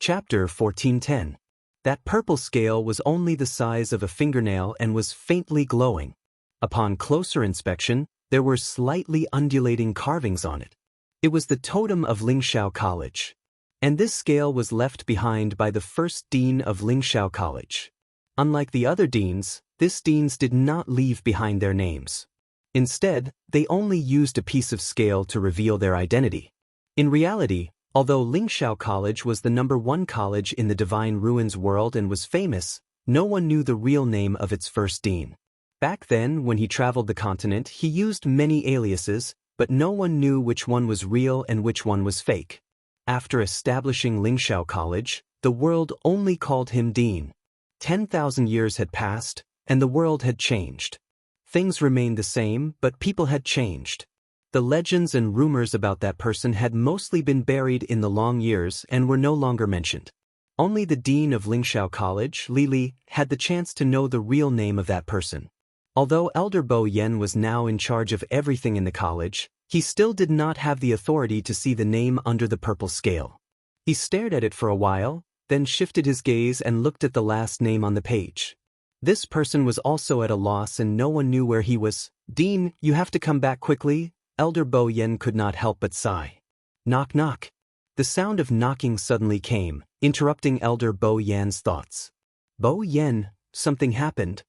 Chapter 1410. That purple scale was only the size of a fingernail and was faintly glowing. Upon closer inspection, there were slightly undulating carvings on it. It was the totem of Lingxiao College. And this scale was left behind by the first dean of Lingxiao College. Unlike the other deans, this deans did not leave behind their names. Instead, they only used a piece of scale to reveal their identity. In reality, although Lingxiao College was the #1 college in the Divine Ruins world and was famous, no one knew the real name of its first dean. Back then, when he traveled the continent, he used many aliases, but no one knew which one was real and which one was fake. After establishing Lingxiao College, the world only called him dean. 10,000 years had passed, and the world had changed. Things remained the same, but people had changed. The legends and rumors about that person had mostly been buried in the long years and were no longer mentioned. Only the dean of Lingxiao College, Li, had the chance to know the real name of that person. Although Elder Bo Yen was now in charge of everything in the college, he still did not have the authority to see the name under the purple scale. He stared at it for a while, then shifted his gaze and looked at the last name on the page. This person was also at a loss and no one knew where he was. "Dean, you have to come back quickly." Elder Bo Yen could not help but sigh. Knock knock. The sound of knocking suddenly came, interrupting Elder Bo Yen's thoughts. "Bo Yen, something happened."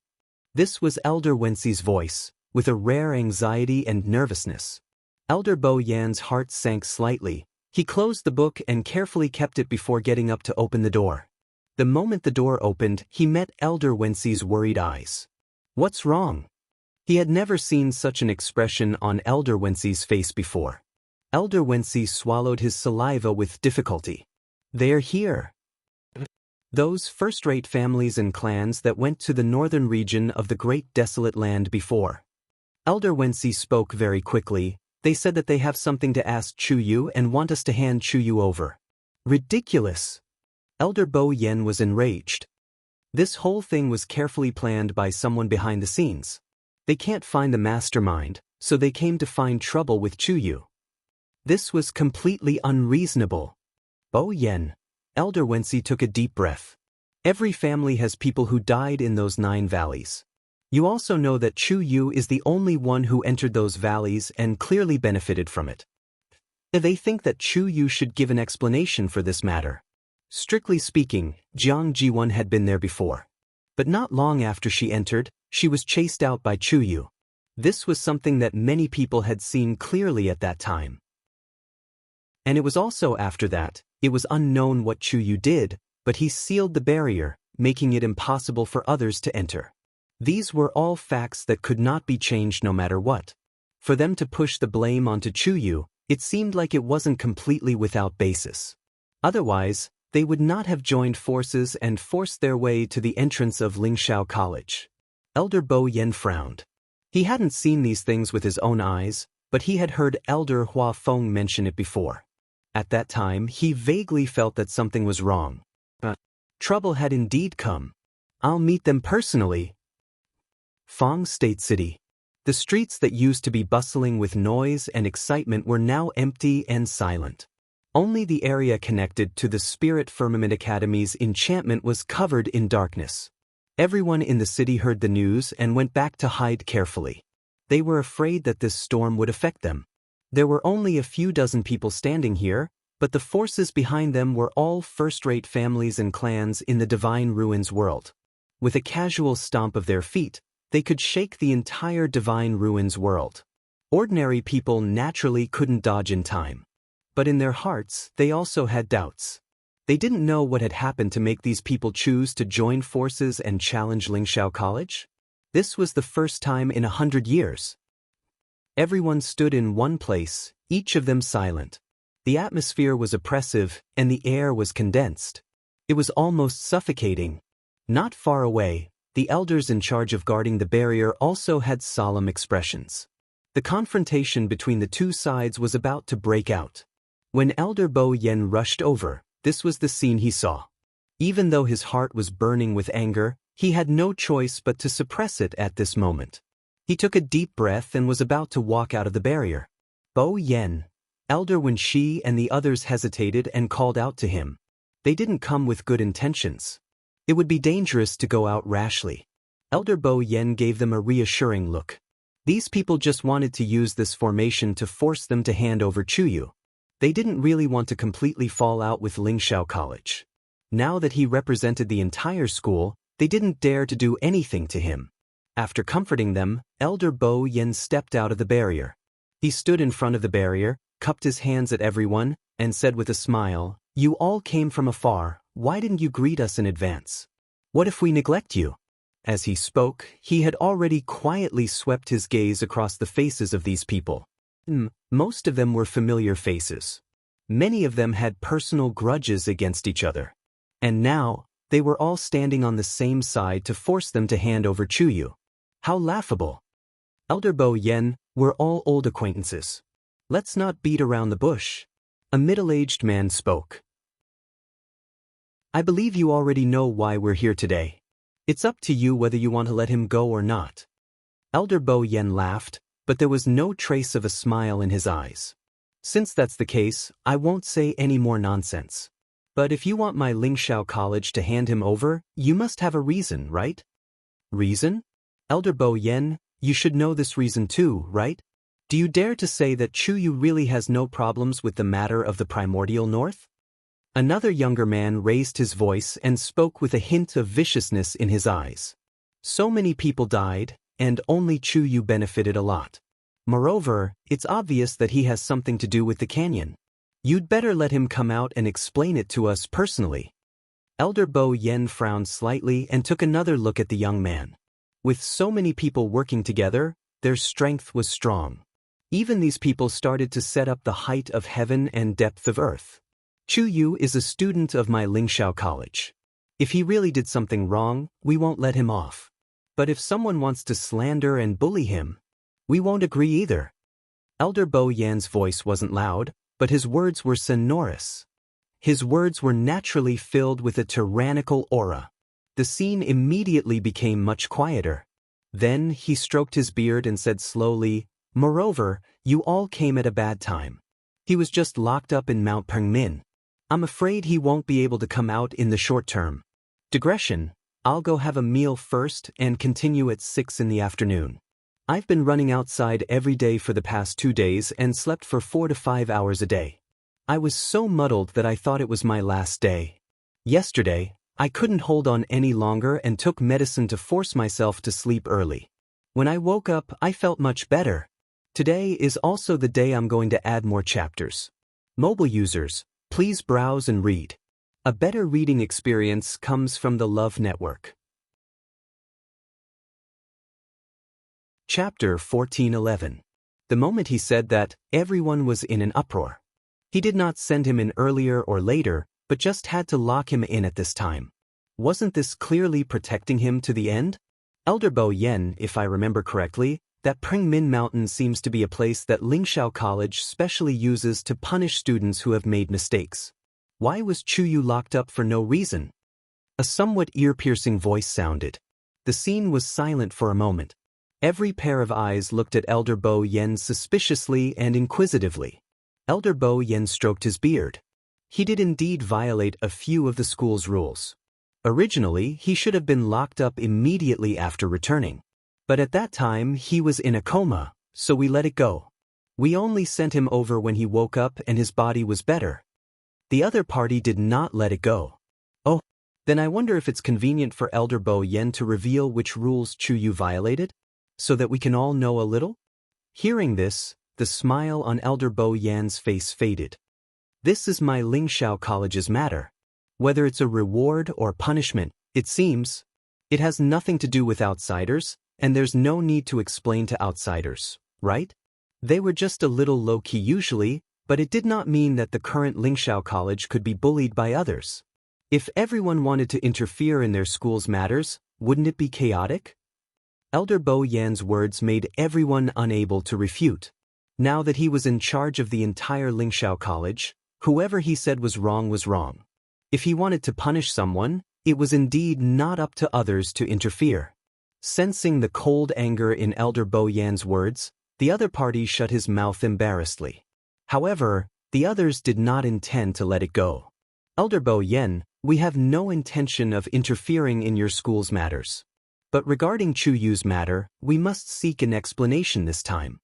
This was Elder Wenxi's voice, with a rare anxiety and nervousness. Elder Bo Yen's heart sank slightly. He closed the book and carefully kept it before getting up to open the door. The moment the door opened, he met Elder Wenxi's worried eyes. "What's wrong?" He had never seen such an expression on Elder Wenxi's face before. Elder Wenxi swallowed his saliva with difficulty. "They're here." Those first-rate families and clans that went to the northern region of the Great Desolate Land before. Elder Wenxi spoke very quickly. "They said that they have something to ask Chuyu and want us to hand Chuyu over." "Ridiculous!" Elder Bo Yen was enraged. This whole thing was carefully planned by someone behind the scenes. They can't find the mastermind, so they came to find trouble with Chuyu. This was completely unreasonable. "Bo Yen." Elder Wenxi took a deep breath. "Every family has people who died in those 9 valleys. You also know that Chuyu is the only one who entered those valleys and clearly benefited from it. They think that Chuyu should give an explanation for this matter." Strictly speaking, Jiang Jiwon had been there before. But not long after she entered, she was chased out by Chuyu. This was something that many people had seen clearly at that time. And it was also after that, it was unknown what Chuyu did, but he sealed the barrier, making it impossible for others to enter. These were all facts that could not be changed no matter what. For them to push the blame onto Chuyu, it seemed like it wasn't completely without basis. Otherwise, they would not have joined forces and forced their way to the entrance of Lingxiao College. Elder Bo Yen frowned. He hadn't seen these things with his own eyes, but he had heard Elder Hua Feng mention it before. At that time, he vaguely felt that something was wrong. But trouble had indeed come. "I'll meet them personally." Fang State City. The streets that used to be bustling with noise and excitement were now empty and silent. Only the area connected to the Spirit Firmament Academy's enchantment was covered in darkness. Everyone in the city heard the news and went back to hide carefully. They were afraid that this storm would affect them. There were only a few dozen people standing here, but the forces behind them were all first-rate families and clans in the Divine Ruins world. With a casual stomp of their feet, they could shake the entire Divine Ruins world. Ordinary people naturally couldn't dodge in time. But in their hearts, they also had doubts. They didn't know what had happened to make these people choose to join forces and challenge Lingxiao College. This was the first time in 100 years. Everyone stood in one place, each of them silent. The atmosphere was oppressive, and the air was condensed. It was almost suffocating. Not far away, the elders in charge of guarding the barrier also had solemn expressions. The confrontation between the two sides was about to break out. When Elder Bo Yen rushed over, this was the scene he saw. Even though his heart was burning with anger, he had no choice but to suppress it at this moment. He took a deep breath and was about to walk out of the barrier. "Bo Yen." Elder Wenxi and the others hesitated and called out to him. They didn't come with good intentions. It would be dangerous to go out rashly. Elder Bo Yen gave them a reassuring look. These people just wanted to use this formation to force them to hand over Chuyu. They didn't really want to completely fall out with Lingxiao College. Now that he represented the entire school, they didn't dare to do anything to him. After comforting them, Elder Bo Yen stepped out of the barrier. He stood in front of the barrier, cupped his hands at everyone, and said with a smile, "You all came from afar, why didn't you greet us in advance? What if we neglect you?" As he spoke, he had already quietly swept his gaze across the faces of these people. Most of them were familiar faces. Many of them had personal grudges against each other. And now, they were all standing on the same side to force them to hand over Chuyu. How laughable. Elder Bo Yen, we're all old acquaintances. Let's not beat around the bush. A middle-aged man spoke. I believe you already know why we're here today. It's up to you whether you want to let him go or not. Elder Bo Yen laughed, but there was no trace of a smile in his eyes. Since that's the case, I won't say any more nonsense. But if you want my Lingxiao College to hand him over, you must have a reason, right? Reason? Elder Bo Yen, you should know this reason too, right? Do you dare to say that Chuyu really has no problems with the matter of the primordial north? Another younger man raised his voice and spoke with a hint of viciousness in his eyes. So many people died, and only Chuyu benefited a lot. Moreover, it's obvious that he has something to do with the canyon. You'd better let him come out and explain it to us personally. Elder Bo Yen frowned slightly and took another look at the young man. With so many people working together, their strength was strong. Even these people started to set up the height of heaven and depth of earth. Chuyu is a student of my Lingxiao College. If he really did something wrong, we won't let him off. But if someone wants to slander and bully him, we won't agree either. Elder Bo Yan's voice wasn't loud, but his words were sonorous. His words were naturally filled with a tyrannical aura. The scene immediately became much quieter. Then he stroked his beard and said slowly, "Moreover, you all came at a bad time. He was just locked up in Mount Pengmin. I'm afraid he won't be able to come out in the short term. Digression, I'll go have a meal first and continue at 6 in the afternoon. I've been running outside every day for the past 2 days and slept for 4 to 5 hours a day. I was so muddled that I thought it was my last day. Yesterday, I couldn't hold on any longer and took medicine to force myself to sleep early. When I woke up, I felt much better. Today is also the day I'm going to add more chapters. Mobile users, please browse and read. A better reading experience comes from the Love Network." Chapter 14:11. The moment he said that, everyone was in an uproar. He did not send him in earlier or later, but just had to lock him in at this time. Wasn't this clearly protecting him to the end? Elder Bo Yen, if I remember correctly, that Pengmin Mountain seems to be a place that Lingxiao College specially uses to punish students who have made mistakes. Why was Chuyu locked up for no reason? A somewhat ear-piercing voice sounded. The scene was silent for a moment. Every pair of eyes looked at Elder Bo Yen suspiciously and inquisitively. Elder Bo Yen stroked his beard. He did indeed violate a few of the school's rules. Originally, he should have been locked up immediately after returning. But at that time, he was in a coma, so we let it go. We only sent him over when he woke up and his body was better. The other party did not let it go. Oh, then I wonder if it's convenient for Elder Bo Yen to reveal which rules Chuyu violated, so that we can all know a little? Hearing this, the smile on Elder Bo Yan's face faded. This is my Lingxiao College's matter. Whether it's a reward or punishment, it seems, it has nothing to do with outsiders, and there's no need to explain to outsiders, right? They were just a little low-key usually, but it did not mean that the current Lingxiao College could be bullied by others. If everyone wanted to interfere in their school's matters, wouldn't it be chaotic? Elder Bo Yan's words made everyone unable to refute. Now that he was in charge of the entire Lingxiao College, whoever he said was wrong. If he wanted to punish someone, it was indeed not up to others to interfere. Sensing the cold anger in Elder Bo Yan's words, the other party shut his mouth embarrassedly. However, the others did not intend to let it go. Elder Bo Yen, we have no intention of interfering in your school's matters. But regarding Chu Yu's matter, we must seek an explanation this time.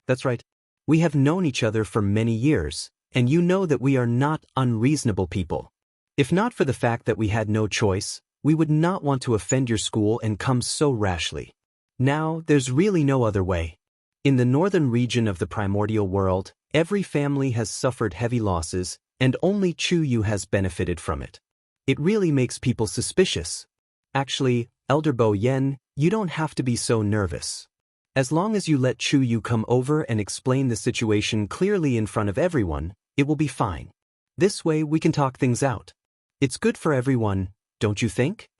That's right. We have known each other for many years, and you know that we are not unreasonable people. If not for the fact that we had no choice, we would not want to offend your school and come so rashly. Now, there's really no other way. In the northern region of the primordial world, every family has suffered heavy losses, and only Chu Yu has benefited from it. It really makes people suspicious. Actually, Elder Bo Yen, you don't have to be so nervous. As long as you let Chu Yu come over and explain the situation clearly in front of everyone, it will be fine. This way we can talk things out. It's good for everyone, don't you think?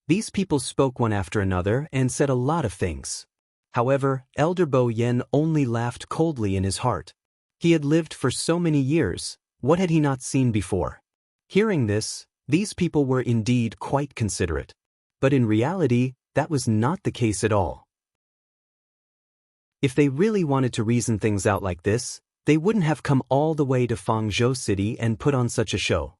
These people spoke one after another and said a lot of things. However, Elder Bo Yen only laughed coldly in his heart. He had lived for so many years, what had he not seen before? Hearing this, these people were indeed quite considerate. But in reality, that was not the case at all. If they really wanted to reason things out like this, they wouldn't have come all the way to Fangzhou City and put on such a show.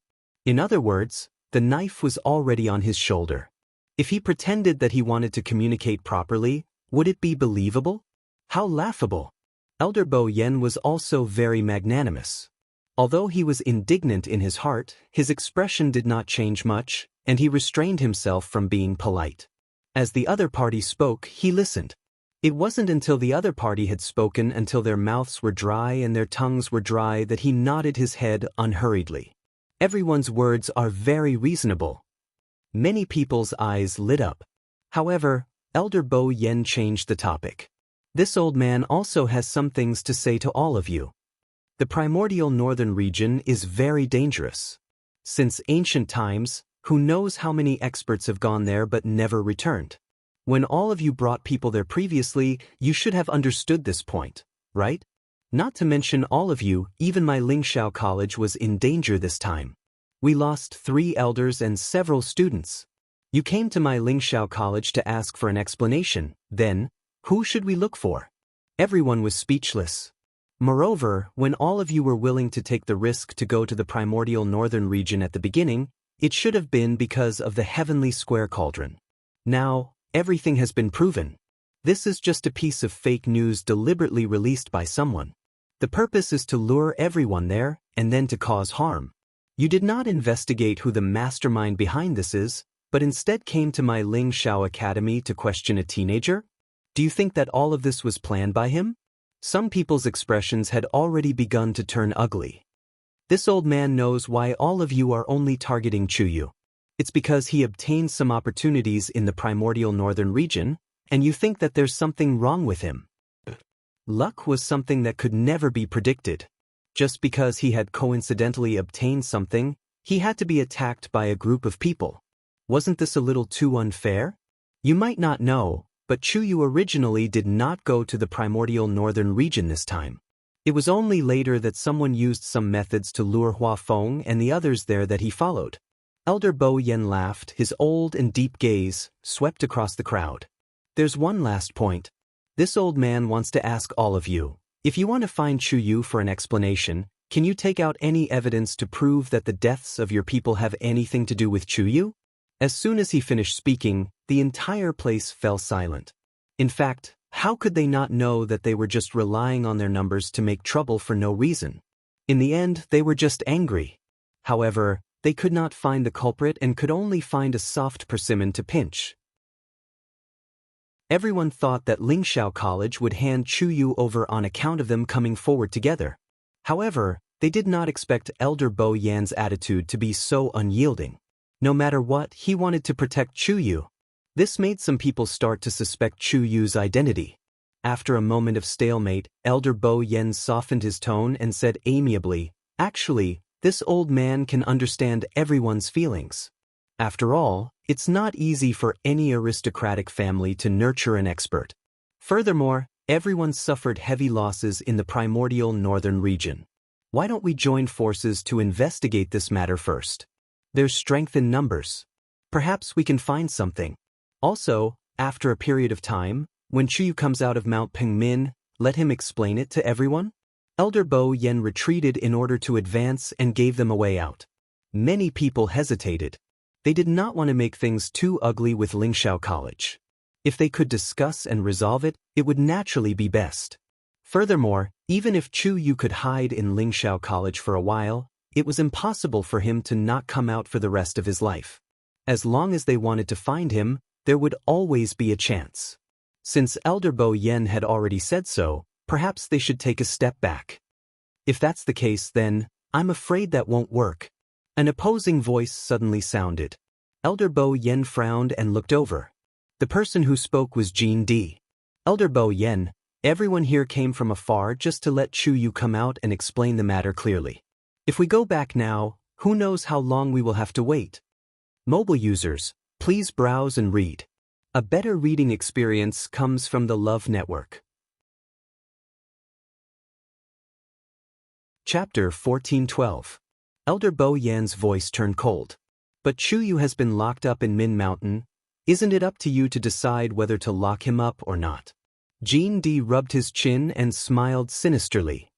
In other words, the knife was already on his shoulder. If he pretended that he wanted to communicate properly, would it be believable? How laughable! Elder Bo Yen was also very magnanimous. Although he was indignant in his heart, his expression did not change much, and he restrained himself from being polite. As the other party spoke, he listened. It wasn't until the other party had spoken until their mouths were dry and their tongues were dry that he nodded his head unhurriedly. Everyone's words are very reasonable. Many people's eyes lit up. However, Elder Bo Yen changed the topic. This old man also has some things to say to all of you. The primordial northern region is very dangerous. Since ancient times, who knows how many experts have gone there but never returned? When all of you brought people there previously, you should have understood this point, right? Not to mention all of you, even my Lingxiao College was in danger this time. We lost 3 elders and several students. You came to my Lingxiao College to ask for an explanation, then, who should we look for? Everyone was speechless. Moreover, when all of you were willing to take the risk to go to the primordial northern region at the beginning, it should have been because of the heavenly square cauldron. Now, everything has been proven. This is just a piece of fake news deliberately released by someone. The purpose is to lure everyone there, and then to cause harm. You did not investigate who the mastermind behind this is, but instead came to my Ling Shao Academy to question a teenager? Do you think that all of this was planned by him? Some people's expressions had already begun to turn ugly. This old man knows why all of you are only targeting Chu Yu. It's because he obtained some opportunities in the primordial northern region, and you think that there's something wrong with him. Luck was something that could never be predicted. Just because he had coincidentally obtained something, he had to be attacked by a group of people. Wasn't this a little too unfair? You might not know, but Chu Yu originally did not go to the primordial northern region this time. It was only later that someone used some methods to lure Hua Feng and the others there that he followed. Elder Bo Yen laughed, his old and deep gaze swept across the crowd. There's one last point. This old man wants to ask all of you, if you want to find Chu Yu for an explanation, can you take out any evidence to prove that the deaths of your people have anything to do with Chu Yu? As soon as he finished speaking, the entire place fell silent. In fact, how could they not know that they were just relying on their numbers to make trouble for no reason? In the end, they were just angry. However, they could not find the culprit and could only find a soft persimmon to pinch. Everyone thought that Lingxiao College would hand Chu Yu over on account of them coming forward together. However, they did not expect Elder Bo Yan's attitude to be so unyielding. No matter what, he wanted to protect Chu Yu. This made some people start to suspect Chu Yu's identity. After a moment of stalemate, Elder Bo Yen softened his tone and said amiably, "Actually, this old man can understand everyone's feelings. After all, it's not easy for any aristocratic family to nurture an expert. Furthermore, everyone suffered heavy losses in the primordial northern region. Why don't we join forces to investigate this matter first? There's strength in numbers. Perhaps we can find something. Also, after a period of time, when Chu Yu comes out of Mount Pingmin, let him explain it to everyone?" Elder Bo Yen retreated in order to advance and gave them a way out. Many people hesitated. They did not want to make things too ugly with Lingxiao College. If they could discuss and resolve it, it would naturally be best. Furthermore, even if Chu Yu could hide in Lingxiao College for a while, it was impossible for him to not come out for the rest of his life. As long as they wanted to find him, there would always be a chance. Since Elder Bo Yen had already said so, perhaps they should take a step back. If that's the case, then, I'm afraid that won't work. An opposing voice suddenly sounded. Elder Bo Yen frowned and looked over. The person who spoke was Jean D. Elder Bo Yen, everyone here came from afar just to let Chu Yu come out and explain the matter clearly. If we go back now, who knows how long we will have to wait. Mobile users, please browse and read. A better reading experience comes from the Love Network. Chapter 1412. Elder Bo Yan's voice turned cold. But Chu Yu has been locked up in Min Mountain. Isn't it up to you to decide whether to lock him up or not? Jean D rubbed his chin and smiled sinisterly.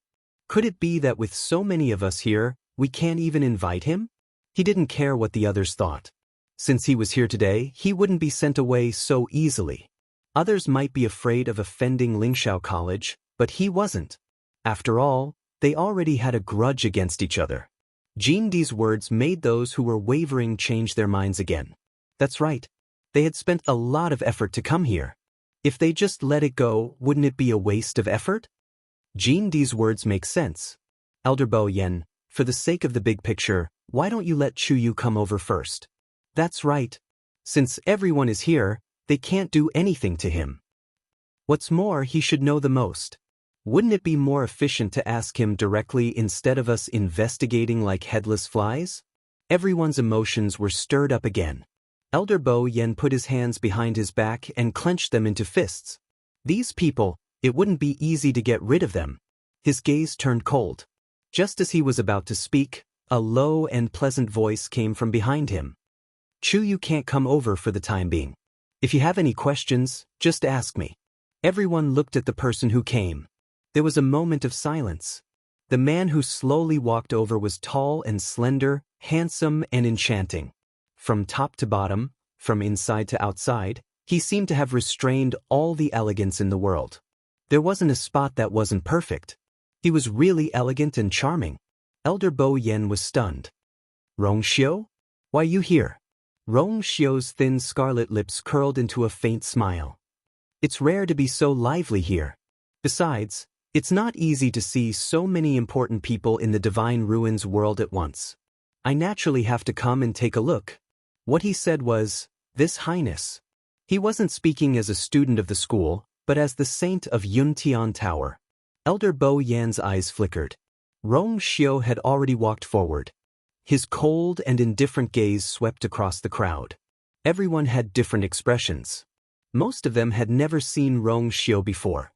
Could it be that with so many of us here, we can't even invite him? He didn't care what the others thought. Since he was here today, he wouldn't be sent away so easily. Others might be afraid of offending Lingxiao College, but he wasn't. After all, they already had a grudge against each other. Jean D's words made those who were wavering change their minds again. That's right. They had spent a lot of effort to come here. If they just let it go, wouldn't it be a waste of effort? Jean D's words make sense. Elder Bo Yen, for the sake of the big picture, why don't you let Chu Yu come over first? That's right. Since everyone is here, they can't do anything to him. What's more, he should know the most. Wouldn't it be more efficient to ask him directly instead of us investigating like headless flies? Everyone's emotions were stirred up again. Elder Bo Yen put his hands behind his back and clenched them into fists. These people, it wouldn't be easy to get rid of them. His gaze turned cold. Just as he was about to speak, a low and pleasant voice came from behind him. Chu Yu can't come over for the time being. If you have any questions, just ask me. Everyone looked at the person who came. There was a moment of silence. The man who slowly walked over was tall and slender, handsome and enchanting. From top to bottom, from inside to outside, he seemed to have restrained all the elegance in the world. There wasn't a spot that wasn't perfect. He was really elegant and charming. Elder Bo Yen was stunned. Rongxiu? Why you here? Rongxiu's thin scarlet lips curled into a faint smile. It's rare to be so lively here. Besides, it's not easy to see so many important people in the Divine Ruins world at once. I naturally have to come and take a look. What he said was, This Highness. He wasn't speaking as a student of the school, but as the saint of Yuntian Tower. Elder Bo Yan's eyes flickered. Rongxiu had already walked forward. His cold and indifferent gaze swept across the crowd. Everyone had different expressions. Most of them had never seen Rongxiu before.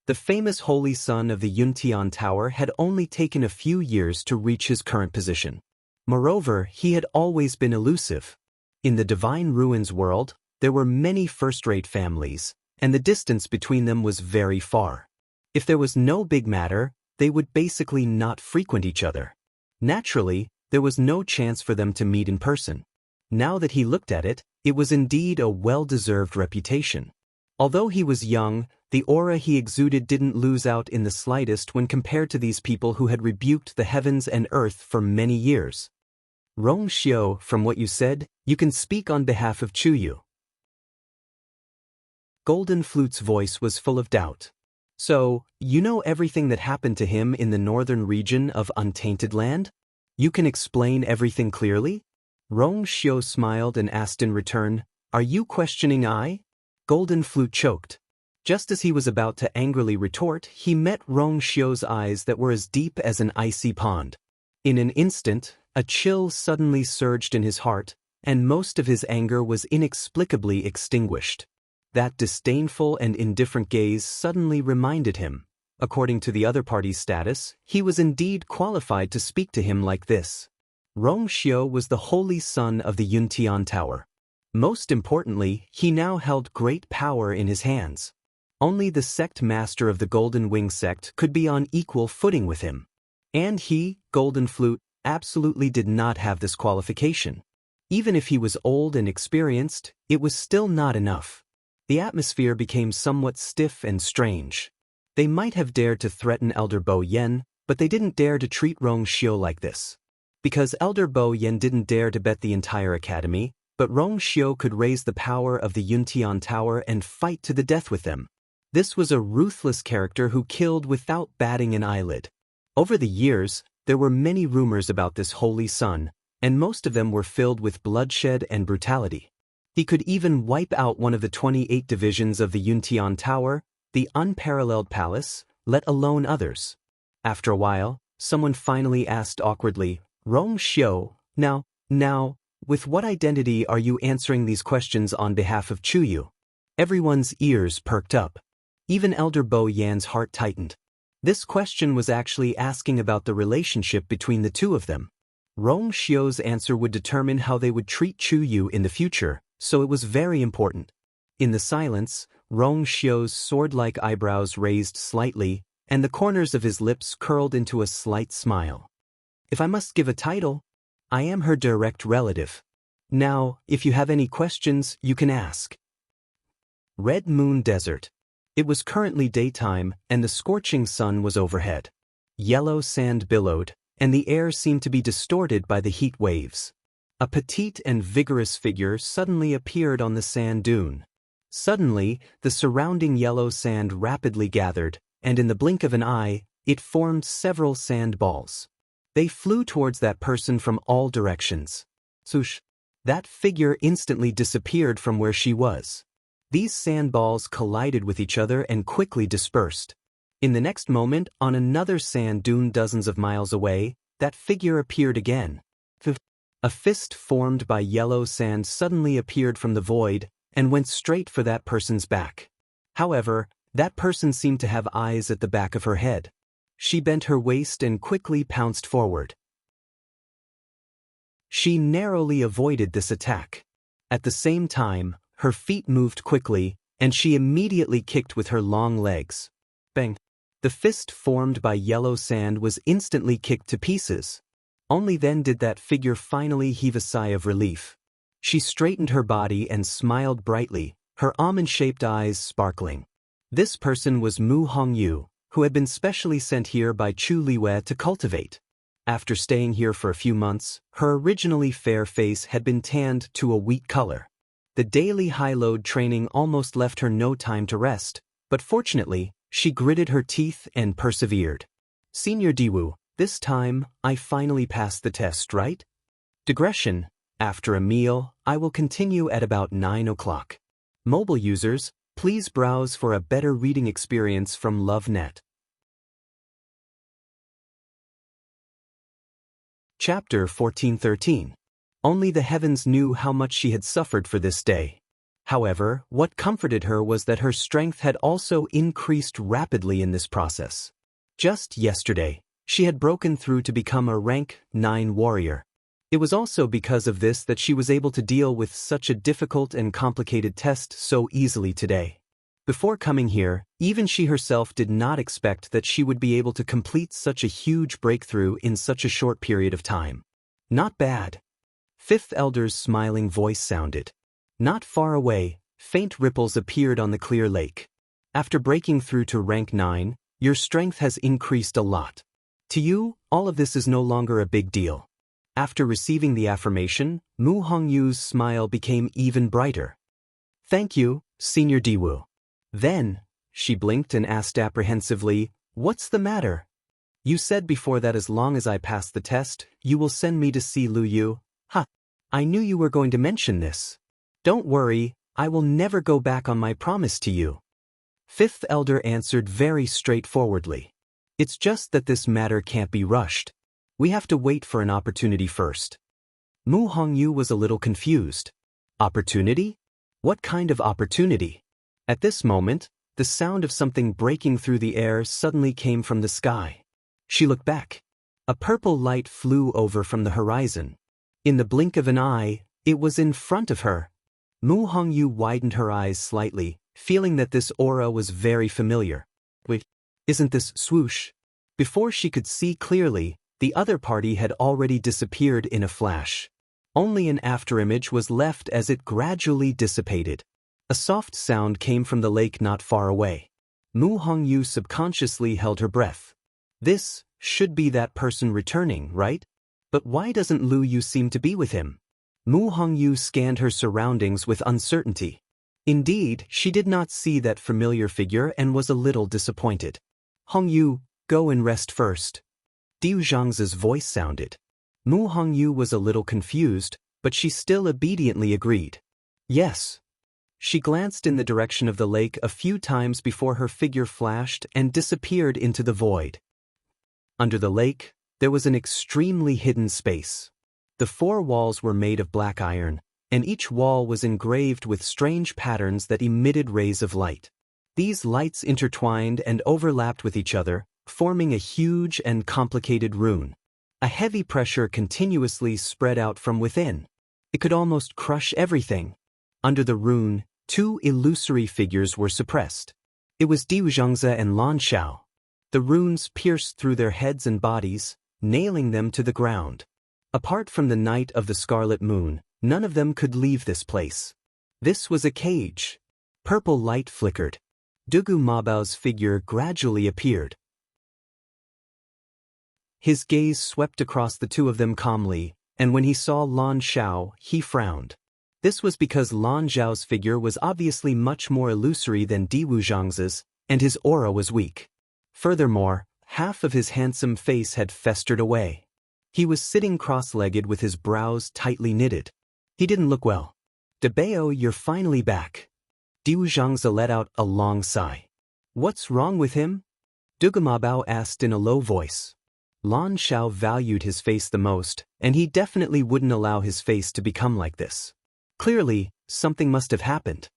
The famous holy son of the Yuntian Tower had only taken a few years to reach his current position. Moreover, he had always been elusive. In the Divine Ruins world, there were many first-rate families, and the distance between them was very far. If there was no big matter, they would basically not frequent each other. Naturally, there was no chance for them to meet in person. Now that he looked at it, it was indeed a well-deserved reputation. Although he was young, the aura he exuded didn't lose out in the slightest when compared to these people who had rebuked the heavens and earth for many years. Rongxiu, from what you said, you can speak on behalf of Chu Yu. Golden Flute's voice was full of doubt. So, you know everything that happened to him in the northern region of Untainted Land? You can explain everything clearly? Rongxiu smiled and asked in return, Are you questioning I? Golden Flute choked. Just as he was about to angrily retort, he met Rongxiu's eyes that were as deep as an icy pond. In an instant, a chill suddenly surged in his heart, and most of his anger was inexplicably extinguished. That disdainful and indifferent gaze suddenly reminded him. According to the other party's status, he was indeed qualified to speak to him like this. Rongxiu was the holy son of the Yuntian Tower. Most importantly, he now held great power in his hands. Only the sect master of the Golden Wing sect could be on equal footing with him. And he, Golden Flute, absolutely did not have this qualification. Even if he was old and experienced, it was still not enough. The atmosphere became somewhat stiff and strange. They might have dared to threaten Elder Bo Yen, but they didn't dare to treat Rong Xiu like this. Because Elder Bo Yen didn't dare to bet the entire academy, but Rong Xiu could raise the power of the Yuntian Tower and fight to the death with them. This was a ruthless character who killed without batting an eyelid. Over the years, there were many rumors about this holy son, and most of them were filled with bloodshed and brutality. He could even wipe out one of the 28 divisions of the Yuntian Tower, the unparalleled palace, let alone others. After a while, someone finally asked awkwardly, "Rong Xiu, now, with what identity are you answering these questions on behalf of Chuyu?" Everyone's ears perked up. Even Elder Bo Yan's heart tightened. This question was actually asking about the relationship between the two of them. Rong Xiu's answer would determine how they would treat Chuyu in the future, so it was very important. In the silence, Rong Xiu's sword-like eyebrows raised slightly, and the corners of his lips curled into a slight smile. "If I must give a title, I am her direct relative. Now, if you have any questions, you can ask." Red Moon Desert. It was currently daytime, and the scorching sun was overhead. Yellow sand billowed, and the air seemed to be distorted by the heat waves. A petite and vigorous figure suddenly appeared on the sand dune. Suddenly, the surrounding yellow sand rapidly gathered, and in the blink of an eye, it formed several sand balls. They flew towards that person from all directions. Swoosh! That figure instantly disappeared from where she was. These sandballs collided with each other and quickly dispersed. In the next moment, on another sand dune dozens of miles away, that figure appeared again. A fist formed by yellow sand suddenly appeared from the void and went straight for that person's back. However, that person seemed to have eyes at the back of her head. She bent her waist and quickly pounced forward. She narrowly avoided this attack. At the same time, her feet moved quickly, and she immediately kicked with her long legs. Bang! The fist formed by yellow sand was instantly kicked to pieces. Only then did that figure finally heave a sigh of relief. She straightened her body and smiled brightly, her almond-shaped eyes sparkling. This person was Mu Hongyu, who had been specially sent here by Chu Liwei to cultivate. After staying here for a few months, her originally fair face had been tanned to a wheat color. The daily high-load training almost left her no time to rest, but fortunately, she gritted her teeth and persevered. "Senior Diwu, this time, I finally passed the test, right?" Digression. After a meal, I will continue at about 9 o'clock. Mobile users, please browse for a better reading experience from LoveNet. Chapter 1413. Only the heavens knew how much she had suffered for this day. However, what comforted her was that her strength had also increased rapidly in this process. Just yesterday, she had broken through to become a rank 9 warrior. It was also because of this that she was able to deal with such a difficult and complicated test so easily today. Before coming here, even she herself did not expect that she would be able to complete such a huge breakthrough in such a short period of time. Not bad. Fifth Elder's smiling voice sounded. Not far away, faint ripples appeared on the clear lake. After breaking through to rank 9, your strength has increased a lot. To you, all of this is no longer a big deal. After receiving the affirmation, Mu Hongyu's smile became even brighter. "Thank you, Senior Diwu." Then, she blinked and asked apprehensively, "What's the matter?" "You said before that as long as I pass the test, you will send me to see Lu Yu." "Ha! I knew you were going to mention this. Don't worry, I will never go back on my promise to you." Fifth Elder answered very straightforwardly. "It's just that this matter can't be rushed. We have to wait for an opportunity first." Mu Hongyu was a little confused. Opportunity? What kind of opportunity? At this moment, the sound of something breaking through the air suddenly came from the sky. She looked back. A purple light flew over from the horizon. In the blink of an eye, it was in front of her. Mu Hongyu widened her eyes slightly, feeling that this aura was very familiar. Wait, isn't this swoosh? Before she could see clearly, The other party had already disappeared in a flash. Only an afterimage was left as it gradually dissipated. A soft sound came from the lake not far away. Mu Hongyu subconsciously held her breath. This should be that person returning, right? But why doesn't Lu Yu seem to be with him? Mu Hongyu scanned her surroundings with uncertainty. Indeed, she did not see that familiar figure and was a little disappointed. Hongyu, go and rest first. Diu Zhang's voice sounded. Mu Hongyu was a little confused, but she still obediently agreed. Yes. She glanced in the direction of the lake a few times before her figure flashed and disappeared into the void. Under the lake, there was an extremely hidden space. The four walls were made of black iron, and each wall was engraved with strange patterns that emitted rays of light. These lights intertwined and overlapped with each other, forming a huge and complicated rune. A heavy pressure continuously spread out from within. It could almost crush everything. Under the rune, two illusory figures were suppressed. It was Diu Zhangze and Lan Xiao. The runes pierced through their heads and bodies, nailing them to the ground. Apart from the night of the scarlet moon, none of them could leave this place. This was a cage. Purple light flickered. Dugu Mabao's figure gradually appeared. His gaze swept across the two of them calmly, and when he saw Lan Xiao, he frowned. This was because Lan Xiao's figure was obviously much more illusory than Diu Zhang's, and his aura was weak. Furthermore, half of his handsome face had festered away. He was sitting cross-legged with his brows tightly knitted. He didn't look well. Debao, you're finally back. Diu Zhangze let out a long sigh. What's wrong with him? Dugamabao asked in a low voice. Lan Xiao valued his face the most, and he definitely wouldn't allow his face to become like this. Clearly, something must have happened.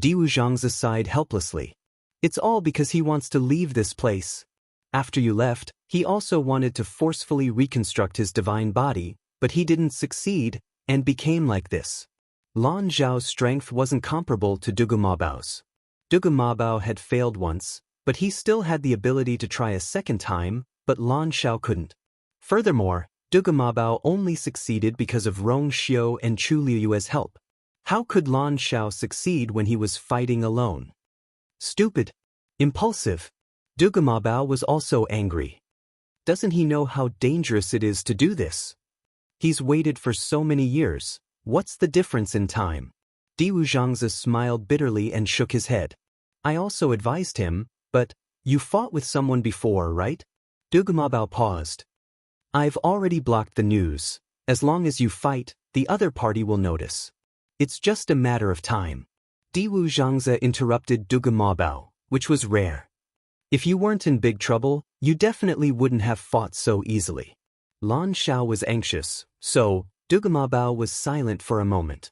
Diu Zhangze sighed helplessly. It's all because he wants to leave this place. After you left, he also wanted to forcefully reconstruct his divine body, but he didn't succeed, and became like this. Lan Xiao's strength wasn't comparable to Dugumabao's. Dugumabao had failed once, but he still had the ability to try a second time, but Lan Xiao couldn't. Furthermore, Dugumabao only succeeded because of Rong Xiu and Chu Liuyue's help. How could Lan Xiao succeed when he was fighting alone? Stupid. Impulsive. Dugumabao was also angry. Doesn't he know how dangerous it is to do this? He's waited for so many years. What's the difference in time? Diu Zhangze smiled bitterly and shook his head. I also advised him, but you fought with someone before, right? Dugumabao paused. I've already blocked the news. As long as you fight, the other party will notice. It's just a matter of time. Diu Zhangze interrupted Dugumabao, which was rare. If you weren't in big trouble, you definitely wouldn't have fought so easily. Lan Xiao was anxious, so Dugumabao was silent for a moment.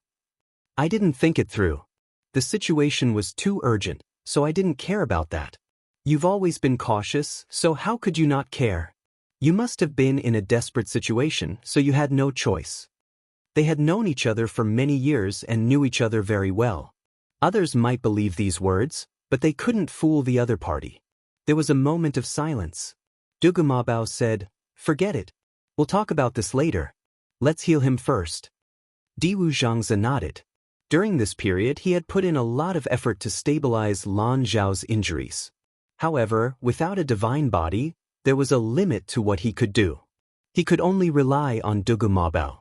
I didn't think it through. The situation was too urgent, so I didn't care about that. You've always been cautious, so how could you not care? You must have been in a desperate situation, so you had no choice. They had known each other for many years and knew each other very well. Others might believe these words, but they couldn't fool the other party. There was a moment of silence. Dugumabao said, forget it. We'll talk about this later. Let's heal him first. Diu Zhangze nodded. During this period, he had put in a lot of effort to stabilize Lan Xiao's injuries. However, without a divine body, there was a limit to what he could do. He could only rely on Dugumabao.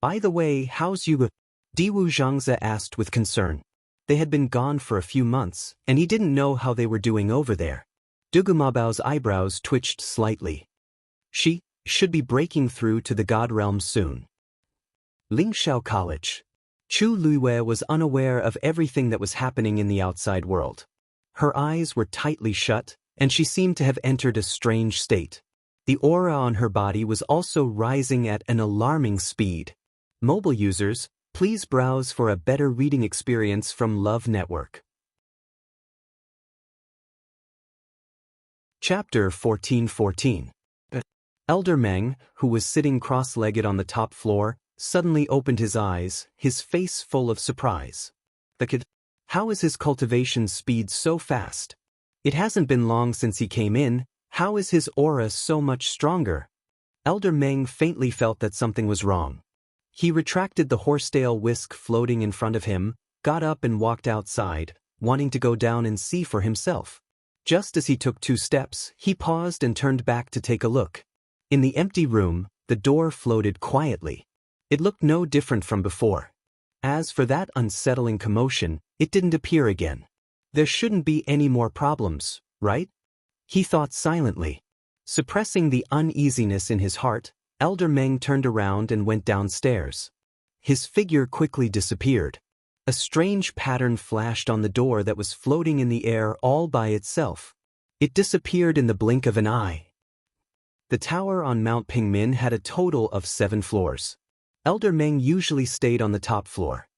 By the way, how's Yu? Diu Zhangze asked with concern. They had been gone for a few months, and he didn't know how they were doing over there. Dugumabao's eyebrows twitched slightly. She should be breaking through to the God realm soon. Lingxiao College. Chu Luiyue was unaware of everything that was happening in the outside world. Her eyes were tightly shut, and she seemed to have entered a strange state. The aura on her body was also rising at an alarming speed. Mobile users, please browse for a better reading experience from Love Network. Chapter 1414. Elder Meng, who was sitting cross-legged on the top floor, suddenly opened his eyes, his face full of surprise. The kid, how is his cultivation speed so fast? It hasn't been long since he came in. How is his aura so much stronger? Elder Meng faintly felt that something was wrong. He retracted the horsetail whisk floating in front of him, got up and walked outside, wanting to go down and see for himself. Just as he took 2 steps, he paused and turned back to take a look. In the empty room, the door floated quietly. It looked no different from before. As for that unsettling commotion, it didn't appear again. There shouldn't be any more problems, right? He thought silently. Suppressing the uneasiness in his heart, Elder Meng turned around and went downstairs. His figure quickly disappeared. A strange pattern flashed on the door that was floating in the air all by itself. It disappeared in the blink of an eye. The tower on Mount Pingmin had a total of 7 floors. Elder Meng usually stayed on the top floor.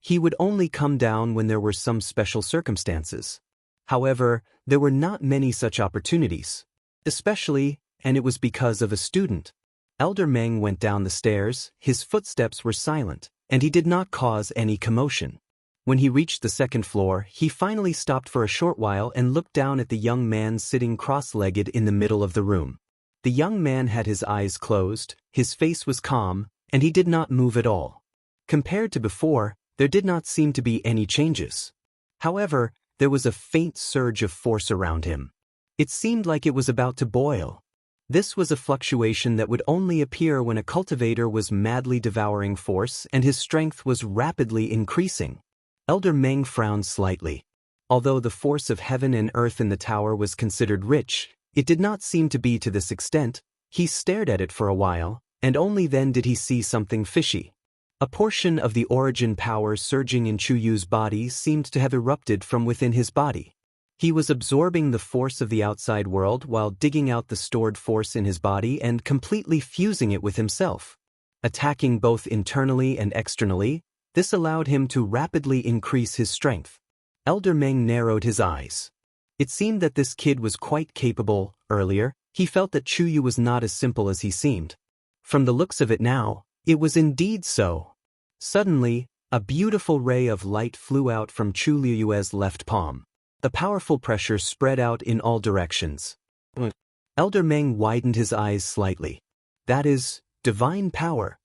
He would only come down when there were some special circumstances. However, there were not many such opportunities. Especially, and it was because of a student. Elder Meng went down the stairs, his footsteps were silent, and he did not cause any commotion. When he reached the 2nd floor, he finally stopped for a short while and looked down at the young man sitting cross-legged in the middle of the room. The young man had his eyes closed, his face was calm, and he did not move at all. Compared to before, there did not seem to be any changes. However, there was a faint surge of force around him. It seemed like it was about to boil. This was a fluctuation that would only appear when a cultivator was madly devouring force and his strength was rapidly increasing. Elder Meng frowned slightly. Although the force of heaven and earth in the tower was considered rich, it did not seem to be to this extent. He stared at it for a while, and only then did he see something fishy. A portion of the origin power surging in Chu Yu's body seemed to have erupted from within his body. He was absorbing the force of the outside world while digging out the stored force in his body and completely fusing it with himself. Attacking both internally and externally, this allowed him to rapidly increase his strength. Elder Meng narrowed his eyes. It seemed that this kid was quite capable. Earlier, he felt that Chu Yu was not as simple as he seemed. From the looks of it now, it was indeed so. Suddenly, a beautiful ray of light flew out from Chu Liyue's left palm. A powerful pressure spread out in all directions. Elder Meng widened his eyes slightly. That is, divine power.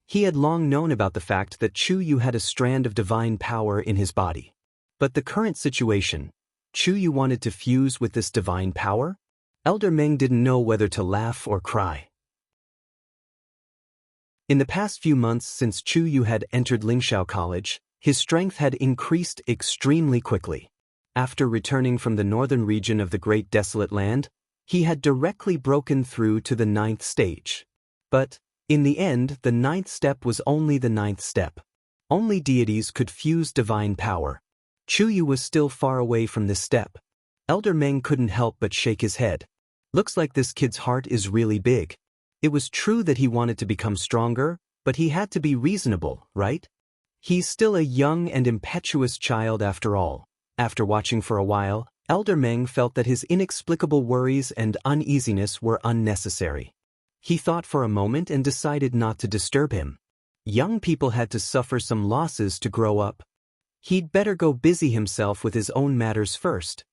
He had long known about the fact that Chu Yu had a strand of divine power in his body. But the current situation, Chu Yu wanted to fuse with this divine power? Elder Meng didn't know whether to laugh or cry. In the past few months since Chu Yu had entered Lingxiao College, his strength had increased extremely quickly. After returning from the northern region of the Great Desolate Land, he had directly broken through to the 9th stage. But, in the end, the 9th step was only the 9th step. Only deities could fuse divine power. Chu Yu was still far away from this step. Elder Meng couldn't help but shake his head. Looks like this kid's heart is really big. It was true that he wanted to become stronger, but he had to be reasonable, right? He's still a young and impetuous child after all. After watching for a while, Elder Meng felt that his inexplicable worries and uneasiness were unnecessary. He thought for a moment and decided not to disturb him. Young people had to suffer some losses to grow up. He'd better go busy himself with his own matters first.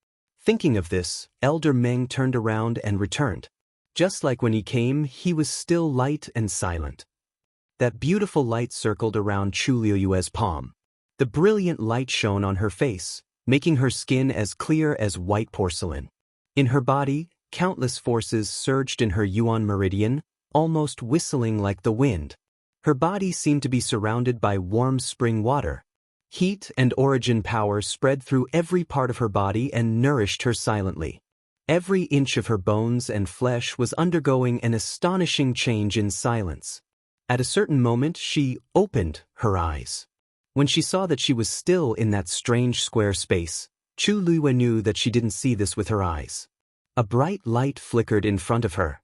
Thinking of this, Elder Meng turned around and returned. Just like when he came, he was still light and silent. That beautiful light circled around Chu Liyue's palm. The brilliant light shone on her face, making her skin as clear as white porcelain. In her body, countless forces surged in her yuan meridian, almost whistling like the wind. Her body seemed to be surrounded by warm spring water. Heat and origin power spread through every part of her body and nourished her silently. Every inch of her bones and flesh was undergoing an astonishing change in silence. At a certain moment, she opened her eyes. When she saw that she was still in that strange square space, Chu Liyue knew that she didn't see this with her eyes. A bright light flickered in front of her.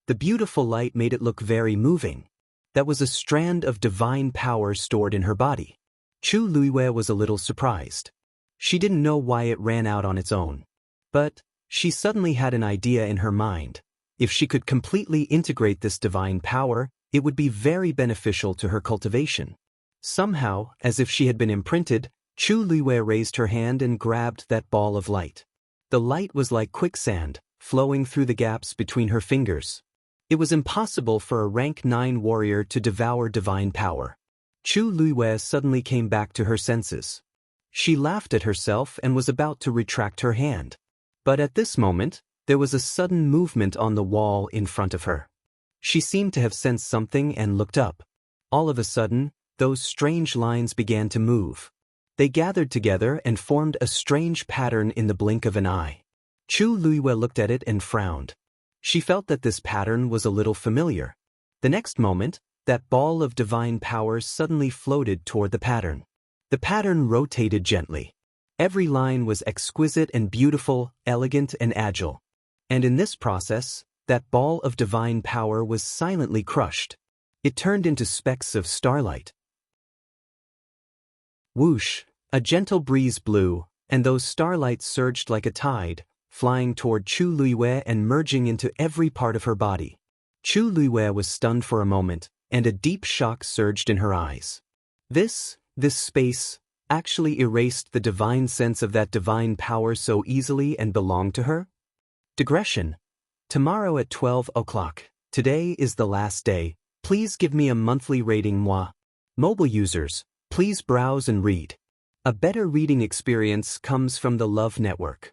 The beautiful light made it look very moving. That was a strand of divine power stored in her body. Chu Liyue was a little surprised. She didn't know why it ran out on its own. But she suddenly had an idea in her mind. If she could completely integrate this divine power, it would be very beneficial to her cultivation. Somehow, as if she had been imprinted, Chu Liyue raised her hand and grabbed that ball of light. The light was like quicksand, flowing through the gaps between her fingers. It was impossible for a rank 9 warrior to devour divine power. Chu Luiwei suddenly came back to her senses. She laughed at herself and was about to retract her hand. But at this moment, there was a sudden movement on the wall in front of her. She seemed to have sensed something and looked up. All of a sudden, those strange lines began to move. They gathered together and formed a strange pattern in the blink of an eye. Chu Luiwei looked at it and frowned. She felt that this pattern was a little familiar. The next moment, that ball of divine power suddenly floated toward the pattern. The pattern rotated gently. Every line was exquisite and beautiful, elegant and agile. And in this process, that ball of divine power was silently crushed. It turned into specks of starlight. Whoosh, a gentle breeze blew, and those starlights surged like a tide, flying toward Chu Luiwei and merging into every part of her body. Chu Luiwei was stunned for a moment, and a deep shock surged in her eyes. This space, actually erased the divine sense of that divine power so easily and belonged to her? Digression. Tomorrow at 12 o'clock. Today is the last day. Please give me a monthly rating moi. Mobile users, please browse and read. A better reading experience comes from the Love Network.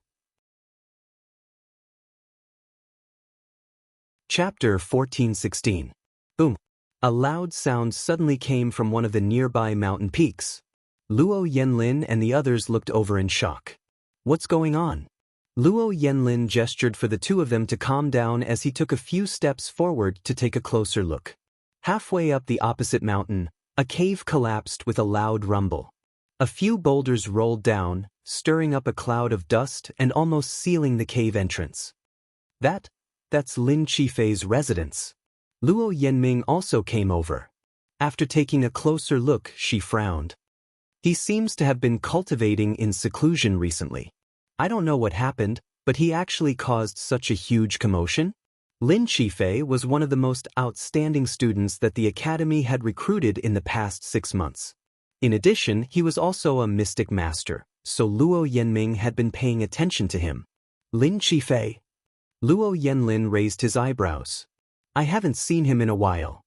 Chapter 14:16. Boom. A loud sound suddenly came from one of the nearby mountain peaks. Luo Yanlin and the others looked over in shock. What's going on? Luo Yanlin gestured for the two of them to calm down as he took a few steps forward to take a closer look. Halfway up the opposite mountain, a cave collapsed with a loud rumble. A few boulders rolled down, stirring up a cloud of dust and almost sealing the cave entrance. That's Lin Qifei's residence. Luo Yanming also came over. After taking a closer look, she frowned. He seems to have been cultivating in seclusion recently. I don't know what happened, but he actually caused such a huge commotion. Lin Qifei was one of the most outstanding students that the academy had recruited in the past 6 months. In addition, he was also a mystic master, so Luo Yanming had been paying attention to him. Lin Qifei. Luo Yanlin raised his eyebrows. I haven't seen him in a while.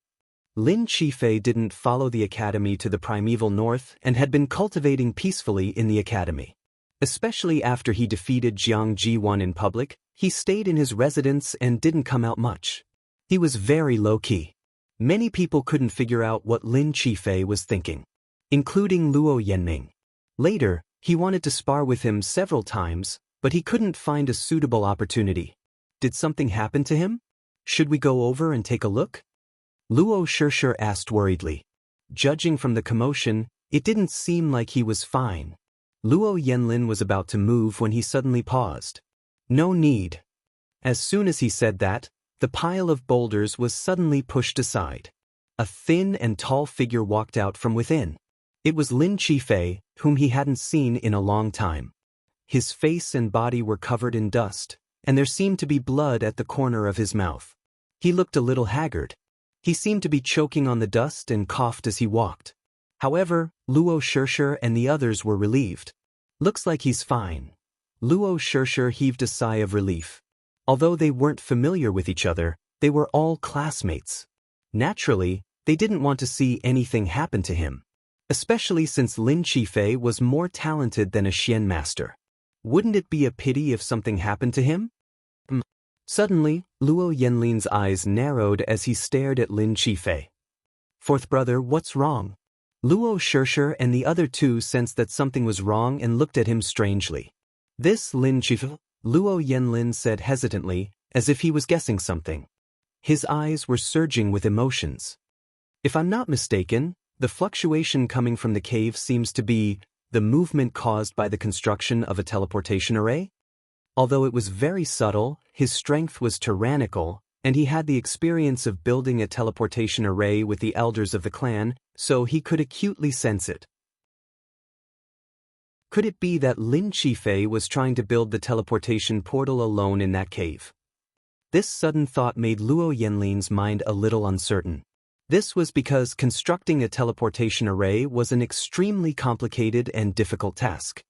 Lin Qifei didn't follow the academy to the primeval north and had been cultivating peacefully in the academy. Especially after he defeated Jiang Ji1 in public, he stayed in his residence and didn't come out much. He was very low-key. Many people couldn't figure out what Lin Qifei was thinking, including Luo Yanming. Later, he wanted to spar with him several times, but he couldn't find a suitable opportunity. Did something happen to him? Should we go over and take a look? Luo Xianxia asked worriedly. Judging from the commotion, it didn't seem like he was fine. Luo Yanlin was about to move when he suddenly paused. No need. As soon as he said that, the pile of boulders was suddenly pushed aside. A thin and tall figure walked out from within. It was Lin Qifei, whom he hadn't seen in a long time. His face and body were covered in dust, and there seemed to be blood at the corner of his mouth. He looked a little haggard. He seemed to be choking on the dust and coughed as he walked. However, Luo Xianxia and the others were relieved. Looks like he's fine. Luo Xianxia heaved a sigh of relief. Although they weren't familiar with each other, they were all classmates. Naturally, they didn't want to see anything happen to him, especially since Lin Qifei was more talented than a Xian master. Wouldn't it be a pity if something happened to him? Suddenly, Luo Yanlin's eyes narrowed as he stared at Lin Qifei. Fourth brother, what's wrong? Luo Xianxia and the other two sensed that something was wrong and looked at him strangely. This Lin Qifei, Luo Yanlin said hesitantly, as if he was guessing something. His eyes were surging with emotions. If I'm not mistaken, the fluctuation coming from the cave seems to be the movement caused by the construction of a teleportation array? Although it was very subtle, his strength was tyrannical, and he had the experience of building a teleportation array with the elders of the clan, so he could acutely sense it. Could it be that Lin Qifei was trying to build the teleportation portal alone in that cave? This sudden thought made Luo Yanlin's mind a little uncertain. This was because constructing a teleportation array was an extremely complicated and difficult task.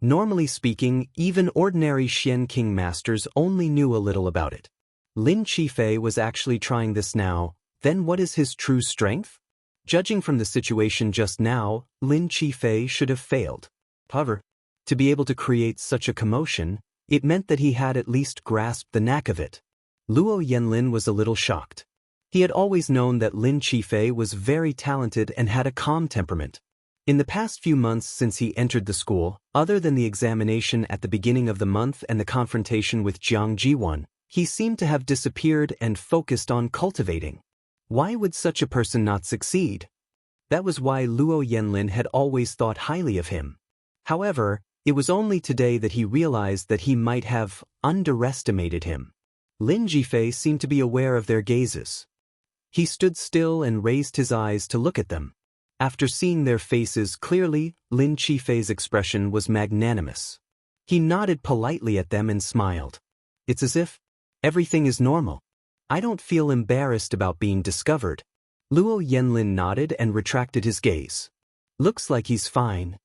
Normally speaking, even ordinary Xian King masters only knew a little about it. Lin Qifei was actually trying this now, then what is his true strength? Judging from the situation just now, Lin Qifei should have failed. However, to be able to create such a commotion, it meant that he had at least grasped the knack of it. Luo Yanlin was a little shocked. He had always known that Lin Qifei was very talented and had a calm temperament. In the past few months since he entered the school, other than the examination at the beginning of the month and the confrontation with Jiang Jiwan, he seemed to have disappeared and focused on cultivating. Why would such a person not succeed? That was why Luo Yanlin had always thought highly of him. However, it was only today that he realized that he might have underestimated him. Lin Jifei seemed to be aware of their gazes. He stood still and raised his eyes to look at them. After seeing their faces clearly, Lin Qifei's expression was magnanimous. He nodded politely at them and smiled. It's as if everything is normal. I don't feel embarrassed about being discovered. Luo Yanlin nodded and retracted his gaze. Looks like he's fine.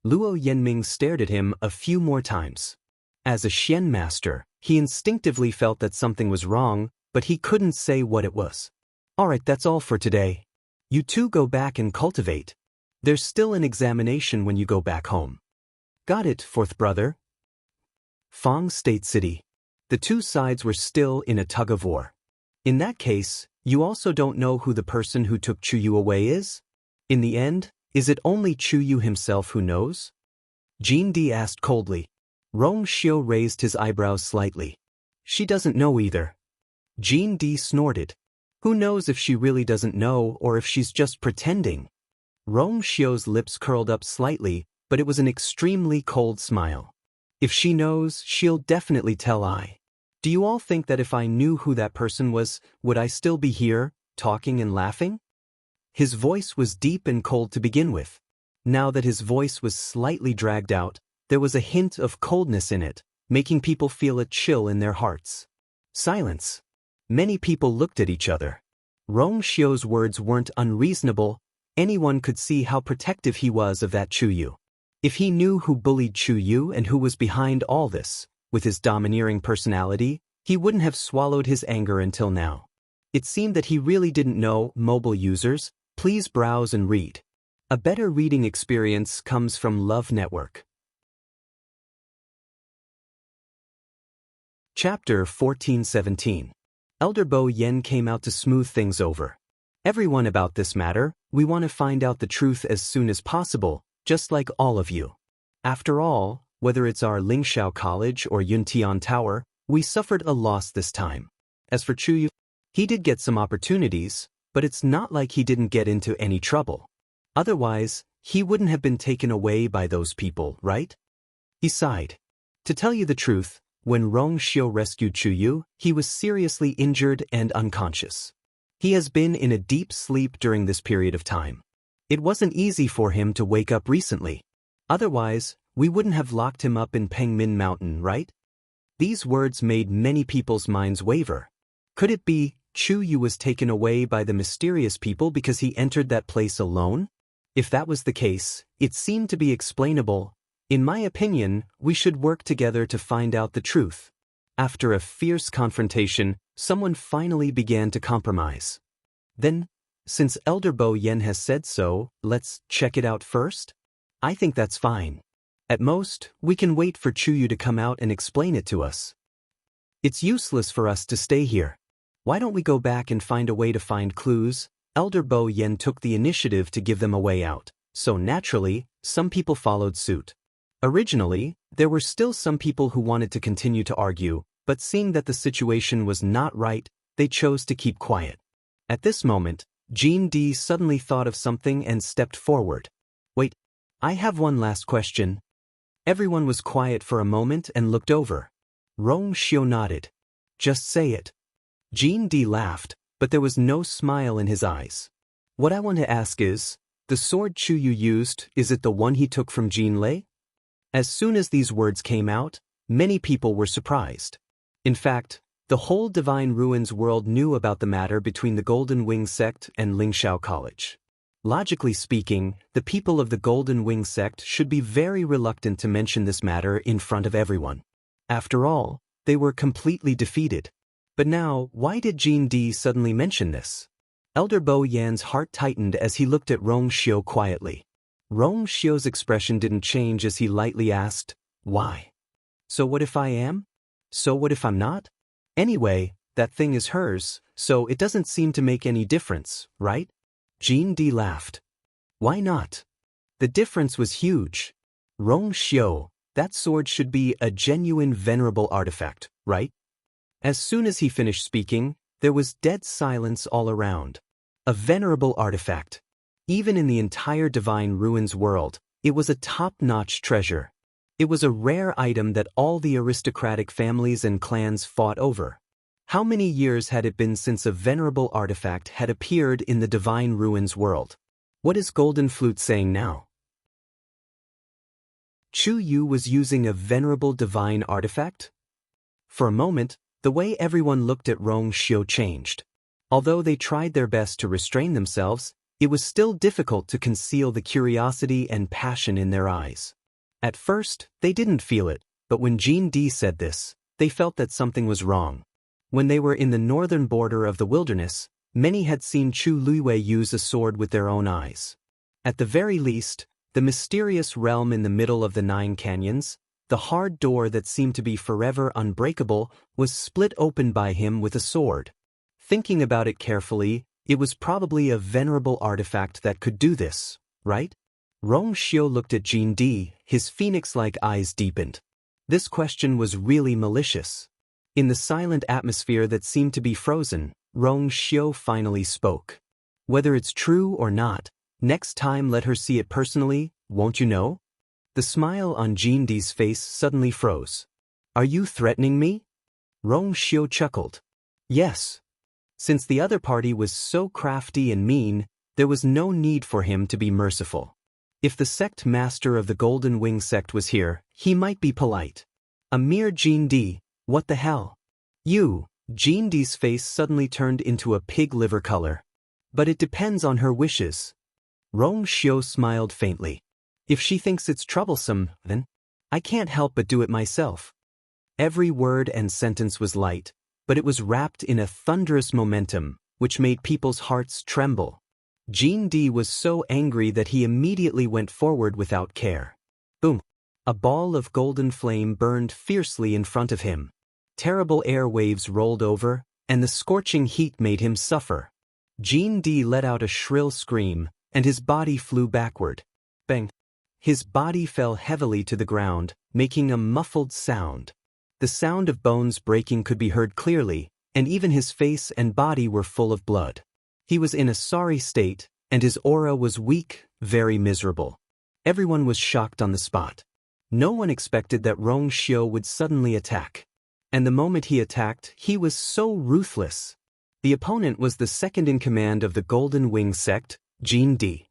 Luo Yanming stared at him a few more times. As a Xian master, he instinctively felt that something was wrong, but he couldn't say what it was. Alright, that's all for today. You two go back and cultivate. There's still an examination when you go back home. Got it, fourth brother. Fang State City. The two sides were still in a tug-of-war. In that case, you also don't know who the person who took Chuyu away is? In the end, is it only Chuyu himself who knows? Jean Di asked coldly. Rong Xiu raised his eyebrows slightly. She doesn't know either. Jean Di snorted. Who knows if she really doesn't know or if she's just pretending? Rong Xiu's lips curled up slightly, but it was an extremely cold smile. If she knows, she'll definitely tell I. Do you all think that if I knew who that person was, would I still be here, talking and laughing? His voice was deep and cold to begin with. Now that his voice was slightly dragged out, there was a hint of coldness in it, making people feel a chill in their hearts. Silence. Many people looked at each other. Rong Xiu's words weren't unreasonable. Anyone could see how protective he was of that Chuyu. If he knew who bullied Chuyu and who was behind all this, with his domineering personality, he wouldn't have swallowed his anger until now. It seemed that he really didn't know. Mobile users, please browse and read. A better reading experience comes from Love Network. Chapter 1417. Elder Bo Yen came out to smooth things over. Everyone about this matter, we want to find out the truth as soon as possible, just like all of you. After all, whether it's our Lingxiao College or Yuntian Tower, we suffered a loss this time. As for Chuyu, he did get some opportunities, but it's not like he didn't get into any trouble. Otherwise, he wouldn't have been taken away by those people, right? He sighed. To tell you the truth, when Rong Xiu rescued Chuyu, he was seriously injured and unconscious. He has been in a deep sleep during this period of time. It wasn't easy for him to wake up recently. Otherwise, we wouldn't have locked him up in Pengmin Mountain, right? These words made many people's minds waver. Could it be Chuyu was taken away by the mysterious people because he entered that place alone? If that was the case, it seemed to be explainable. In my opinion, we should work together to find out the truth. After a fierce confrontation, someone finally began to compromise. Then, since Elder Bo Yen has said so, let's check it out first? I think that's fine. At most, we can wait for Chuyu to come out and explain it to us. It's useless for us to stay here. Why don't we go back and find a way to find clues? Elder Bo Yen took the initiative to give them a way out, so naturally, some people followed suit. Originally, there were still some people who wanted to continue to argue, but seeing that the situation was not right, they chose to keep quiet. At this moment, Jean Di suddenly thought of something and stepped forward. Wait, I have one last question. Everyone was quiet for a moment and looked over. Rong Xiu nodded. Just say it. Jean Di laughed, but there was no smile in his eyes. What I want to ask is, the sword Chuyu used, is it the one he took from Jin Lei? As soon as these words came out, many people were surprised. In fact, the whole Divine Ruins world knew about the matter between the Golden Wing sect and Lingxiao College. Logically speaking, the people of the Golden Wing sect should be very reluctant to mention this matter in front of everyone. After all, they were completely defeated. But now, why did Jin Di suddenly mention this? Elder Bo Yan's heart tightened as he looked at Rong Xiu quietly. Rong Xiu's expression didn't change as he lightly asked, why? So what if I am? So what if I'm not? Anyway, that thing is hers, so it doesn't seem to make any difference, right? Jin Di laughed. Why not? The difference was huge. Rong Xiu, that sword should be a genuine venerable artifact, right? As soon as he finished speaking, there was dead silence all around. A venerable artifact. Even in the entire Divine Ruins world, it was a top-notch treasure. It was a rare item that all the aristocratic families and clans fought over. How many years had it been since a venerable artifact had appeared in the Divine Ruins world? What is Golden Flute saying now? Chu Yu was using a venerable divine artifact? For a moment, the way everyone looked at Rong Xiu changed. Although they tried their best to restrain themselves, it was still difficult to conceal the curiosity and passion in their eyes. At first, they didn't feel it, but when Jin Di said this, they felt that something was wrong. When they were in the northern border of the wilderness, many had seen Chu Luiwei use a sword with their own eyes. At the very least, the mysterious realm in the middle of the 9 canyons, the hard door that seemed to be forever unbreakable, was split open by him with a sword. Thinking about it carefully, it was probably a venerable artifact that could do this, right? Rong Xiu looked at Jin Di, his phoenix-like eyes deepened. This question was really malicious. In the silent atmosphere that seemed to be frozen, Rong Xiu finally spoke. Whether it's true or not, next time let her see it personally, won't you know? The smile on Jin Di's face suddenly froze. Are you threatening me? Rong Xiu chuckled. Yes. Since the other party was so crafty and mean, there was no need for him to be merciful. If the sect master of the Golden Wing sect was here, he might be polite. A mere Jin Di, what the hell? You, Jin Di's face suddenly turned into a pig liver color. But it depends on her wishes. Rong Xiu smiled faintly. If she thinks it's troublesome, then I can't help but do it myself. Every word and sentence was light, but it was wrapped in a thunderous momentum, which made people's hearts tremble. Jin Di was so angry that he immediately went forward without care. Boom! A ball of golden flame burned fiercely in front of him. Terrible air waves rolled over, and the scorching heat made him suffer. Jin Di let out a shrill scream, and his body flew backward. Bang! His body fell heavily to the ground, making a muffled sound. The sound of bones breaking could be heard clearly, and even his face and body were full of blood. He was in a sorry state, and his aura was weak, very miserable. Everyone was shocked on the spot. No one expected that Rong Xiu would suddenly attack. And the moment he attacked, he was so ruthless. The opponent was the second in command of the Golden Wing sect, Jin Di.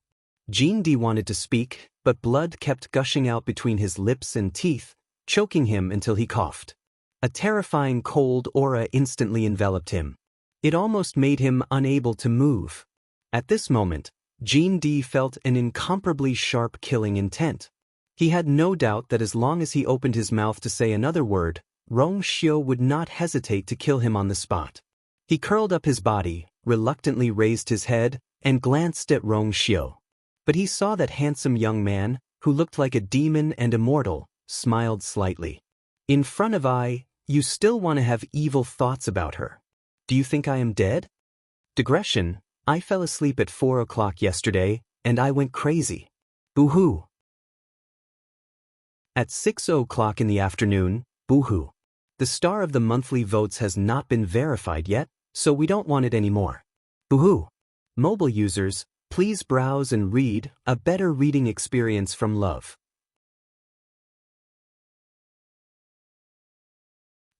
Jin Di wanted to speak, but blood kept gushing out between his lips and teeth, choking him until he coughed. A terrifying cold aura instantly enveloped him. It almost made him unable to move. At this moment, Jin Di felt an incomparably sharp killing intent. He had no doubt that as long as he opened his mouth to say another word, Rong Xiu would not hesitate to kill him on the spot. He curled up his body, reluctantly raised his head, and glanced at Rong Xiu. But he saw that handsome young man, who looked like a demon and immortal, smiled slightly. In front of you still want to have evil thoughts about her. Do you think I am dead? Digression, I fell asleep at 4 o'clock yesterday, and I went crazy. Boo-hoo. At 6 o'clock in the afternoon, boo-hoo. The star of the monthly votes has not been verified yet, so we don't want it anymore. Boo-hoo. Mobile users, please browse and read a better reading experience from love.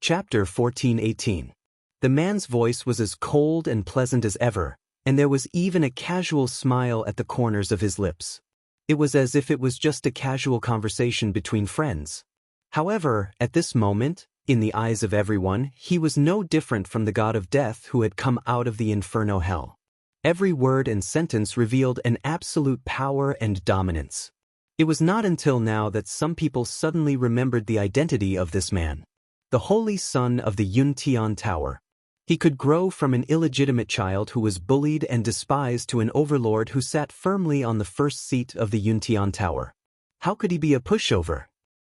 Chapter 14:18. The man's voice was as cold and pleasant as ever, and there was even a casual smile at the corners of his lips. It was as if it was just a casual conversation between friends. However, at this moment, in the eyes of everyone, he was no different from the god of death who had come out of the inferno hell. Every word and sentence revealed an absolute power and dominance. It was not until now that some people suddenly remembered the identity of this man. The holy son of the Yuntian Tower. He could grow from an illegitimate child who was bullied and despised to an overlord who sat firmly on the first seat of the Yuntian Tower. How could he be a pushover?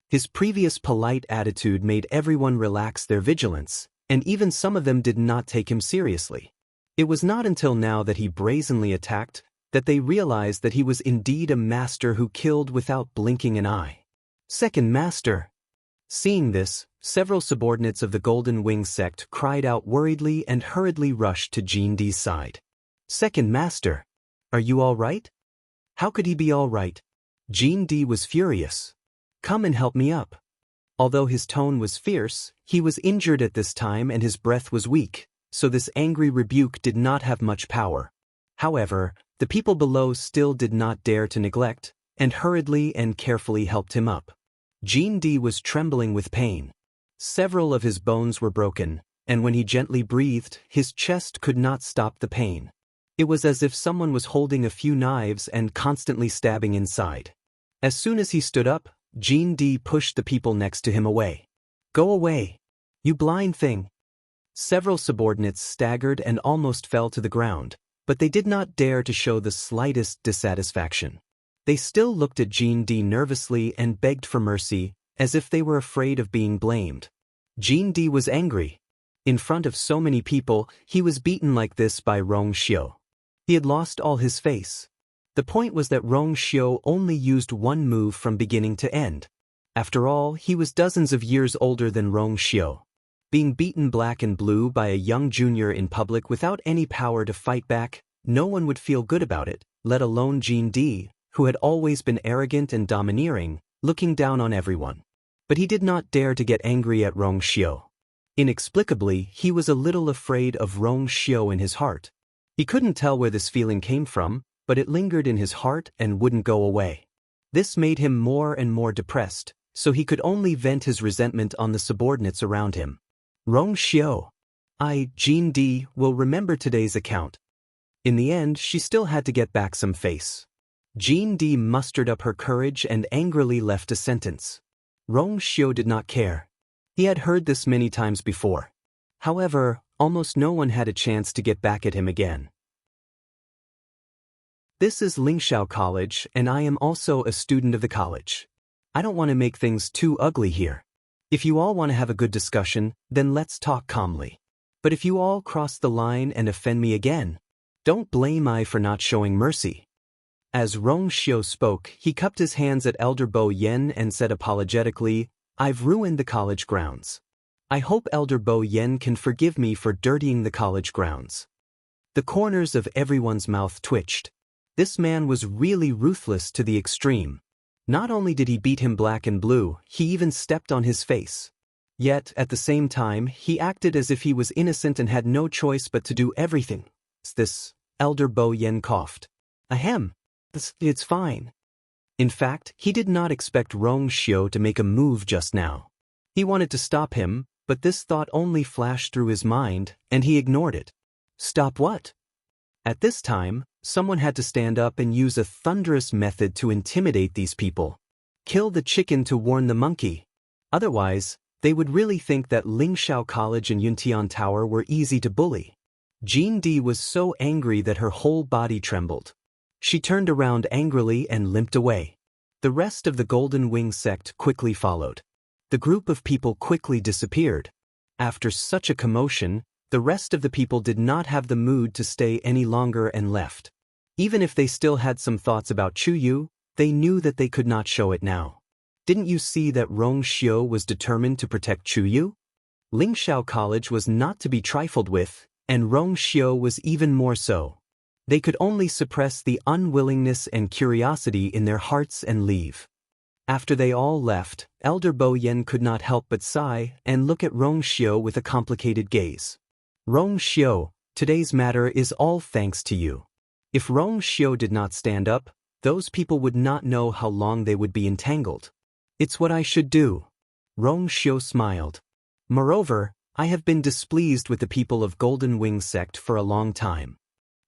His previous polite attitude made everyone relax their vigilance, and even some of them did not take him seriously. It was not until now that he brazenly attacked that they realized that he was indeed a master who killed without blinking an eye. Second master. Seeing this, several subordinates of the Golden Wing sect cried out worriedly and hurriedly rushed to Jean Di's side. Second master. Are you all right? How could he be all right? Jean Di was furious. Come and help me up. Although his tone was fierce, he was injured at this time and his breath was weak, so this angry rebuke did not have much power. However, the people below still did not dare to neglect, and hurriedly and carefully helped him up. Jean Di was trembling with pain. Several of his bones were broken, and when he gently breathed, his chest could not stop the pain. It was as if someone was holding a few knives and constantly stabbing inside. As soon as he stood up, Jean Di pushed the people next to him away. Go away! You blind thing! Several subordinates staggered and almost fell to the ground, but they did not dare to show the slightest dissatisfaction. They still looked at Jean Di nervously and begged for mercy, as if they were afraid of being blamed. Jean Di was angry. In front of so many people, he was beaten like this by Rong Xiu. He had lost all his face. The point was that Rong Xiu only used one move from beginning to end. After all, he was dozens of years older than Rong Xiu. Being beaten black and blue by a young junior in public without any power to fight back, no one would feel good about it, let alone Jean Di, who had always been arrogant and domineering, looking down on everyone. But he did not dare to get angry at Rong Xiu. Inexplicably, he was a little afraid of Rong Xiu in his heart. He couldn't tell where this feeling came from, but it lingered in his heart and wouldn't go away. This made him more and more depressed, so he could only vent his resentment on the subordinates around him. Rong Xiu. Jean Di, will remember today's account. In the end, she still had to get back some face. Jean Di mustered up her courage and angrily left a sentence. Rong Xiu did not care. He had heard this many times before. However, almost no one had a chance to get back at him again. This is Lingshao College, and I am also a student of the college. I don't want to make things too ugly here. If you all want to have a good discussion, then let's talk calmly. But if you all cross the line and offend me again, don't blame I for not showing mercy. As Rong Xiu spoke, he cupped his hands at Elder Bo Yen and said apologetically, I've ruined the college grounds. I hope Elder Bo Yen can forgive me for dirtying the college grounds. The corners of everyone's mouth twitched. This man was really ruthless to the extreme. Not only did he beat him black and blue, he even stepped on his face. Yet, at the same time, he acted as if he was innocent and had no choice but to do everything. This, Elder Bo Yen coughed. Ahem. It's fine. In fact, he did not expect Rong Xiu to make a move just now. He wanted to stop him, but this thought only flashed through his mind, and he ignored it. Stop what? At this time, someone had to stand up and use a thunderous method to intimidate these people. Kill the chicken to warn the monkey. Otherwise, they would really think that Lingshao College and Yuntian Tower were easy to bully. Jean Di was so angry that her whole body trembled. She turned around angrily and limped away. The rest of the Golden Wing sect quickly followed. The group of people quickly disappeared. After such a commotion, the rest of the people did not have the mood to stay any longer and left. Even if they still had some thoughts about Chuyu, they knew that they could not show it now. Didn't you see that Rong Xiu was determined to protect Chuyu? Lingshao College was not to be trifled with, and Rong Xiu was even more so. They could only suppress the unwillingness and curiosity in their hearts and leave. After they all left, Elder Bo Yen could not help but sigh and look at Rong Xiu with a complicated gaze. Rong Xiu, today's matter is all thanks to you. If Rong Xiu did not stand up, those people would not know how long they would be entangled. It's what I should do. Rong Xiu smiled. Moreover, I have been displeased with the people of Golden Wing sect for a long time.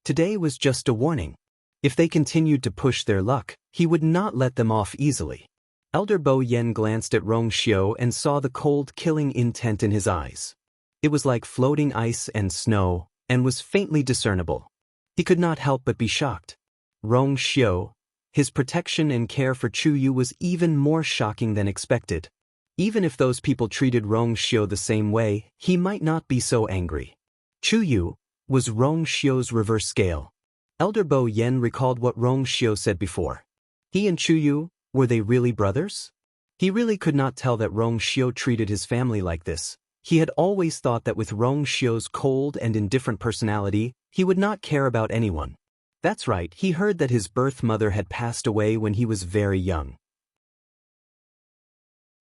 Today was just a warning. If they continued to push their luck, he would not let them off easily. Elder Bo Yen glanced at Rong Xiu and saw the cold, killing intent in his eyes. It was like floating ice and snow, and was faintly discernible. He could not help but be shocked. Rong Xiu, his protection and care for Chu Yu was even more shocking than expected. Even if those people treated Rong Xiu the same way, he might not be so angry. Chu Yu was Rong Xiu's reverse scale. Elder Bo Yen recalled what Rong Xiu said before. He and Chu Yu, were they really brothers? He really could not tell that Rong Xiu treated his family like this. He had always thought that with Rong Xiu's cold and indifferent personality, he would not care about anyone. That's right, he heard that his birth mother had passed away when he was very young.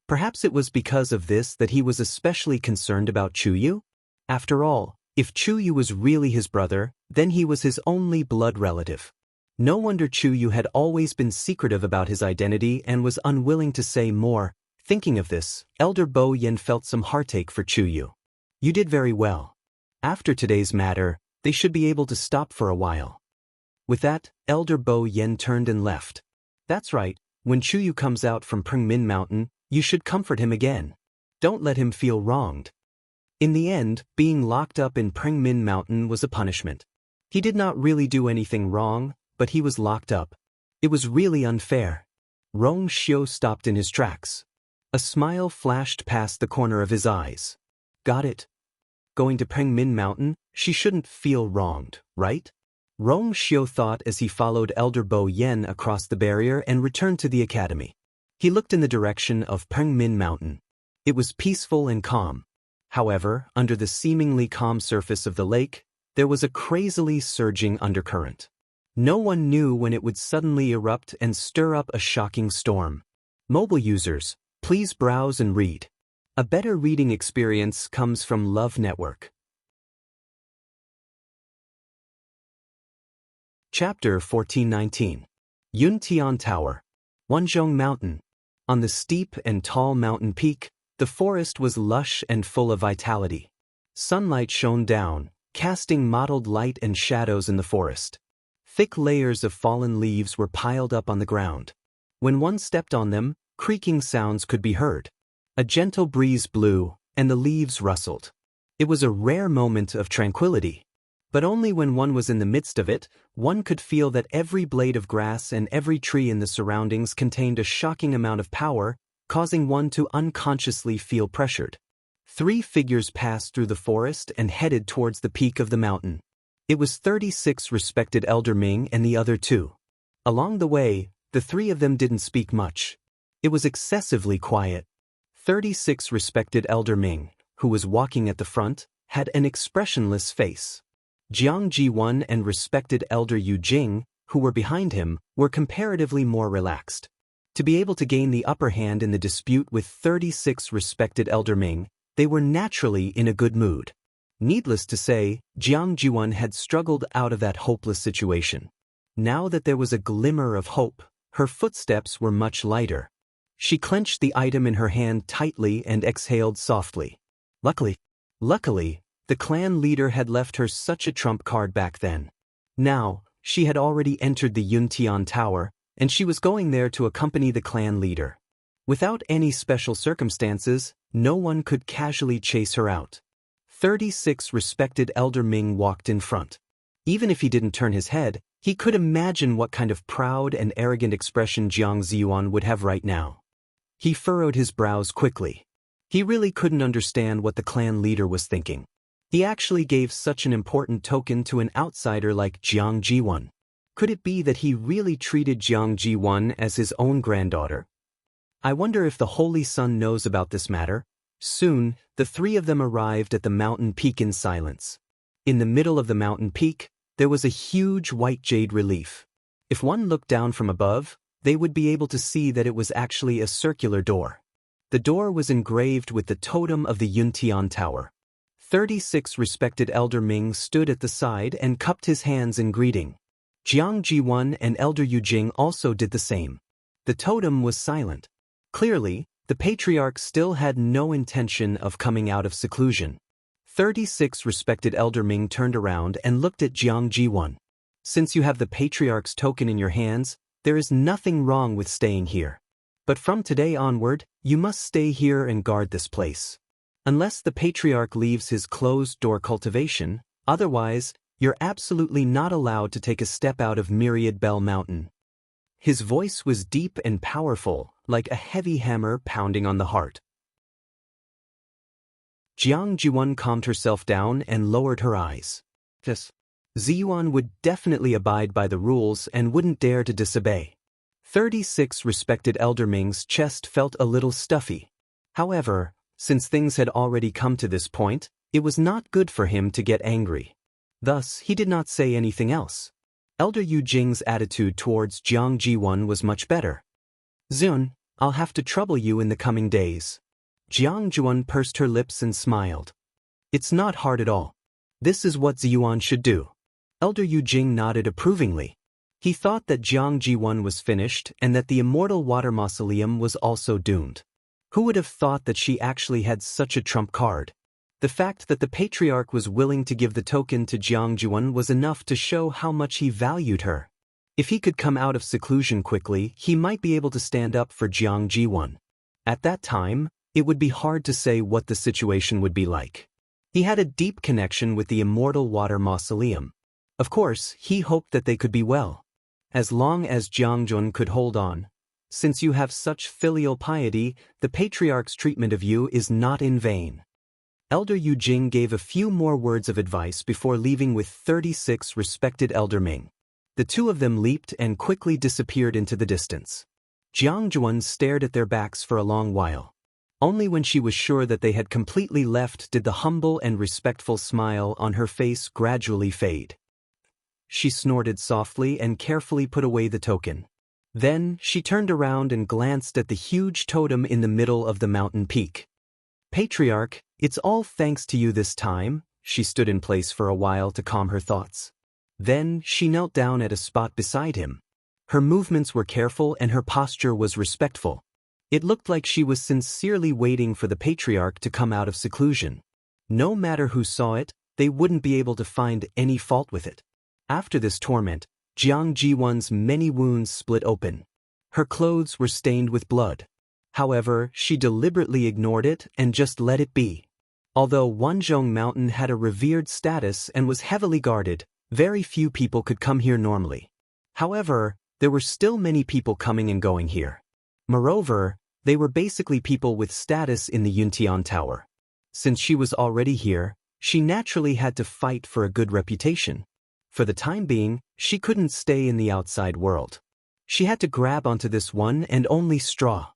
Perhaps it was because of this that he was especially concerned about Chu Yu? After all, if Chu Yu was really his brother, then he was his only blood relative. No wonder Chu Yu had always been secretive about his identity and was unwilling to say more. Thinking of this, Elder Bo Yen felt some heartache for Chu Yu. You did very well. After today's matter, they should be able to stop for a while. With that, Elder Bo Yen turned and left. That's right, when Chu Yu comes out from Pengmin Mountain, you should comfort him again. Don't let him feel wronged. In the end, being locked up in Pengmin Mountain was a punishment. He did not really do anything wrong, but he was locked up. It was really unfair. Rong Xiu stopped in his tracks. A smile flashed past the corner of his eyes. Got it. Going to Pengmin Mountain, she shouldn't feel wronged, right? Rong Xiu thought as he followed Elder Bo Yen across the barrier and returned to the academy. He looked in the direction of Pengmin Mountain. It was peaceful and calm. However, under the seemingly calm surface of the lake, there was a crazily surging undercurrent. No one knew when it would suddenly erupt and stir up a shocking storm. Mobile users, please browse and read. A better reading experience comes from Love Network. Chapter 1419. Yuntian Tower. Wanzhong Mountain. On the steep and tall mountain peak, the forest was lush and full of vitality. Sunlight shone down, casting mottled light and shadows in the forest. Thick layers of fallen leaves were piled up on the ground. When one stepped on them, creaking sounds could be heard. A gentle breeze blew, and the leaves rustled. It was a rare moment of tranquility. But only when one was in the midst of it, one could feel that every blade of grass and every tree in the surroundings contained a shocking amount of power, causing one to unconsciously feel pressured. 3 figures passed through the forest and headed towards the peak of the mountain. It was 36 respected Elder Ming and the other 2. Along the way, the 3 of them didn't speak much. It was excessively quiet. 36 respected Elder Ming, who was walking at the front, had an expressionless face. Jiang Ji1 and respected Elder Yu Jing, who were behind him, were comparatively more relaxed. To be able to gain the upper hand in the dispute with 36 respected Elder Ming, they were naturally in a good mood. Needless to say, Jiang Ji1 had struggled out of that hopeless situation. Now that there was a glimmer of hope, her footsteps were much lighter. She clenched the item in her hand tightly and exhaled softly. Luckily, the clan leader had left her such a trump card back then. Now, she had already entered the Yuntian Tower, and she was going there to accompany the clan leader. Without any special circumstances, no one could casually chase her out. 36 respected Elder Ming walked in front. Even if he didn't turn his head, he could imagine what kind of proud and arrogant expression Jiang Ziyuan would have right now. He furrowed his brows quickly. He really couldn't understand what the clan leader was thinking. He actually gave such an important token to an outsider like Jiang Jiwan. Could it be that he really treated Jiang Jiwan as his own granddaughter? I wonder if the Holy Sun knows about this matter. Soon, the 3 of them arrived at the mountain peak in silence. In the middle of the mountain peak, there was a huge white jade relief. If one looked down from above, they would be able to see that it was actually a circular door. The door was engraved with the totem of the Yuntian Tower. 36 respected Elder Ming stood at the side and cupped his hands in greeting. Jiang Jiwan and Elder Yujing also did the same. The totem was silent. Clearly, the patriarch still had no intention of coming out of seclusion. 36 respected Elder Ming turned around and looked at Jiang Jiwan. Since you have the patriarch's token in your hands, there is nothing wrong with staying here. But from today onward, you must stay here and guard this place. Unless the patriarch leaves his closed-door cultivation, otherwise, you're absolutely not allowed to take a step out of Myriad Bell Mountain. His voice was deep and powerful, like a heavy hammer pounding on the heart. Jiang Jiwan calmed herself down and lowered her eyes. Yes. Ziyuan would definitely abide by the rules and wouldn't dare to disobey. 36 respected Elder Ming's chest felt a little stuffy. However, since things had already come to this point, it was not good for him to get angry. Thus, he did not say anything else. Elder Yu Jing's attitude towards Jiang Jiwan was much better. Zun, I'll have to trouble you in the coming days. Jiang Jiwan pursed her lips and smiled. It's not hard at all. This is what Ziyuan should do. Elder Yu Jing nodded approvingly. He thought that Jiang Jiwan was finished and that the Immortal Water Mausoleum was also doomed. Who would have thought that she actually had such a trump card? The fact that the patriarch was willing to give the token to Jiang Jiwan was enough to show how much he valued her. If he could come out of seclusion quickly, he might be able to stand up for Jiang Jiwan. At that time, it would be hard to say what the situation would be like. He had a deep connection with the Immortal Water Mausoleum. Of course, he hoped that they could be well. As long as Jiang Jun could hold on. Since you have such filial piety, the patriarch's treatment of you is not in vain. Elder Yu Jing gave a few more words of advice before leaving with 36 respected Elder Ming. The two of them leaped and quickly disappeared into the distance. Jiang Juan stared at their backs for a long while. Only when she was sure that they had completely left did the humble and respectful smile on her face gradually fade. She snorted softly and carefully put away the token. Then, she turned around and glanced at the huge totem in the middle of the mountain peak. Patriarch, it's all thanks to you this time. She stood in place for a while to calm her thoughts. Then, she knelt down at a spot beside him. Her movements were careful and her posture was respectful. It looked like she was sincerely waiting for the patriarch to come out of seclusion. No matter who saw it, they wouldn't be able to find any fault with it. After this torment, Jiang Jiwan's many wounds split open. Her clothes were stained with blood. However, she deliberately ignored it and just let it be. Although Wanzhong Mountain had a revered status and was heavily guarded, very few people could come here normally. However, there were still many people coming and going here. Moreover, they were basically people with status in the Yuntian Tower. Since she was already here, she naturally had to fight for a good reputation. For the time being, she couldn't stay in the outside world. She had to grab onto this one and only straw.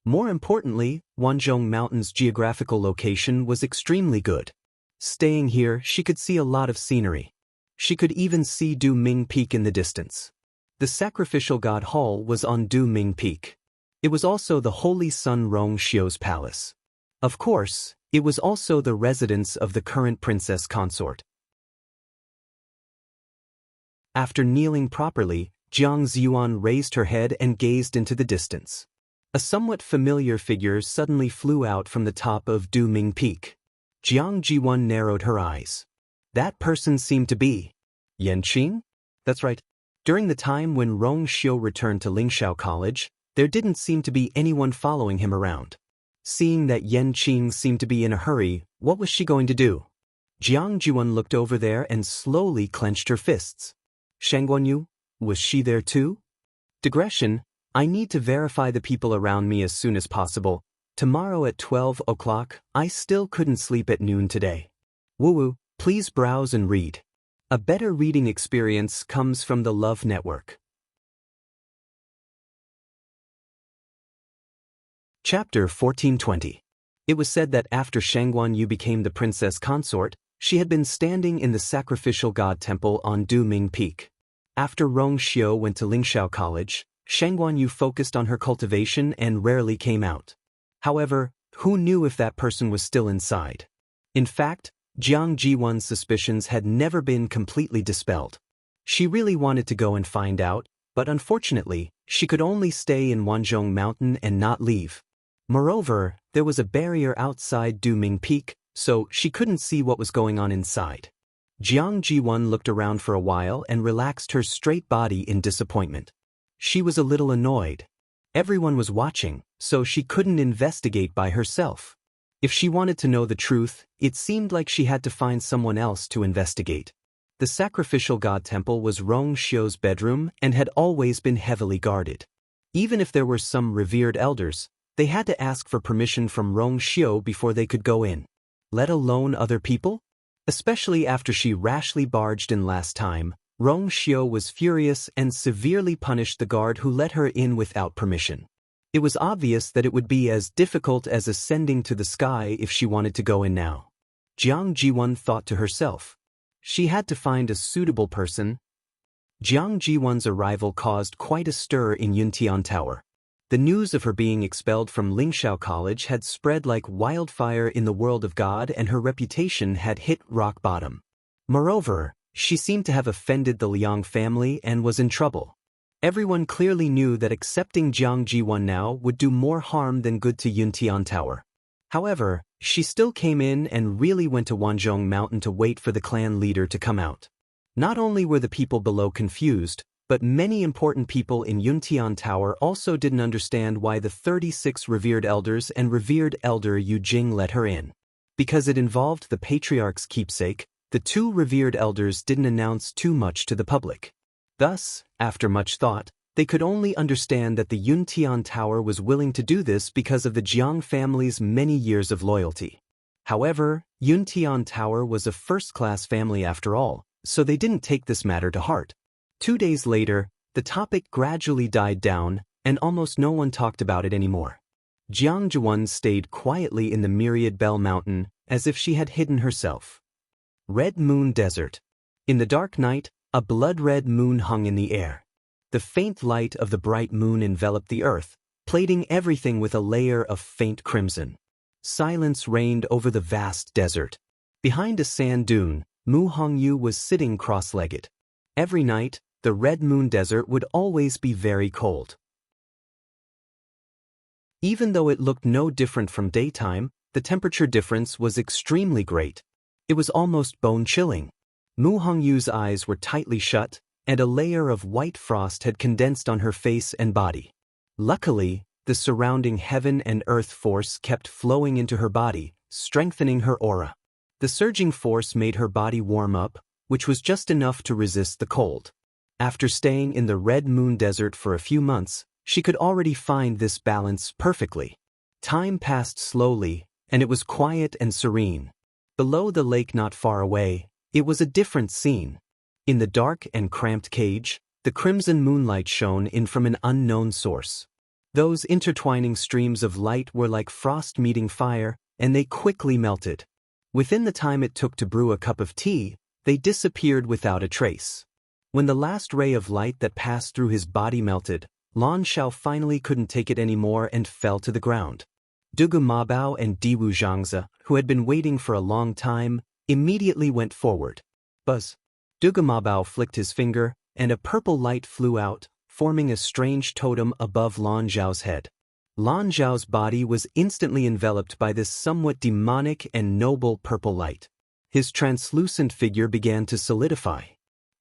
More importantly, Wanzhong Mountain's geographical location was extremely good. Staying here, she could see a lot of scenery. She could even see Du Ming Peak in the distance. The sacrificial god hall was on Du Ming Peak. It was also the Holy Sun Rong Xiu's palace. Of course, it was also the residence of the current princess consort. After kneeling properly, Jiang Ziyuan raised her head and gazed into the distance. A somewhat familiar figure suddenly flew out from the top of Du Ming Peak. Jiang Jiwan narrowed her eyes. That person seemed to be Yan Qing? That's right. During the time when Rong Xiu returned to Lingxiao College, there didn't seem to be anyone following him around. Seeing that Yan Qing seemed to be in a hurry, what was she going to do? Jiang Jiwan looked over there and slowly clenched her fists. Shangguanyu, was she there too? Digression, I need to verify the people around me as soon as possible. Tomorrow at 12 o'clock, I still couldn't sleep at noon today. Woo-woo, please browse and read. A better reading experience comes from the Love Network. Chapter 1420. It was said that after Shangguanyu became the princess consort, she had been standing in the sacrificial god temple on Du Ming Peak. After Rong Xiu went to Lingxiao College, Shangguanyu focused on her cultivation and rarely came out. However, who knew if that person was still inside? In fact, Jiang Jiwan's suspicions had never been completely dispelled. She really wanted to go and find out, but unfortunately, she could only stay in Wanzhong Mountain and not leave. Moreover, there was a barrier outside Du Ming Peak, so she couldn't see what was going on inside. Jiang Jiwan looked around for a while and relaxed her straight body in disappointment. She was a little annoyed. Everyone was watching, so she couldn't investigate by herself. If she wanted to know the truth, it seemed like she had to find someone else to investigate. The sacrificial god temple was Rong Xiu's bedroom and had always been heavily guarded. Even if there were some revered elders, they had to ask for permission from Rong Xiu before they could go in. Let alone other people? Especially after she rashly barged in last time, Rong Xiu was furious and severely punished the guard who let her in without permission. It was obvious that it would be as difficult as ascending to the sky if she wanted to go in now. Jiang Jiwen thought to herself. She had to find a suitable person. Jiang Jiwen's arrival caused quite a stir in Yuntian Tower. The news of her being expelled from Lingxiao College had spread like wildfire in the world of God, and her reputation had hit rock bottom. Moreover, she seemed to have offended the Liang family and was in trouble. Everyone clearly knew that accepting Jiang Jiwen now would do more harm than good to Yuntian Tower. However, she still came in and really went to Wanzhong Mountain to wait for the clan leader to come out. Not only were the people below confused, but many important people in Yuntian Tower also didn't understand why the 36 revered elders and revered elder Yu Jing let her in. Because it involved the patriarch's keepsake, the two revered elders didn't announce too much to the public. Thus, after much thought, they could only understand that the Yuntian Tower was willing to do this because of the Jiang family's many years of loyalty. However, Yuntian Tower was a first-class family after all, so they didn't take this matter to heart. 2 days later, the topic gradually died down, and almost no one talked about it anymore. Jiang Jiwen stayed quietly in the Myriad Bell Mountain, as if she had hidden herself. Red Moon Desert. In the dark night, a blood-red moon hung in the air. The faint light of the bright moon enveloped the earth, plating everything with a layer of faint crimson. Silence reigned over the vast desert. Behind a sand dune, Mu Hongyu was sitting cross-legged. Every night, the Red Moon Desert would always be very cold. Even though it looked no different from daytime, the temperature difference was extremely great. It was almost bone-chilling. Mu Hongyu's eyes were tightly shut, and a layer of white frost had condensed on her face and body. Luckily, the surrounding heaven and earth force kept flowing into her body, strengthening her aura. The surging force made her body warm up, which was just enough to resist the cold. After staying in the Red Moon Desert for a few months, she could already find this balance perfectly. Time passed slowly, and it was quiet and serene. Below the lake not far away, it was a different scene. In the dark and cramped cage, the crimson moonlight shone in from an unknown source. Those intertwining streams of light were like frost meeting fire, and they quickly melted. Within the time it took to brew a cup of tea, they disappeared without a trace. When the last ray of light that passed through his body melted, Lan Xiao finally couldn't take it anymore and fell to the ground. Dugu Mabao and Diwu Xianxia, who had been waiting for a long time, immediately went forward. Buzz. Dugu Mabao flicked his finger, and a purple light flew out, forming a strange totem above Lan Zhao's head. Lan Zhao's body was instantly enveloped by this somewhat demonic and noble purple light. His translucent figure began to solidify.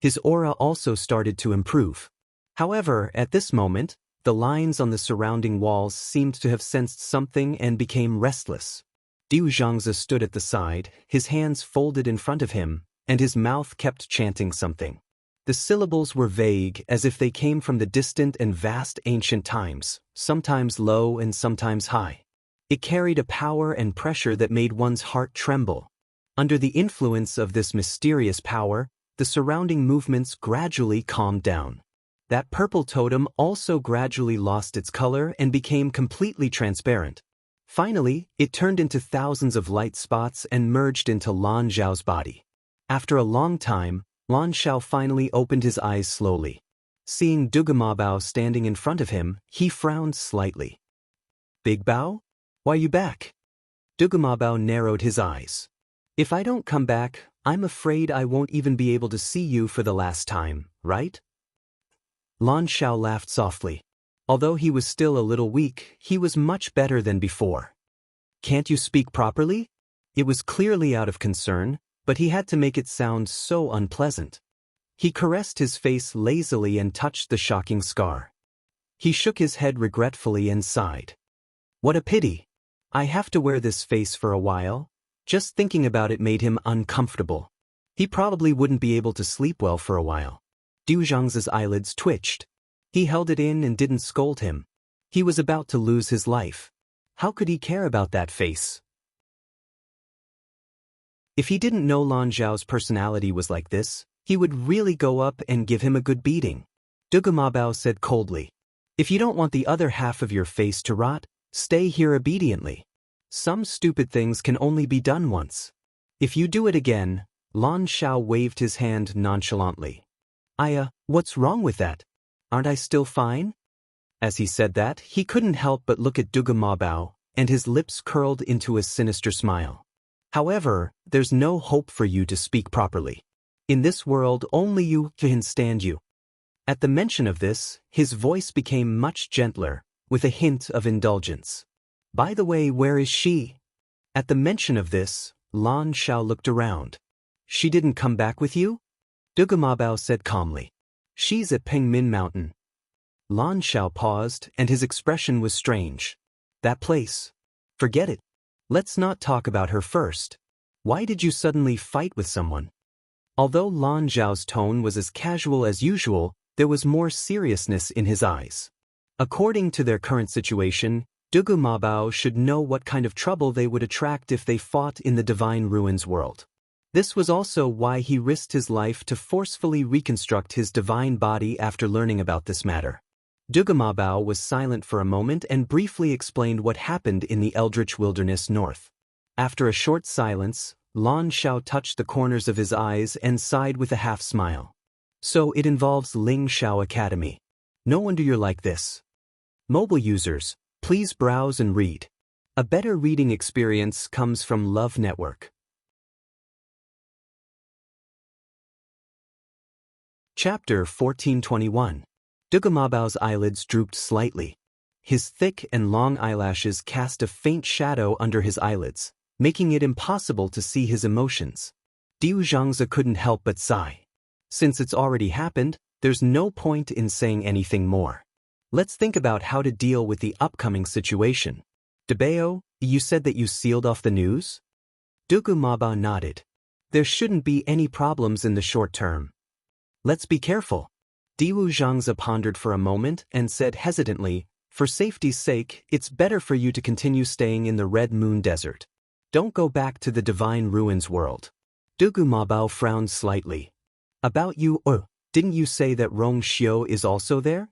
His aura also started to improve. However, at this moment, the lines on the surrounding walls seemed to have sensed something and became restless. Diwu Xianxia stood at the side, his hands folded in front of him, and his mouth kept chanting something. The syllables were vague, as if they came from the distant and vast ancient times, sometimes low and sometimes high. It carried a power and pressure that made one's heart tremble. Under the influence of this mysterious power, the surrounding movements gradually calmed down. That purple totem also gradually lost its color and became completely transparent. Finally, it turned into thousands of light spots and merged into Lan Zhao's body. After a long time, Lan Xiao finally opened his eyes slowly. Seeing Dugu Mabao standing in front of him, he frowned slightly. "Big Bao? Why you back?" Dugu Mabao narrowed his eyes. "If I don't come back, I'm afraid I won't even be able to see you for the last time, right?" Lan Xiao laughed softly. Although he was still a little weak, he was much better than before. "Can't you speak properly?" It was clearly out of concern, but he had to make it sound so unpleasant. He caressed his face lazily and touched the shocking scar. He shook his head regretfully and sighed. "What a pity. I have to wear this face for a while. Just thinking about it made him uncomfortable. He probably wouldn't be able to sleep well for a while. Du Zhang's eyelids twitched. He held it in and didn't scold him. He was about to lose his life. How could he care about that face? If he didn't know Lan Zhao's personality was like this, he would really go up and give him a good beating. Dugu Mabao said coldly. If you don't want the other half of your face to rot, stay here obediently. Some stupid things can only be done once. If you do it again, Lan Zhao waved his hand nonchalantly. What's wrong with that? Aren't I still fine? As he said that, he couldn't help but look at Dugu Mabao, and his lips curled into a sinister smile. However, there's no hope for you to speak properly. In this world, only you can stand you. At the mention of this, his voice became much gentler, with a hint of indulgence. By the way, where is she? At the mention of this, Lan Zhao looked around. She didn't come back with you? Dugu Mabao said calmly. She's at Pengmin Mountain. Lan Zhao paused, and his expression was strange. That place. Forget it. Let's not talk about her first. Why did you suddenly fight with someone? Although Lan Zhao's tone was as casual as usual, there was more seriousness in his eyes. According to their current situation, Dugu Mabao should know what kind of trouble they would attract if they fought in the Divine Ruins world. This was also why he risked his life to forcefully reconstruct his divine body after learning about this matter. Dugu Mabao was silent for a moment and briefly explained what happened in the Eldritch Wilderness North. After a short silence, Lan Zhao touched the corners of his eyes and sighed with a half-smile. So it involves Ling Shao Academy. No wonder you're like this. Mobile users, please browse and read. A better reading experience comes from Love Network. Chapter 1421. Dugu Mabao's eyelids drooped slightly. His thick and long eyelashes cast a faint shadow under his eyelids, making it impossible to see his emotions. Du Zhangzi couldn't help but sigh. Since it's already happened, there's no point in saying anything more. Let's think about how to deal with the upcoming situation. Dabeo, you said that you sealed off the news? Dugu Mabao nodded. There shouldn't be any problems in the short term. Let's be careful. Du Zhangzi pondered for a moment and said hesitantly, for safety's sake, it's better for you to continue staying in the Red Moon Desert. Don't go back to the Divine Ruins world. Dugu Mabao frowned slightly. About you, didn't you say that Rong Xiu is also there?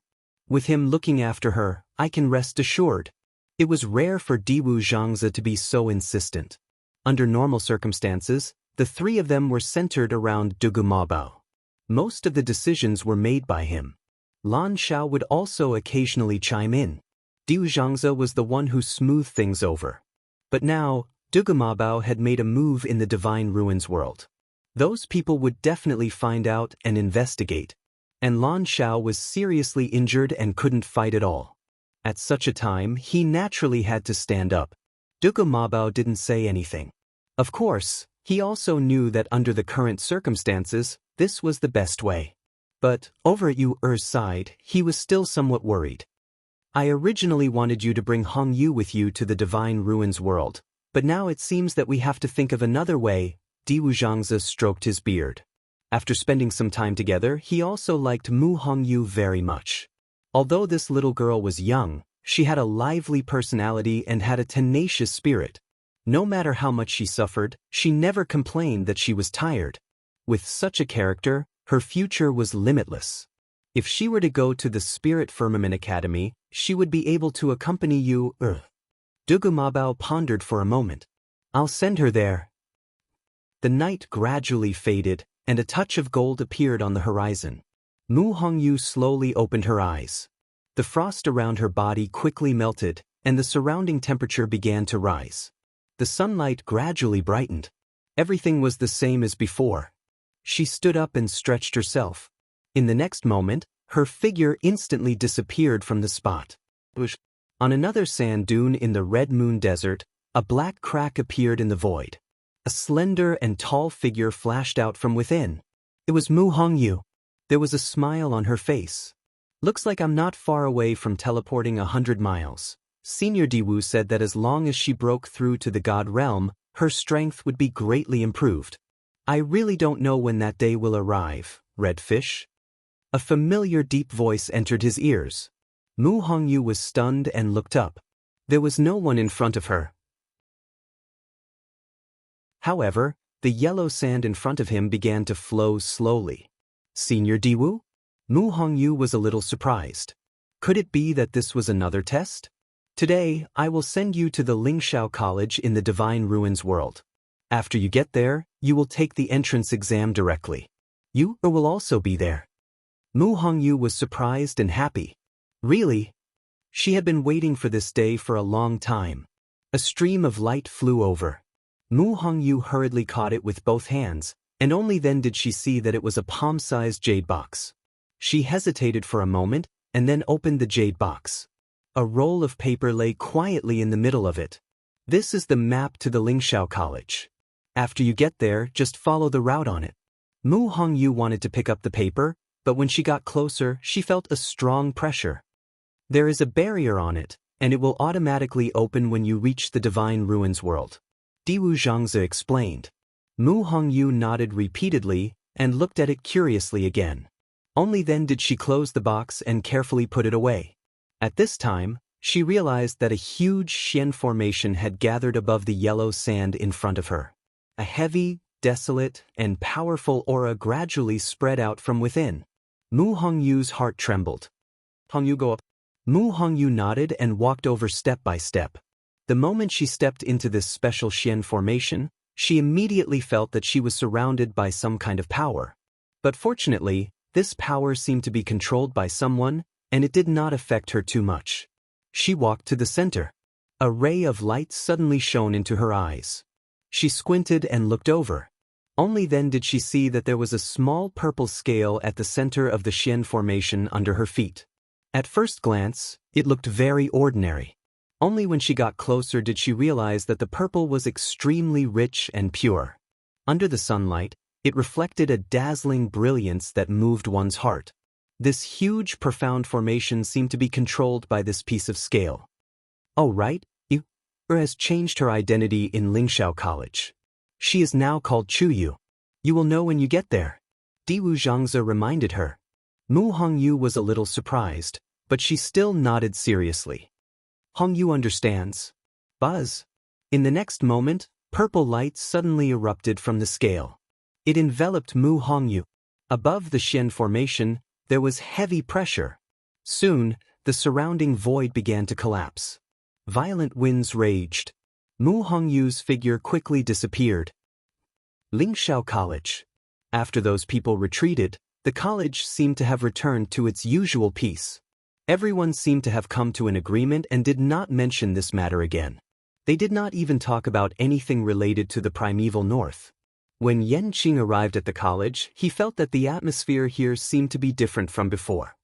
With him looking after her, I can rest assured. It was rare for Du Zhangzi to be so insistent. Under normal circumstances, the three of them were centered around Dugu Mabao. Most of the decisions were made by him. Lan Zhao would also occasionally chime in. Du Zhangzi was the one who smoothed things over. But now, Dugu Mabao had made a move in the Divine Ruins world. Those people would definitely find out and investigate. And Lan Zhao was seriously injured and couldn't fight at all. At such a time, he naturally had to stand up. Dugu Mabao didn't say anything. Of course, he also knew that under the current circumstances, this was the best way. But, over at Yu's side, he was still somewhat worried. I originally wanted you to bring Hong Yu with you to the Divine Ruins world, but now it seems that we have to think of another way. Du Zhangzi stroked his beard. After spending some time together, he also liked Mu Hongyu very much. Although this little girl was young, she had a lively personality and had a tenacious spirit. No matter how much she suffered, she never complained that she was tired. With such a character, her future was limitless. If she were to go to the Spirit Firmament Academy, she would be able to accompany you. Dugu Mabao pondered for a moment. I'll send her there. The night gradually faded, and a touch of gold appeared on the horizon. Mu Hongyu slowly opened her eyes. The frost around her body quickly melted, and the surrounding temperature began to rise. The sunlight gradually brightened. Everything was the same as before. She stood up and stretched herself. In the next moment, her figure instantly disappeared from the spot. On another sand dune in the Red Moon Desert, a black crack appeared in the void. A slender and tall figure flashed out from within. It was Mu Hongyu. There was a smile on her face. Looks like I'm not far away from teleporting 100 miles. Senior Diwu said that as long as she broke through to the god realm, her strength would be greatly improved. I really don't know when that day will arrive, Red Fish. A familiar deep voice entered his ears. Mu Hongyu was stunned and looked up. There was no one in front of her. However, the yellow sand in front of him began to flow slowly. Senior Diwu? Mu Hongyu was a little surprised. Could it be that this was another test? Today, I will send you to the Lingxiao College in the Divine Ruins world. After you get there, you will take the entrance exam directly. You will also be there. Mu Hongyu was surprised and happy. Really? She had been waiting for this day for a long time. A stream of light flew over. Mu Hongyu hurriedly caught it with both hands, and only then did she see that it was a palm-sized jade box. She hesitated for a moment, and then opened the jade box. A roll of paper lay quietly in the middle of it. This is the map to the Lingxiao College. After you get there, just follow the route on it. Mu Hongyu wanted to pick up the paper, but when she got closer, she felt a strong pressure. There is a barrier on it, and it will automatically open when you reach the Divine Ruins world. Diwu Xianxia explained. Mu Hongyu nodded repeatedly and looked at it curiously again. Only then did she close the box and carefully put it away. At this time, she realized that a huge Xian formation had gathered above the yellow sand in front of her. A heavy, desolate, and powerful aura gradually spread out from within. Mu Hongyu's heart trembled. Hongyu, go up. Mu Hongyu nodded and walked over step by step. The moment she stepped into this special Xian formation, she immediately felt that she was surrounded by some kind of power. But fortunately, this power seemed to be controlled by someone, and it did not affect her too much. She walked to the center. A ray of light suddenly shone into her eyes. She squinted and looked over. Only then did she see that there was a small purple scale at the center of the Xian formation under her feet. At first glance, it looked very ordinary. Only when she got closer did she realize that the purple was extremely rich and pure. Under the sunlight, it reflected a dazzling brilliance that moved one's heart. This huge, profound formation seemed to be controlled by this piece of scale. Oh, right, has changed her identity in Lingxiao College. She is now called Chuyu. You will know when you get there. Diwu Xianxia reminded her. Mu Hongyu was a little surprised, but she still nodded seriously. Hongyu understands. Buzz. In the next moment, purple light suddenly erupted from the scale. It enveloped Mu Hongyu. Above the Xian formation, there was heavy pressure. Soon, the surrounding void began to collapse. Violent winds raged. Mu Hongyu's figure quickly disappeared. Lingxiao College. After those people retreated, the college seemed to have returned to its usual peace. Everyone seemed to have come to an agreement and did not mention this matter again. They did not even talk about anything related to the primeval north. When Yanqing arrived at the college, he felt that the atmosphere here seemed to be different from before.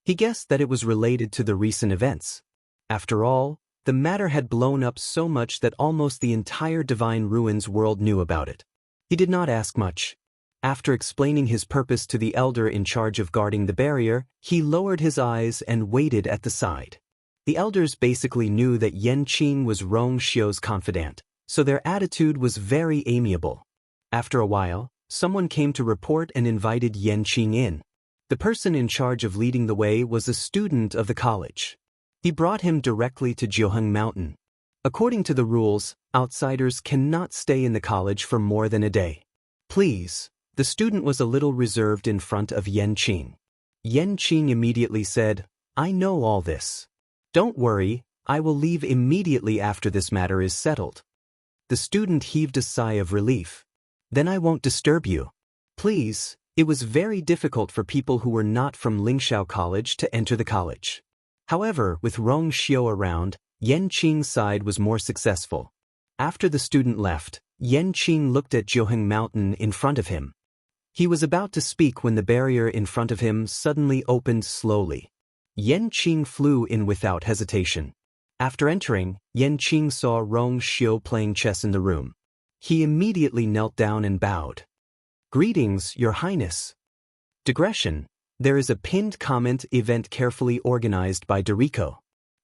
He guessed that it was related to the recent events. After all, the matter had blown up so much that almost the entire Divine Ruins world knew about it. He did not ask much. After explaining his purpose to the elder in charge of guarding the barrier, he lowered his eyes and waited at the side. The elders basically knew that Yanqing was Rong Xiu's confidant, so their attitude was very amiable. After a while, someone came to report and invited Yanqing in. The person in charge of leading the way was a student of the college. He brought him directly to Jiuheng Mountain. According to the rules, outsiders cannot stay in the college for more than a day. Please, the student was a little reserved in front of Yanqing. Yanqing immediately said, I know all this. Don't worry, I will leave immediately after this matter is settled. The student heaved a sigh of relief. Then I won't disturb you. Please. It was very difficult for people who were not from Lingxiao College to enter the college. However, with Rong Xiu around, Yanqing's side was more successful. After the student left, Yanqing looked at Jiuheng Mountain in front of him. He was about to speak when the barrier in front of him suddenly opened slowly. Yanqing flew in without hesitation. After entering, Yanqing saw Rong Xiu playing chess in the room. He immediately knelt down and bowed. Greetings, Your Highness. Digression. There is a pinned comment event carefully organized by Doriko.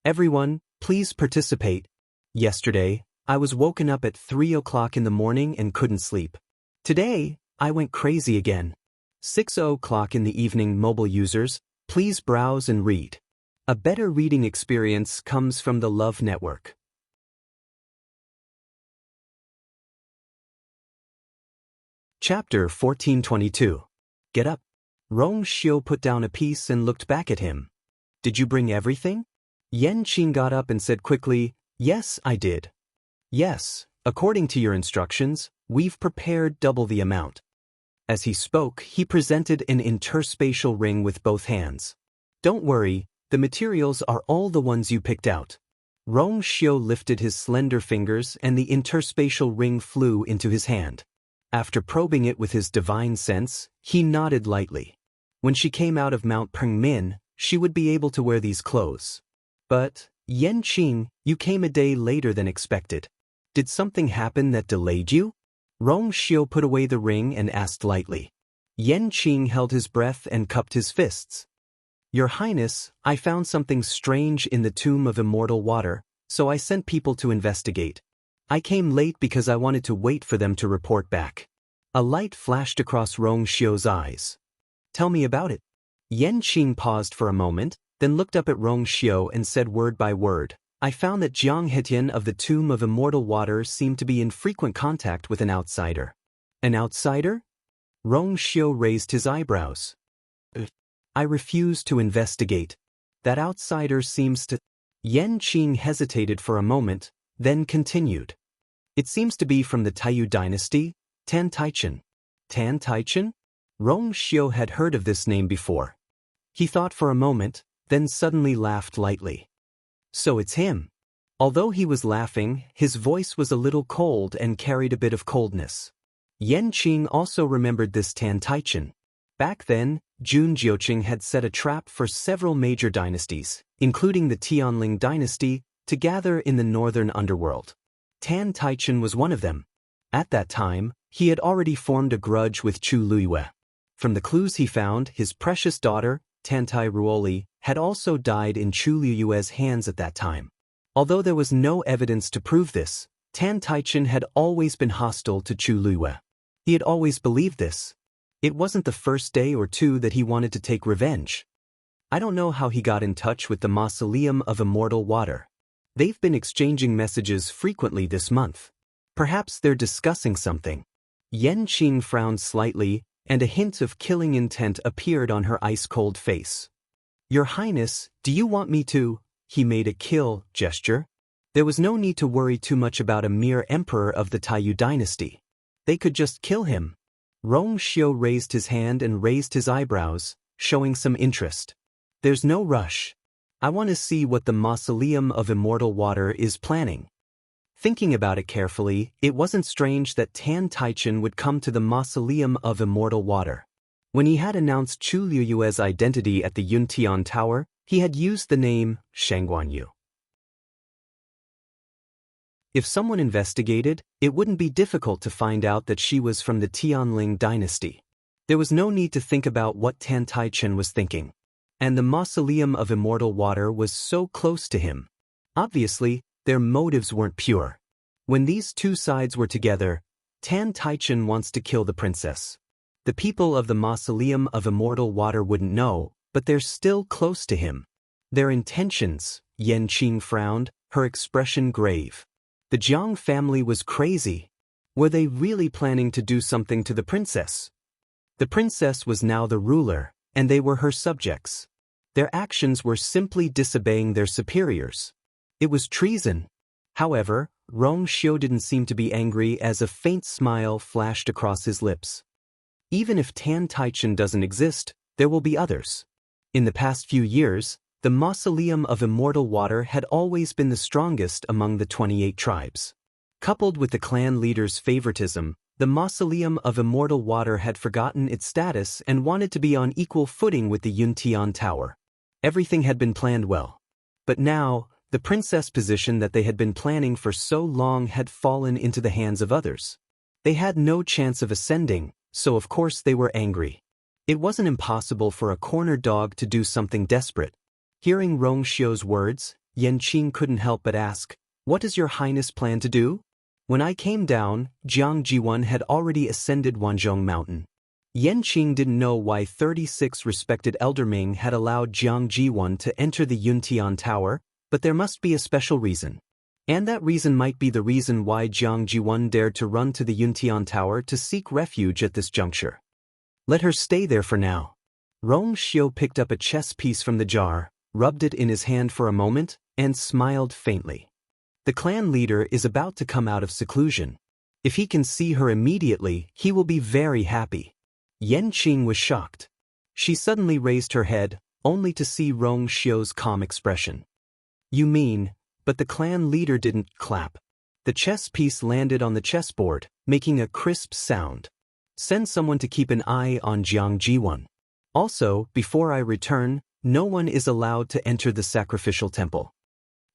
Everyone, please participate. Yesterday, I was woken up at 3 o'clock in the morning and couldn't sleep. Today, I went crazy again. 6 o'clock in the evening. Mobile users, please browse and read. A better reading experience comes from the Love Network. Chapter 1422. Get up. Rong Xiu put down a piece and looked back at him. Did you bring everything? Yanqing got up and said quickly, yes, I did. Yes, according to your instructions, we've prepared double the amount. As he spoke, he presented an interspatial ring with both hands. Don't worry, the materials are all the ones you picked out. Rong Xiu lifted his slender fingers and the interspatial ring flew into his hand. After probing it with his divine sense, he nodded lightly. When she came out of Mount Pengmin, she would be able to wear these clothes. But, Yanqing, you came a day later than expected. Did something happen that delayed you? Rong Xiu put away the ring and asked lightly. Yanqing held his breath and cupped his fists. Your Highness, I found something strange in the tomb of immortal water, so I sent people to investigate. I came late because I wanted to wait for them to report back. A light flashed across Rong Xiu's eyes. Tell me about it. Yanqing paused for a moment, then looked up at Rong Xiu and said word by word, I found that Jiang Hetian of the Tomb of Immortal Water seemed to be in frequent contact with an outsider. An outsider? Rong Xiu raised his eyebrows. I refuse to investigate. That outsider seems to... Yanqing hesitated for a moment, then continued. It seems to be from the Taiyu dynasty, Tan Taichen. Tan Taichen? Rong Xiu had heard of this name before. He thought for a moment, then suddenly laughed lightly. So it's him. Although he was laughing, his voice was a little cold and carried a bit of coldness. Yanqing also remembered this Tan Taichen. Back then, Jun Jiuqing had set a trap for several major dynasties, including the Tianling dynasty, to gather in the northern underworld. Tan Taichen was one of them. At that time, he had already formed a grudge with Chu Luiyue. From the clues he found, his precious daughter, Tantai Ruoli, had also died in Chu Luiyue's hands at that time. Although there was no evidence to prove this, Tan Taichen had always been hostile to Chu Luiyue. He had always believed this. It wasn't the first day or two that he wanted to take revenge. I don't know how he got in touch with the Mausoleum of Immortal Water. They've been exchanging messages frequently this month. Perhaps they're discussing something. Yanqing frowned slightly, and a hint of killing intent appeared on her ice-cold face. Your Highness, do you want me to? He made a kill gesture. There was no need to worry too much about a mere emperor of the Taiyu dynasty. They could just kill him. Rong Xiu raised his hand and raised his eyebrows, showing some interest. There's no rush. I want to see what the Mausoleum of Immortal Water is planning. Thinking about it carefully, it wasn't strange that Tan Taichen would come to the Mausoleum of Immortal Water. When he had announced Chu Luiyue's identity at the Yuntian Tower, he had used the name Shangguanyu. If someone investigated, it wouldn't be difficult to find out that she was from the Tianling dynasty. There was no need to think about what Tan Taichen was thinking. And the Mausoleum of Immortal Water was so close to him. Obviously, their motives weren't pure. When these two sides were together, Tan Taichen wants to kill the princess. The people of the Mausoleum of Immortal Water wouldn't know, but they're still close to him. Their intentions, Yanqing frowned, her expression grave. The Jiang family was crazy. Were they really planning to do something to the princess? The princess was now the ruler, and they were her subjects. Their actions were simply disobeying their superiors. It was treason. However, Rong Xiu didn't seem to be angry as a faint smile flashed across his lips. Even if Tan Taichen doesn't exist, there will be others. In the past few years, the Mausoleum of Immortal Water had always been the strongest among the 28 tribes. Coupled with the clan leader's favoritism, the Mausoleum of Immortal Water had forgotten its status and wanted to be on equal footing with the Yuntian Tower. Everything had been planned well. But now, the princess position that they had been planning for so long had fallen into the hands of others. They had no chance of ascending, so of course they were angry. It wasn't impossible for a cornered dog to do something desperate. Hearing Rong Xiu's words, Yanqing couldn't help but ask, "What does your highness plan to do?" "When I came down, Jiang Jiwan had already ascended Wanzhong Mountain." Yanqing didn't know why 36 respected eldermen had allowed Jiang Jiwan to enter the Yuntian Tower, but there must be a special reason. And that reason might be the reason why Jiang Jiwan dared to run to the Yuntian Tower to seek refuge at this juncture. Let her stay there for now. Rong Xiu picked up a chess piece from the jar, rubbed it in his hand for a moment, and smiled faintly. The clan leader is about to come out of seclusion. If he can see her immediately, he will be very happy. Yanqing was shocked. She suddenly raised her head, only to see Rong Xiu's calm expression. "You mean," but the clan leader didn't clap. The chess piece landed on the chessboard, making a crisp sound. "Send someone to keep an eye on Jiang Jiwan. Also, before I return, no one is allowed to enter the sacrificial temple."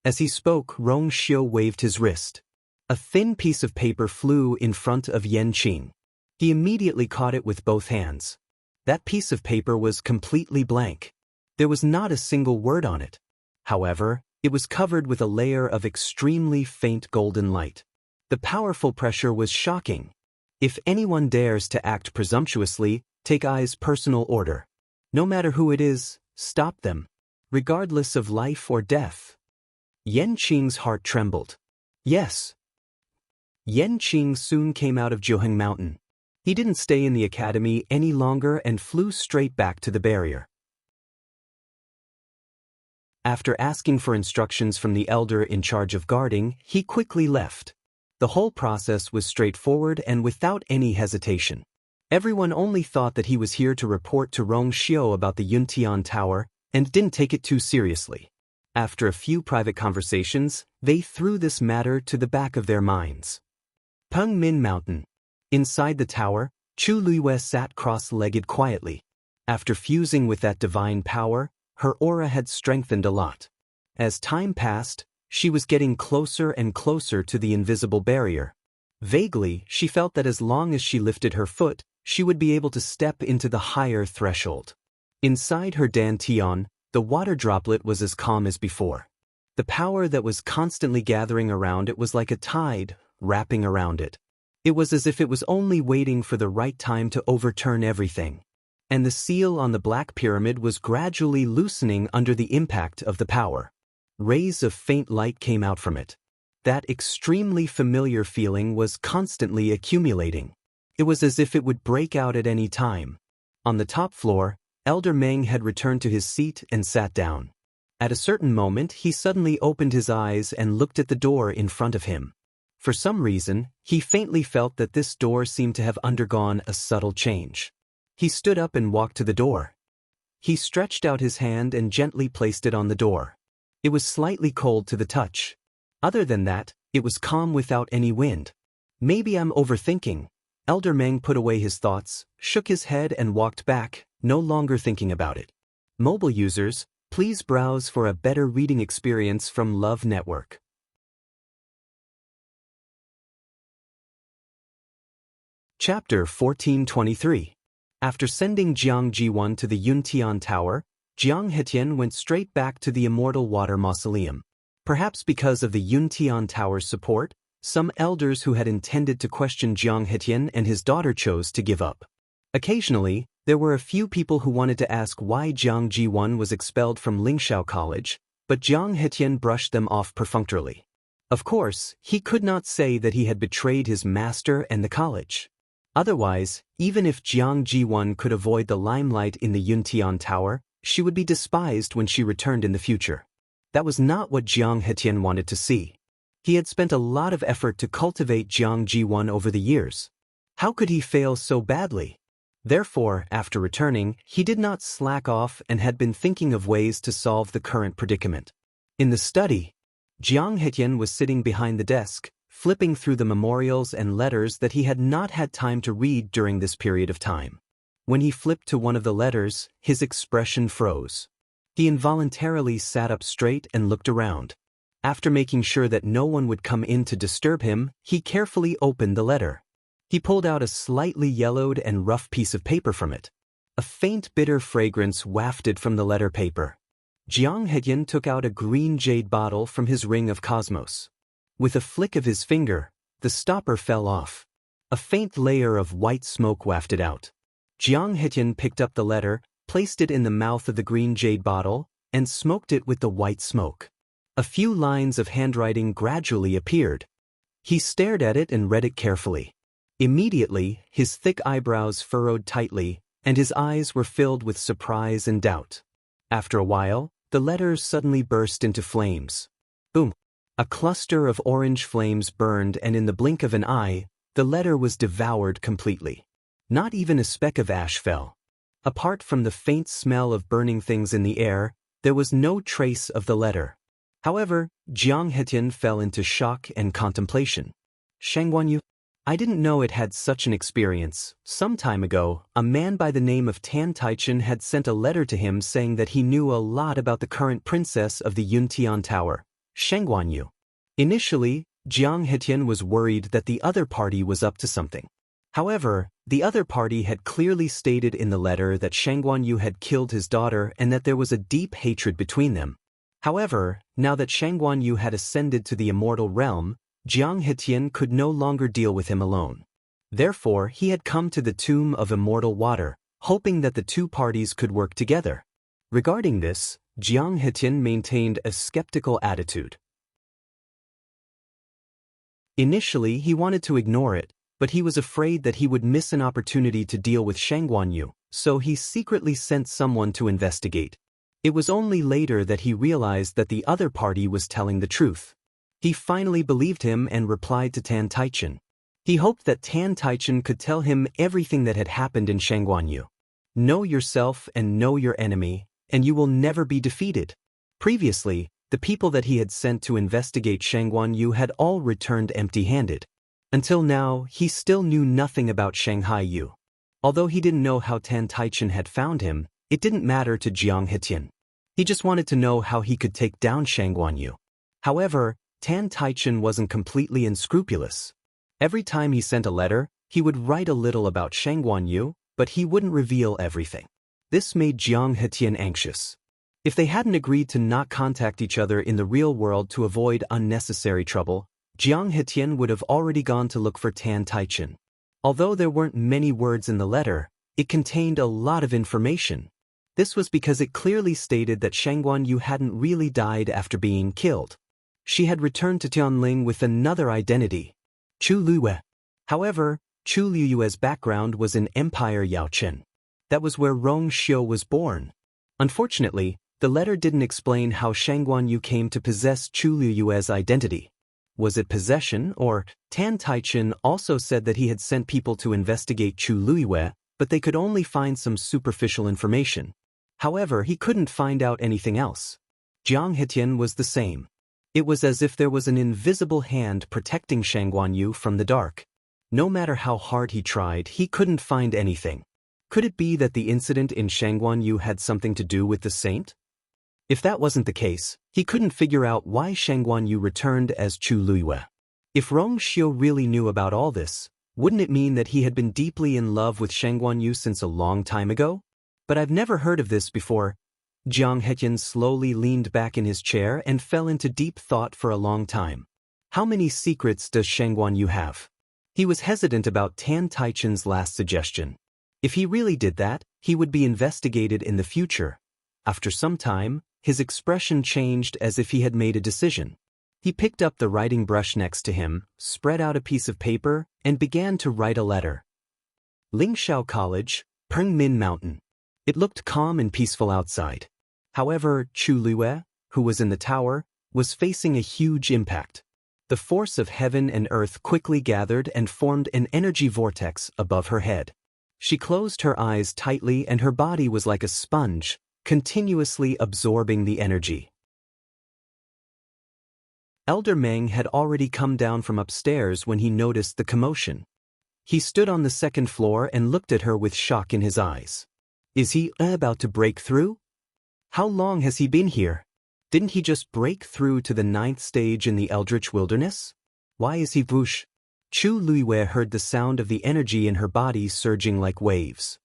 As he spoke, Rong Xiu waved his wrist. A thin piece of paper flew in front of Yanqing. He immediately caught it with both hands. That piece of paper was completely blank. There was not a single word on it. However, it was covered with a layer of extremely faint golden light. The powerful pressure was shocking. If anyone dares to act presumptuously, take I's personal order. No matter who it is, stop them, regardless of life or death. Yanqing's heart trembled. Yes. Yanqing soon came out of Zhuheng Mountain. He didn't stay in the academy any longer and flew straight back to the barrier. After asking for instructions from the elder in charge of guarding, he quickly left. The whole process was straightforward and without any hesitation. Everyone only thought that he was here to report to Rong Xiu about the Yuntian Tower and didn't take it too seriously. After a few private conversations, they threw this matter to the back of their minds. Peng Min Mountain. Inside the tower, Chu Luiyue sat cross-legged quietly. After fusing with that divine power, her aura had strengthened a lot. As time passed, she was getting closer and closer to the invisible barrier. Vaguely, she felt that as long as she lifted her foot, she would be able to step into the higher threshold. Inside her dantian, the water droplet was as calm as before. The power that was constantly gathering around it was like a tide, wrapping around it. It was as if it was only waiting for the right time to overturn everything. And the seal on the black pyramid was gradually loosening under the impact of the power. Rays of faint light came out from it. That extremely familiar feeling was constantly accumulating. It was as if it would break out at any time. On the top floor, Elder Meng had returned to his seat and sat down. At a certain moment, he suddenly opened his eyes and looked at the door in front of him. For some reason, he faintly felt that this door seemed to have undergone a subtle change. He stood up and walked to the door. He stretched out his hand and gently placed it on the door. It was slightly cold to the touch. Other than that, it was calm without any wind. Maybe I'm overthinking. Elder Meng put away his thoughts, shook his head and walked back, no longer thinking about it. Mobile users, please browse for a better reading experience from Love Network. Chapter 1423. After sending Jiang Jiwan to the Yuntian Tower, Jiang Hetian went straight back to the Immortal Water Mausoleum. Perhaps because of the Yuntian Tower's support, some elders who had intended to question Jiang Hetian and his daughter chose to give up. Occasionally, there were a few people who wanted to ask why Jiang Jiwan was expelled from Lingshao College, but Jiang Hetian brushed them off perfunctorily. Of course, he could not say that he had betrayed his master and the college. Otherwise, even if Jiang Jiwan could avoid the limelight in the Yuntian Tower, she would be despised when she returned in the future. That was not what Jiang Hetian wanted to see. He had spent a lot of effort to cultivate Jiang Jiwan over the years. How could he fail so badly? Therefore, after returning, he did not slack off and had been thinking of ways to solve the current predicament. In the study, Jiang Hetian was sitting behind the desk, flipping through the memorials and letters that he had not had time to read during this period of time. When he flipped to one of the letters, his expression froze. He involuntarily sat up straight and looked around. After making sure that no one would come in to disturb him, he carefully opened the letter. He pulled out a slightly yellowed and rough piece of paper from it. A faint bitter fragrance wafted from the letter paper. Jiang Hetyan took out a green jade bottle from his ring of cosmos. With a flick of his finger, the stopper fell off. A faint layer of white smoke wafted out. Jiang Hetyan picked up the letter, placed it in the mouth of the green jade bottle, and smoked it with the white smoke. A few lines of handwriting gradually appeared. He stared at it and read it carefully. Immediately, his thick eyebrows furrowed tightly, and his eyes were filled with surprise and doubt. After a while, the letters suddenly burst into flames. Boom! A cluster of orange flames burned, and in the blink of an eye, the letter was devoured completely. Not even a speck of ash fell. Apart from the faint smell of burning things in the air, there was no trace of the letter. However, Jiang Hetyan fell into shock and contemplation. Shangguanyu? I didn't know it had such an experience. Some time ago, a man by the name of Tan Taichen had sent a letter to him saying that he knew a lot about the current princess of the Yuntian Tower, Shangguanyu. Initially, Jiang Hetyan was worried that the other party was up to something. However, the other party had clearly stated in the letter that Shangguanyu had killed his daughter and that there was a deep hatred between them. However, now that Shangguanyu had ascended to the immortal realm, Jiang Hetyan could no longer deal with him alone. Therefore, he had come to the tomb of immortal water, hoping that the two parties could work together. Regarding this, Jiang Hetyan maintained a skeptical attitude. Initially, he wanted to ignore it, but he was afraid that he would miss an opportunity to deal with Shangguanyu, so he secretly sent someone to investigate. It was only later that he realized that the other party was telling the truth. He finally believed him and replied to Tan Taichen. He hoped that Tan Taichen could tell him everything that had happened in Shangguanyu. Know yourself and know your enemy, and you will never be defeated. Previously, the people that he had sent to investigate Shangguanyu had all returned empty-handed. Until now, he still knew nothing about Shanghai Yu. Although he didn't know how Tan Taichen had found him, it didn't matter to Jiang Hetyan. He just wanted to know how he could take down Shangguanyu. However, Tan Taichen wasn't completely unscrupulous. Every time he sent a letter, he would write a little about Shangguanyu, but he wouldn't reveal everything. This made Jiang Hetyan anxious. If they hadn't agreed to not contact each other in the real world to avoid unnecessary trouble, Jiang Hetyan would have already gone to look for Tan Taichen. Although there weren't many words in the letter, it contained a lot of information. This was because it clearly stated that Shangguanyu hadn't really died after being killed. She had returned to Tianling with another identity, Chu Liyue. However, Chu Liyue's background was in Empire Yaochen. That was where Rong Xiu was born. Unfortunately, the letter didn't explain how Shangguanyu came to possess Chu Liyue's identity. Was it possession, or Tan Taichen also said that he had sent people to investigate Chu Liyue, but they could only find some superficial information. However, he couldn't find out anything else. Jiang Hetyan was the same. It was as if there was an invisible hand protecting Shangguanyu from the dark. No matter how hard he tried, he couldn't find anything. Could it be that the incident in Shangguanyu had something to do with the saint? If that wasn't the case, he couldn't figure out why Shangguanyu returned as Chu Liyue. If Rong Xiu really knew about all this, wouldn't it mean that he had been deeply in love with Shangguanyu since a long time ago? But I've never heard of this before. Jiang Hetyan slowly leaned back in his chair and fell into deep thought for a long time. How many secrets does Shangguanyu have? He was hesitant about Tan Taichen's last suggestion. If he really did that, he would be investigated in the future. After some time, his expression changed as if he had made a decision. He picked up the writing brush next to him, spread out a piece of paper, and began to write a letter. Lingxiao College, Pengmin Mountain. It looked calm and peaceful outside. However, Chu Liyue, who was in the tower, was facing a huge impact. The force of heaven and earth quickly gathered and formed an energy vortex above her head. She closed her eyes tightly and her body was like a sponge, continuously absorbing the energy. Elder Meng had already come down from upstairs when he noticed the commotion. He stood on the second floor and looked at her with shock in his eyes. Is he about to break through? How long has he been here? Didn't he just break through to the 9th stage in the Eldritch Wilderness? Why is he whoosh? Chu Liyue heard the sound of the energy in her body surging like waves.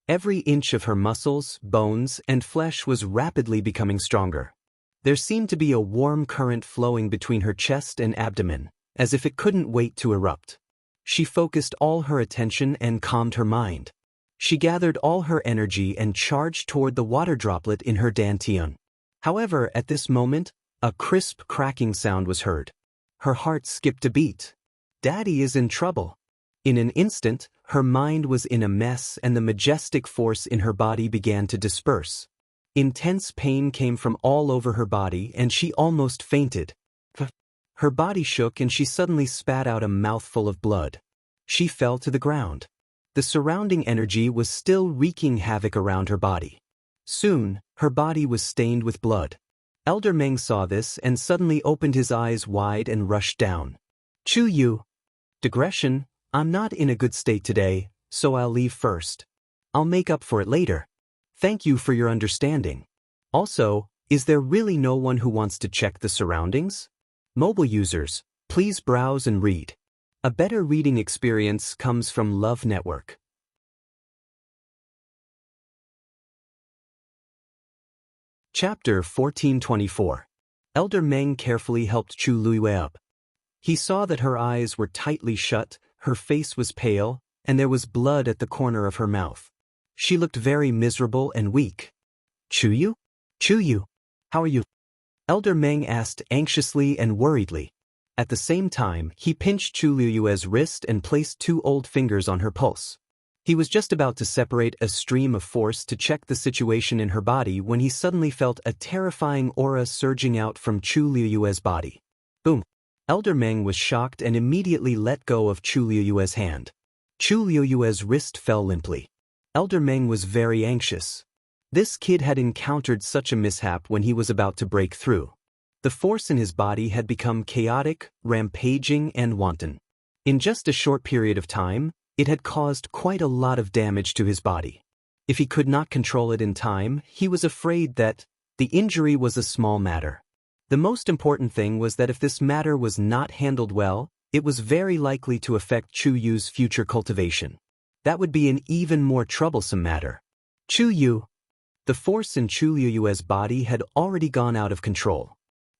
Every inch of her muscles, bones, and flesh was rapidly becoming stronger. There seemed to be a warm current flowing between her chest and abdomen, as if it couldn't wait to erupt. She focused all her attention and calmed her mind. She gathered all her energy and charged toward the water droplet in her dantian. However, at this moment, a crisp cracking sound was heard. Her heart skipped a beat. Daddy is in trouble. In an instant, her mind was in a mess and the majestic force in her body began to disperse. Intense pain came from all over her body and she almost fainted. Her body shook and she suddenly spat out a mouthful of blood. She fell to the ground. The surrounding energy was still wreaking havoc around her body. Soon, her body was stained with blood. Elder Meng saw this and suddenly opened his eyes wide and rushed down. Chu Yu. Digression, I'm not in a good state today, so I'll leave first. I'll make up for it later. Thank you for your understanding. Also, is there really no one who wants to check the surroundings? Mobile users, please browse and read. A better reading experience comes from Love Network. Chapter 1424. Elder Meng carefully helped Chu Luyue up. He saw that her eyes were tightly shut, her face was pale, and there was blood at the corner of her mouth. She looked very miserable and weak. Chu Yu? Chu Yu, how are you? Elder Meng asked anxiously and worriedly. At the same time, he pinched Chu Luyue's wrist and placed 2 old fingers on her pulse. He was just about to separate a stream of force to check the situation in her body when he suddenly felt a terrifying aura surging out from Chu Luyue's body. Boom! Elder Meng was shocked and immediately let go of Chu Luyue's hand. Chu Luyue's wrist fell limply. Elder Meng was very anxious. This kid had encountered such a mishap when he was about to break through. The force in his body had become chaotic, rampaging, and wanton. In just a short period of time, it had caused quite a lot of damage to his body. If he could not control it in time, he was afraid that the injury was a small matter. The most important thing was that if this matter was not handled well, it was very likely to affect Chu Yu's future cultivation. That would be an even more troublesome matter. Chu Yu. The force in Chu Luyue's body had already gone out of control.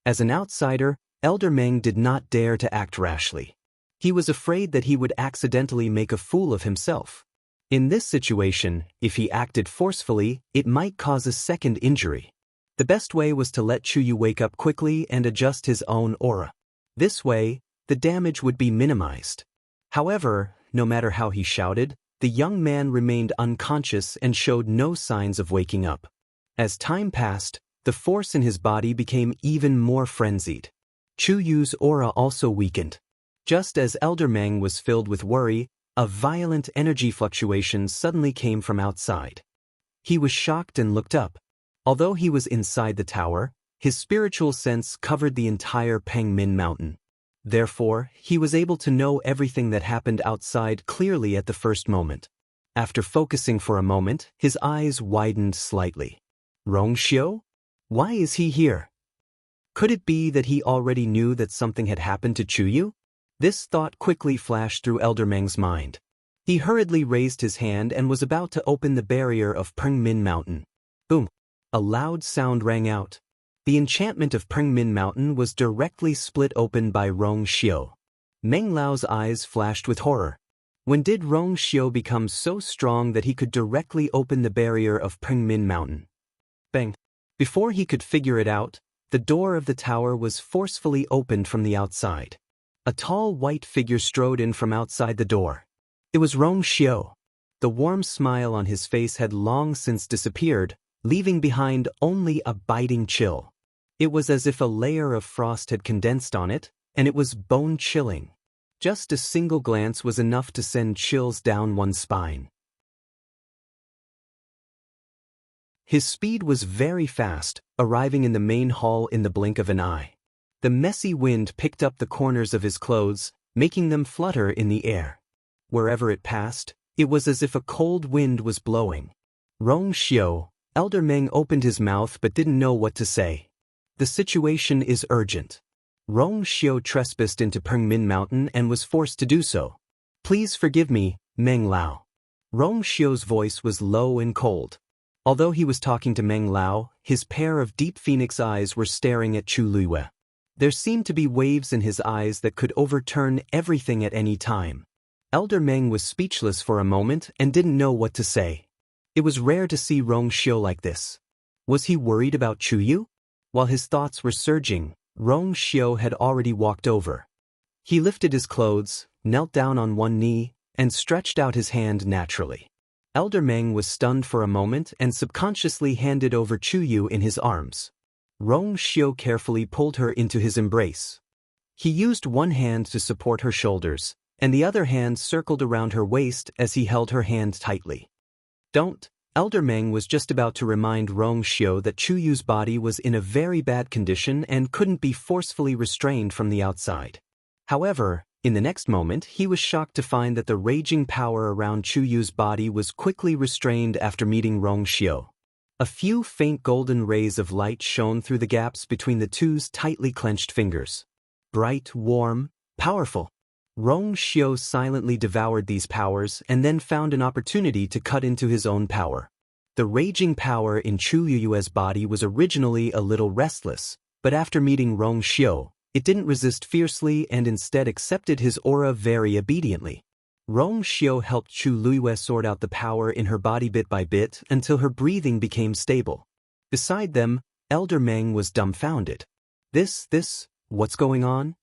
As an outsider, Elder Meng did not dare to act rashly. He was afraid that he would accidentally make a fool of himself. In this situation, if he acted forcefully, it might cause a second injury. The best way was to let Chu Yu wake up quickly and adjust his own aura. This way, the damage would be minimized. However, no matter how he shouted, the young man remained unconscious and showed no signs of waking up. As time passed, the force in his body became even more frenzied. Chu Yu's aura also weakened. Just as Elder Meng was filled with worry, a violent energy fluctuation suddenly came from outside. He was shocked and looked up. Although he was inside the tower, his spiritual sense covered the entire Pengmin Mountain. Therefore, he was able to know everything that happened outside clearly at the first moment. After focusing for a moment, his eyes widened slightly. Rongxiu? Why is he here? Could it be that he already knew that something had happened to Chu Yu? This thought quickly flashed through Elder Meng's mind. He hurriedly raised his hand and was about to open the barrier of Pengmin Mountain. Boom! A loud sound rang out. The enchantment of Pengmin Mountain was directly split open by Rongxiu. Meng Lao's eyes flashed with horror. When did Rongxiu become so strong that he could directly open the barrier of Pengmin Mountain? Bang! Before he could figure it out, the door of the tower was forcefully opened from the outside. A tall white figure strode in from outside the door. It was Rongxiu. The warm smile on his face had long since disappeared, leaving behind only a biting chill. It was as if a layer of frost had condensed on it, and it was bone-chilling. Just a single glance was enough to send chills down one's spine. His speed was very fast, arriving in the main hall in the blink of an eye. The messy wind picked up the corners of his clothes, making them flutter in the air. Wherever it passed, it was as if a cold wind was blowing. Rongxiu. Elder Meng opened his mouth but didn't know what to say. The situation is urgent. Rongxiu trespassed into Pengmin Mountain and was forced to do so. Please forgive me, Meng Lao. Rong Xiu's voice was low and cold. Although he was talking to Meng Lao, his pair of deep phoenix eyes were staring at Chu Luiyue. There seemed to be waves in his eyes that could overturn everything at any time. Elder Meng was speechless for a moment and didn't know what to say. It was rare to see Rong Xiu like this. Was he worried about Chu Yu? While his thoughts were surging, Rong Xiu had already walked over. He lifted his clothes, knelt down on one knee, and stretched out his hand naturally. Elder Meng was stunned for a moment and subconsciously handed over Chu Yu in his arms. Rong Xiu carefully pulled her into his embrace. He used one hand to support her shoulders, and the other hand circled around her waist as he held her hand tightly. Don't. Elder Meng was just about to remind Rong Xiu that Chu Yu's body was in a very bad condition and couldn't be forcefully restrained from the outside. However, in the next moment he was shocked to find that the raging power around Chu Yu's body was quickly restrained after meeting Rong Xiu. A few faint golden rays of light shone through the gaps between the two's tightly clenched fingers. Bright, warm, powerful. Rong Xiu silently devoured these powers and then found an opportunity to cut into his own power. The raging power in Chu Yue's body was originally a little restless, but after meeting Rong Xiu, it didn't resist fiercely and instead accepted his aura very obediently. Rong Xiu helped Chu Luiyue sort out the power in her body bit by bit until her breathing became stable. Beside them, Elder Meng was dumbfounded. What's going on?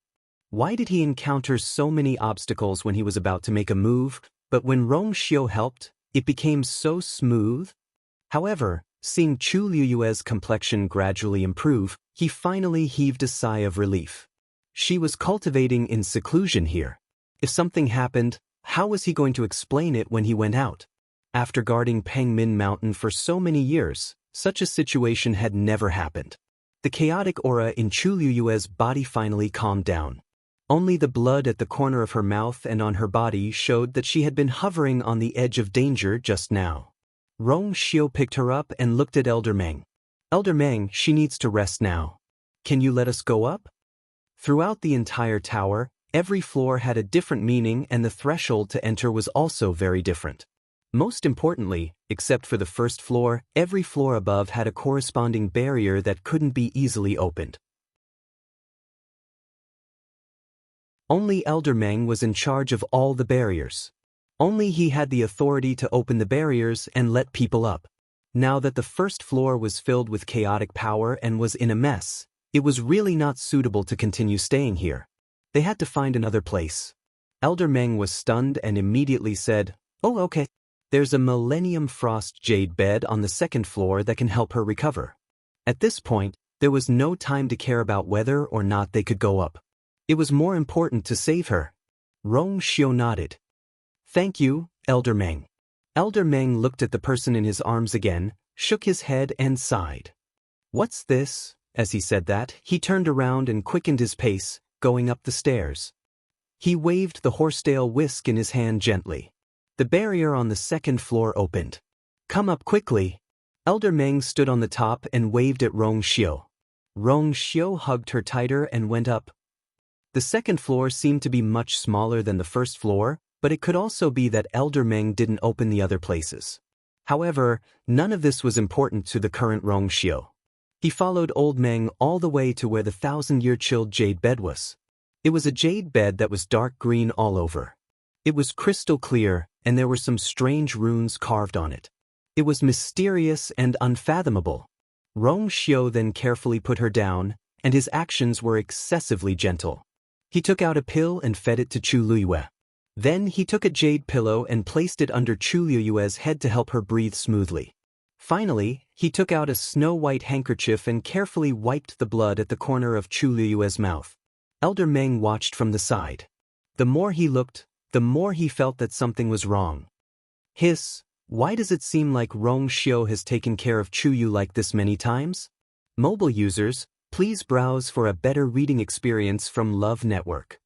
Why did he encounter so many obstacles when he was about to make a move, but when Rong Xiu helped, it became so smooth? However, seeing Chu Luiyue's complexion gradually improve, he finally heaved a sigh of relief. She was cultivating in seclusion here. If something happened, how was he going to explain it when he went out? After guarding Pengmin Mountain for so many years, such a situation had never happened. The chaotic aura in Chu Luiyue's body finally calmed down. Only the blood at the corner of her mouth and on her body showed that she had been hovering on the edge of danger just now. Rong Xiu picked her up and looked at Elder Meng. Elder Meng, she needs to rest now. Can you let us go up? Throughout the entire tower, every floor had a different meaning and the threshold to enter was also very different. Most importantly, except for the first floor, every floor above had a corresponding barrier that couldn't be easily opened. Only Elder Meng was in charge of all the barriers. Only he had the authority to open the barriers and let people up. Now that the first floor was filled with chaotic power and was in a mess, it was really not suitable to continue staying here. They had to find another place. Elder Meng was stunned and immediately said, "Oh, okay. There's a Millennium Frost jade bed on the second floor that can help her recover." At this point, there was no time to care about whether or not they could go up. It was more important to save her. Rong Xiu nodded. "Thank you, Elder Meng." Elder Meng looked at the person in his arms again, shook his head and sighed. "What's this?" As he said that, he turned around and quickened his pace, going up the stairs. He waved the horsetail whisk in his hand gently. The barrier on the second floor opened. "Come up quickly." Elder Meng stood on the top and waved at Rong Xiu. Rong Xiu hugged her tighter and went up. The second floor seemed to be much smaller than the first floor, but it could also be that Elder Meng didn't open the other places. However, none of this was important to the current Rong Xiu. He followed Old Meng all the way to where the 1,000-year-chilled jade bed was. It was a jade bed that was dark green all over. It was crystal clear, and there were some strange runes carved on it. It was mysterious and unfathomable. Rong Xiu then carefully put her down, and his actions were excessively gentle. He took out a pill and fed it to Chu Luiyue. Then he took a jade pillow and placed it under Chu Luiyue's head to help her breathe smoothly. Finally, he took out a snow-white handkerchief and carefully wiped the blood at the corner of Chu Luiyue's mouth. Elder Meng watched from the side. The more he looked, the more he felt that something was wrong. Hiss, why does it seem like Rong Xiu has taken care of Chu Yu like this many times? Mobile users, please browse for a better reading experience from Love Network.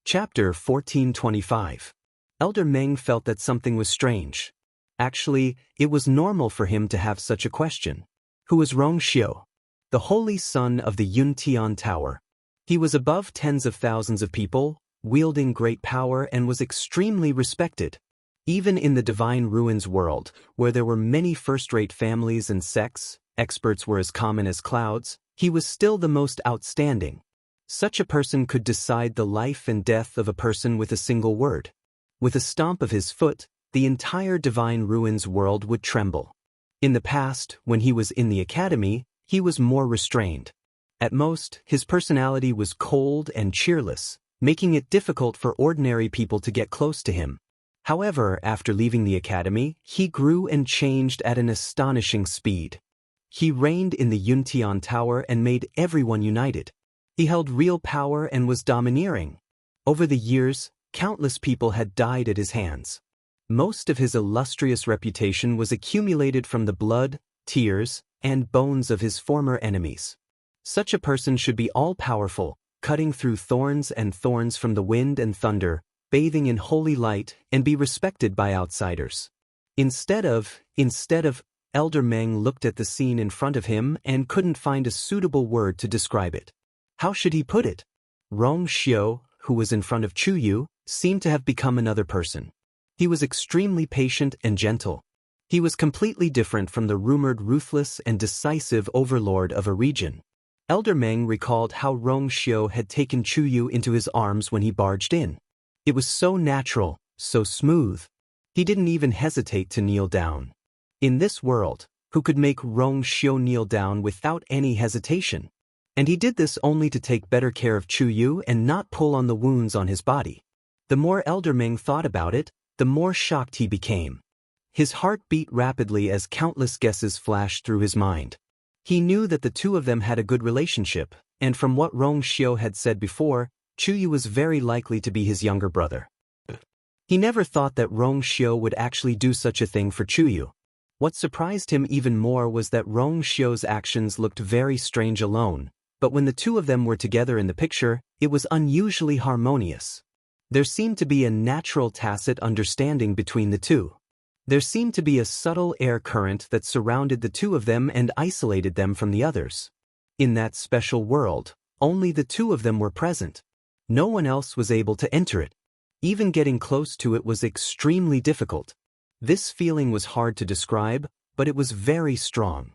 Chapter 1425. Elder Meng felt that something was strange. Actually, it was normal for him to have such a question. Who was Rong Xiu? The holy son of the Yuntian Tower. He was above tens of thousands of people, wielding great power and was extremely respected. Even in the Divine Ruins world, where there were many first-rate families and sects, experts were as common as clouds, he was still the most outstanding. Such a person could decide the life and death of a person with a single word. With a stomp of his foot, the entire Divine Ruins world would tremble. In the past, when he was in the academy, he was more restrained. At most, his personality was cold and cheerless, making it difficult for ordinary people to get close to him. However, after leaving the academy, he grew and changed at an astonishing speed. He reigned in the Yuntian Tower and made everyone united. He held real power and was domineering. Over the years, countless people had died at his hands. Most of his illustrious reputation was accumulated from the blood, tears, and bones of his former enemies. Such a person should be all-powerful, cutting through thorns and thorns from the wind and thunder, bathing in holy light, and be respected by outsiders. Instead of, Elder Meng looked at the scene in front of him and couldn't find a suitable word to describe it. How should he put it? Rong Xiu, who was in front of Chu Yu, seemed to have become another person. He was extremely patient and gentle. He was completely different from the rumored ruthless and decisive overlord of a region. Elder Meng recalled how Rong Xiu had taken Chu Yu into his arms when he barged in. It was so natural, so smooth. He didn't even hesitate to kneel down. In this world, who could make Rong Xiu kneel down without any hesitation? And he did this only to take better care of Chu Yu and not pull on the wounds on his body. The more Elder Meng thought about it, the more shocked he became. His heart beat rapidly as countless guesses flashed through his mind. He knew that the two of them had a good relationship, and from what Rong Xiu had said before, Chu Yu was very likely to be his younger brother. He never thought that Rong Xiu would actually do such a thing for Chu Yu. What surprised him even more was that Rong Xiu's actions looked very strange alone, but when the two of them were together in the picture, it was unusually harmonious. There seemed to be a natural tacit understanding between the two. There seemed to be a subtle air current that surrounded the two of them and isolated them from the others. In that special world, only the two of them were present. No one else was able to enter it. Even getting close to it was extremely difficult. This feeling was hard to describe, but it was very strong.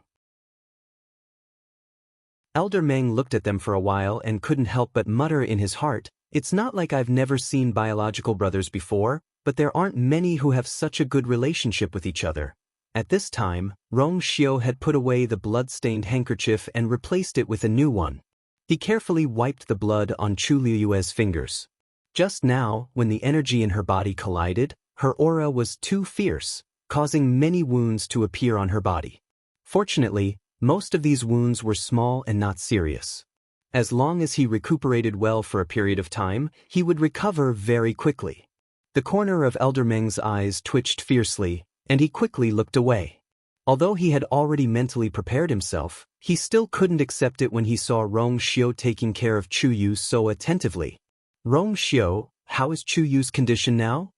Elder Meng looked at them for a while and couldn't help but mutter in his heart, "It's not like I've never seen biological brothers before, but there aren't many who have such a good relationship with each other." At this time, Rong Xiu had put away the blood-stained handkerchief and replaced it with a new one. He carefully wiped the blood on Chu Liyue's fingers. Just now, when the energy in her body collided, her aura was too fierce, causing many wounds to appear on her body. Fortunately, most of these wounds were small and not serious. As long as he recuperated well for a period of time, he would recover very quickly. The corner of Elder Meng's eyes twitched fiercely, and he quickly looked away. Although he had already mentally prepared himself, he still couldn't accept it when he saw Rong Xiu taking care of Chu Yu so attentively. "Rong Xiu, how is Chu Yu's condition now?"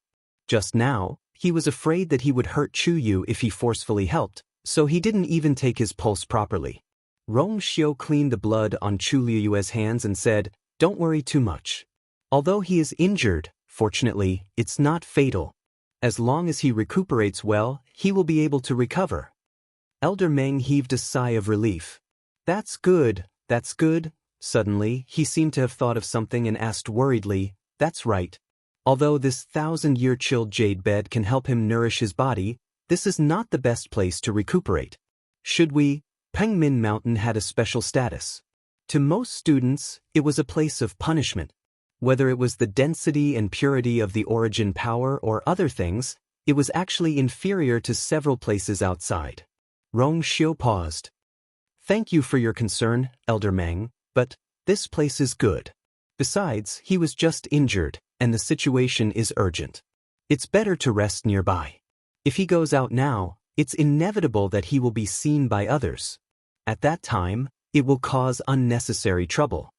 Just now, he was afraid that he would hurt Chu Yu if he forcefully helped, so he didn't even take his pulse properly. Rong Xiu cleaned the blood on Chu Liyue's hands and said, "Don't worry too much. Although he is injured, fortunately, it's not fatal. As long as he recuperates well, he will be able to recover." Elder Meng heaved a sigh of relief. That's good. Suddenly, he seemed to have thought of something and asked worriedly, "That's right. Although this 1,000-year chilled jade bed can help him nourish his body, this is not the best place to recuperate. Should we?" Pengmin Mountain had a special status. To most students, it was a place of punishment. Whether it was the density and purity of the origin power or other things, it was actually inferior to several places outside. Rong Xiu paused. "Thank you for your concern, Elder Meng, but this place is good. Besides, he was just injured, and the situation is urgent. It's better to rest nearby. If he goes out now, it's inevitable that he will be seen by others. At that time, it will cause unnecessary trouble."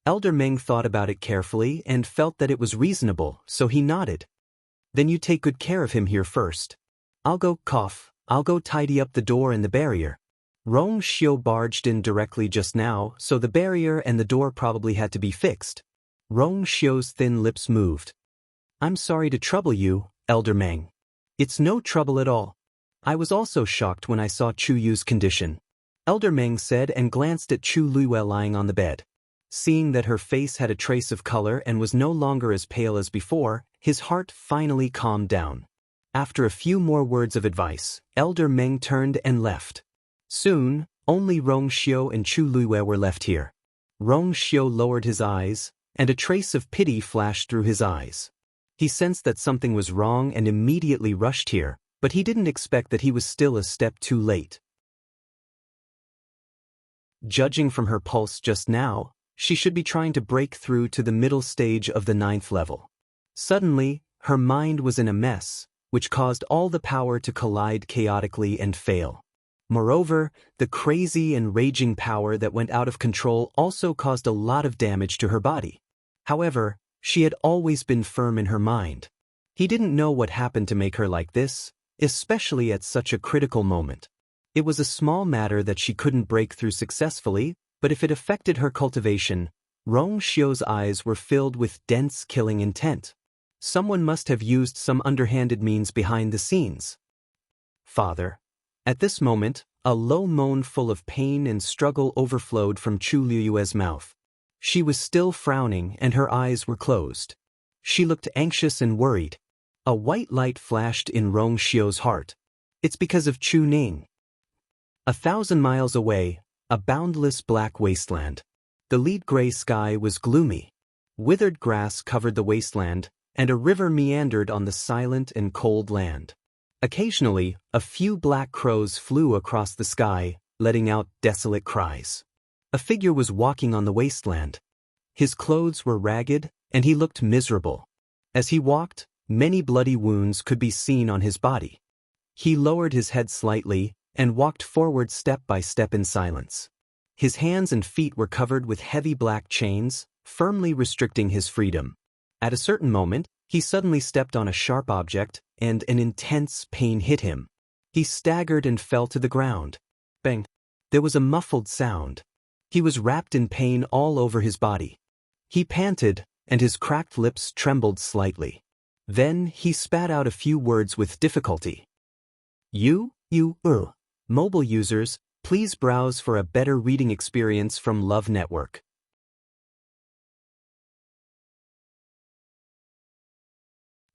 Elder Meng thought about it carefully and felt that it was reasonable, so he nodded. "Then you take good care of him here first. I'll go tidy up the door and the barrier." Rong Xiu barged in directly just now, so the barrier and the door probably had to be fixed. Rong Xiu's thin lips moved. I'm sorry to trouble you, Elder Meng. It's no trouble at all. I was also shocked when I saw Chu Yu's condition, Elder Meng said and glanced at Chu Luiyue lying on the bed. Seeing that her face had a trace of color and was no longer as pale as before, his heart finally calmed down. After a few more words of advice, Elder Meng turned and left. Soon, only Rong Xiu and Chu Luiyue were left here. Rong Xiu lowered his eyes, and a trace of pity flashed through his eyes. He sensed that something was wrong and immediately rushed here, but he didn't expect that he was still a step too late. Judging from her pulse just now, she should be trying to break through to the middle stage of the 9th level. Suddenly, her mind was in a mess, which caused all the power to collide chaotically and fail. Moreover, the crazy and raging power that went out of control also caused a lot of damage to her body. However, she had always been firm in her mind. He didn't know what happened to make her like this, especially at such a critical moment. It was a small matter that she couldn't break through successfully, but if it affected her cultivation, Rong Xiu's eyes were filled with dense killing intent. Someone must have used some underhanded means behind the scenes. Father. At this moment, a low moan full of pain and struggle overflowed from Chu Luiyue's mouth. She was still frowning and her eyes were closed. She looked anxious and worried. A white light flashed in Rong Xiu's heart. It's because of Chu Ning. 1,000 miles away, a boundless black wasteland. The lead gray sky was gloomy. Withered grass covered the wasteland, and a river meandered on the silent and cold land. Occasionally, a few black crows flew across the sky, letting out desolate cries. A figure was walking on the wasteland. His clothes were ragged, and he looked miserable. As he walked, many bloody wounds could be seen on his body. He lowered his head slightly and walked forward step by step in silence. His hands and feet were covered with heavy black chains, firmly restricting his freedom. At a certain moment, he suddenly stepped on a sharp object, and an intense pain hit him. He staggered and fell to the ground. Bang! There was a muffled sound. He was wrapped in pain all over his body. He panted, and his cracked lips trembled slightly. Then he spat out a few words with difficulty. Mobile users, please browse for a better reading experience from Love Network.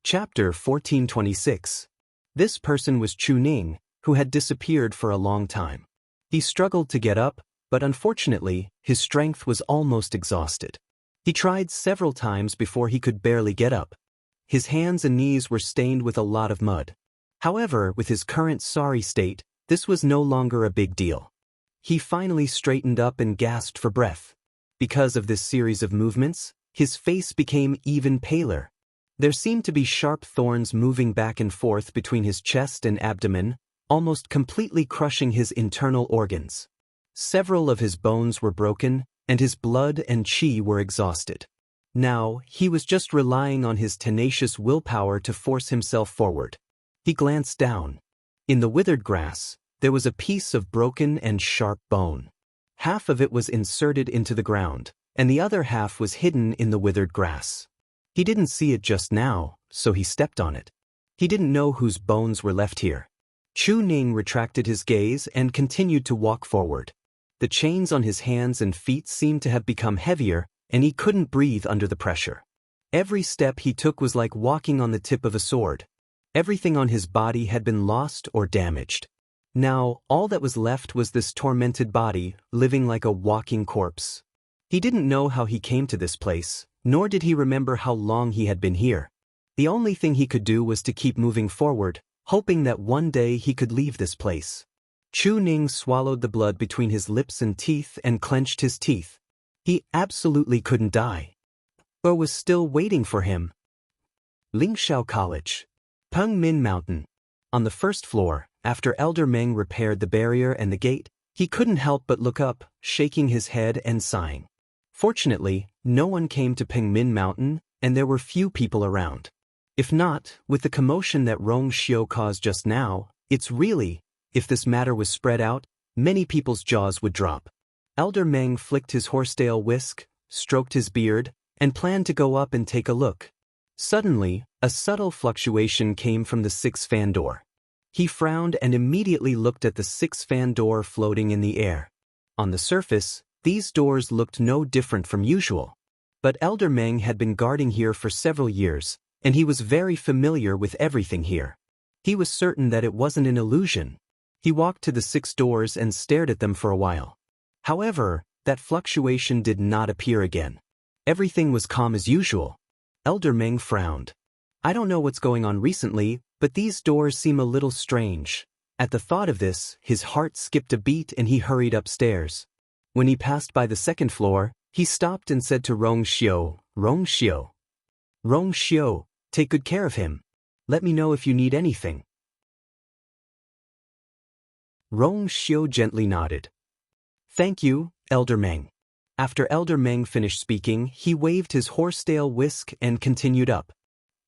Chapter 1426. This person was Chu Ning, who had disappeared for a long time. He struggled to get up, but unfortunately, his strength was almost exhausted. He tried several times before he could barely get up. His hands and knees were stained with a lot of mud. However, with his current sorry state, this was no longer a big deal. He finally straightened up and gasped for breath. Because of this series of movements, his face became even paler. There seemed to be sharp thorns moving back and forth between his chest and abdomen, almost completely crushing his internal organs. Several of his bones were broken, and his blood and qi were exhausted. Now, he was just relying on his tenacious willpower to force himself forward. He glanced down. In the withered grass, there was a piece of broken and sharp bone. Half of it was inserted into the ground, and the other half was hidden in the withered grass. He didn't see it just now, so he stepped on it. He didn't know whose bones were left here. Chu Ning retracted his gaze and continued to walk forward. The chains on his hands and feet seemed to have become heavier, and he couldn't breathe under the pressure. Every step he took was like walking on the tip of a sword. Everything on his body had been lost or damaged. Now, all that was left was this tormented body, living like a walking corpse. He didn't know how he came to this place, nor did he remember how long he had been here. The only thing he could do was to keep moving forward, hoping that one day he could leave this place. Chu Ning swallowed the blood between his lips and teeth and clenched his teeth. He absolutely couldn't die. Or was still waiting for him. Lingxiao College. Peng Min Mountain. On the first floor, after Elder Meng repaired the barrier and the gate, he couldn't help but look up, shaking his head and sighing. Fortunately, no one came to Peng Min Mountain, and there were few people around. If not, with the commotion that Rong Xiu caused just now, if this matter was spread out, many people's jaws would drop. Elder Meng flicked his horsetail whisk, stroked his beard, and planned to go up and take a look. Suddenly, a subtle fluctuation came from the 6-fan door. He frowned and immediately looked at the 6-fan door floating in the air. On the surface, these doors looked no different from usual. But Elder Meng had been guarding here for several years, and he was very familiar with everything here. He was certain that it wasn't an illusion. He walked to the 6 doors and stared at them for a while. However, that fluctuation did not appear again. Everything was calm as usual. Elder Meng frowned. I don't know what's going on recently, but these doors seem a little strange. At the thought of this, his heart skipped a beat and he hurried upstairs. When he passed by the 2nd floor, he stopped and said to Rong Xiu, Rong Xiu, take good care of him. Let me know if you need anything. Rong Xiu gently nodded. Thank you, Elder Meng. After Elder Meng finished speaking, he waved his horsetail whisk and continued up.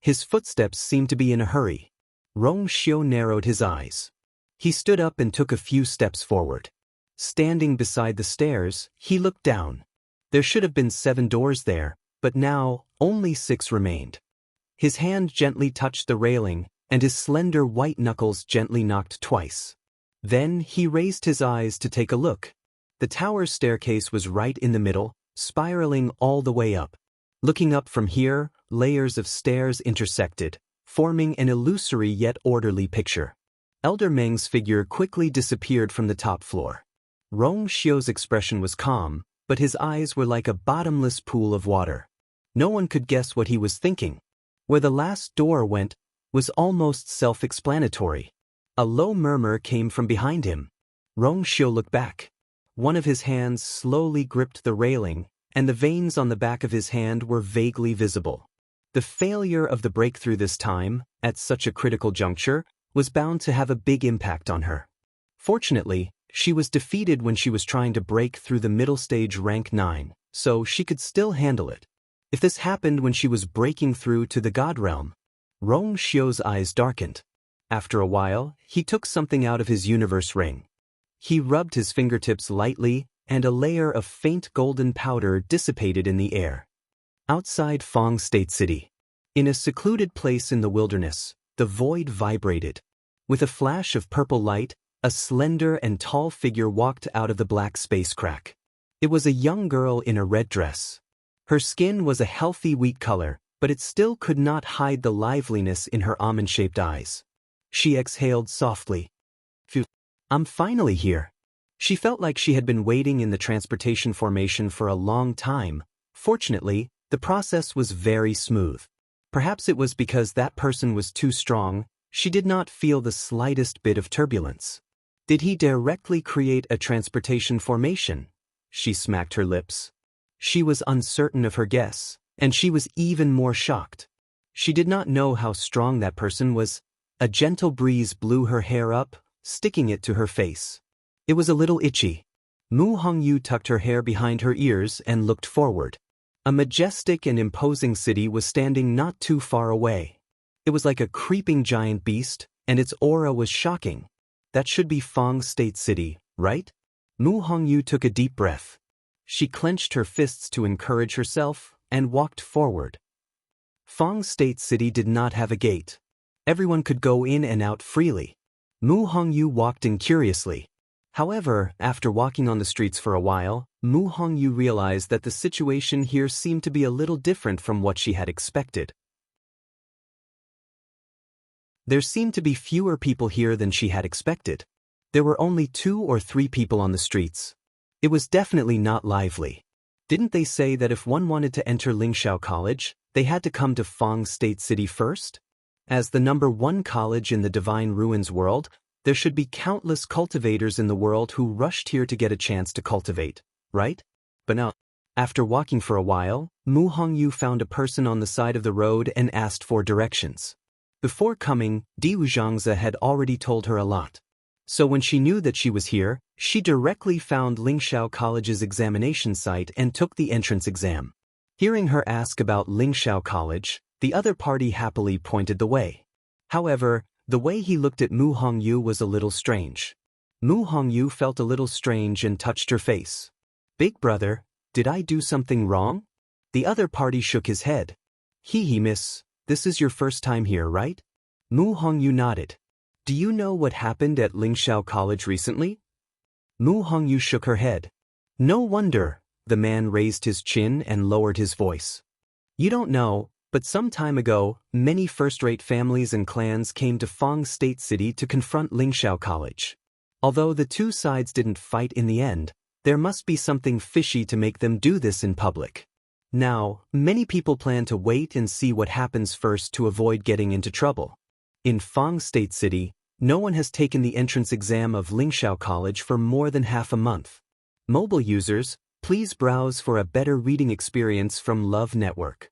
His footsteps seemed to be in a hurry. Rong Xiu narrowed his eyes. He stood up and took a few steps forward. Standing beside the stairs, he looked down. There should have been 7 doors there, but now only 6 remained. His hand gently touched the railing, and his slender white knuckles gently knocked twice. Then he raised his eyes to take a look. The tower's staircase was right in the middle, spiraling all the way up. Looking up from here, layers of stairs intersected, forming an illusory yet orderly picture. Elder Meng's figure quickly disappeared from the top floor. Rong Xiu's expression was calm, but his eyes were like a bottomless pool of water. No one could guess what he was thinking. Where the last door went was almost self-explanatory. A low murmur came from behind him. Rong Xiu looked back. One of his hands slowly gripped the railing, and the veins on the back of his hand were vaguely visible. The failure of the breakthrough this time, at such a critical juncture, was bound to have a big impact on her. Fortunately, she was defeated when she was trying to break through the middle stage rank 9, so she could still handle it. If this happened when she was breaking through to the God Realm, Rong Xiu's eyes darkened. After a while, he took something out of his universe ring. He rubbed his fingertips lightly, and a layer of faint golden powder dissipated in the air. Outside Fong State City, in a secluded place in the wilderness, the void vibrated. With a flash of purple light, a slender and tall figure walked out of the black space crack. It was a young girl in a red dress. Her skin was a healthy wheat color, but it still could not hide the liveliness in her almond-shaped eyes. She exhaled softly. Phew, I'm finally here. She felt like she had been waiting in the transportation formation for a long time. Fortunately, the process was very smooth. Perhaps it was because that person was too strong, she did not feel the slightest bit of turbulence. Did he directly create a transportation formation? She smacked her lips. She was uncertain of her guess, and she was even more shocked. She did not know how strong that person was. A gentle breeze blew her hair up, sticking it to her face. It was a little itchy. Mu Hongyu tucked her hair behind her ears and looked forward. A majestic and imposing city was standing not too far away. It was like a creeping giant beast, and its aura was shocking. That should be Fong State City, right? Mu Hongyu took a deep breath. She clenched her fists to encourage herself and walked forward. Fong State City did not have a gate. Everyone could go in and out freely. Mu Hongyu walked in curiously. However, after walking on the streets for a while, Mu Hongyu realized that the situation here seemed to be a little different from what she had expected. There seemed to be fewer people here than she had expected. There were only 2 or 3 people on the streets. It was definitely not lively. Didn't they say that if one wanted to enter Lingxiao College, they had to come to Fong State City first? As the number 1 college in the Divine Ruins world, there should be countless cultivators in the world who rushed here to get a chance to cultivate, right? But no. After walking for a while, Mu Hongyu found a person on the side of the road and asked for directions. Before coming, Diu Xianxia had already told her a lot. So when she knew that she was here, she directly found Lingxiao College's examination site and took the entrance exam. Hearing her ask about Lingxiao College, the other party happily pointed the way. However, the way he looked at Mu Hongyu was a little strange. Mu Hongyu felt a little strange and touched her face. Big brother, did I do something wrong? The other party shook his head. Miss, this is your first time here, right? Mu Hongyu nodded. Do you know what happened at Lingxiao College recently? Mu Hongyu shook her head. No wonder, the man raised his chin and lowered his voice. You don't know, but some time ago, many first-rate families and clans came to Fang State City to confront Lingxiao College. Although the two sides didn't fight in the end, there must be something fishy to make them do this in public. Now, many people plan to wait and see what happens first to avoid getting into trouble. In Fang State City, no one has taken the entrance exam of Lingxiao College for more than half a month. Mobile users, please browse for a better reading experience from Love Network.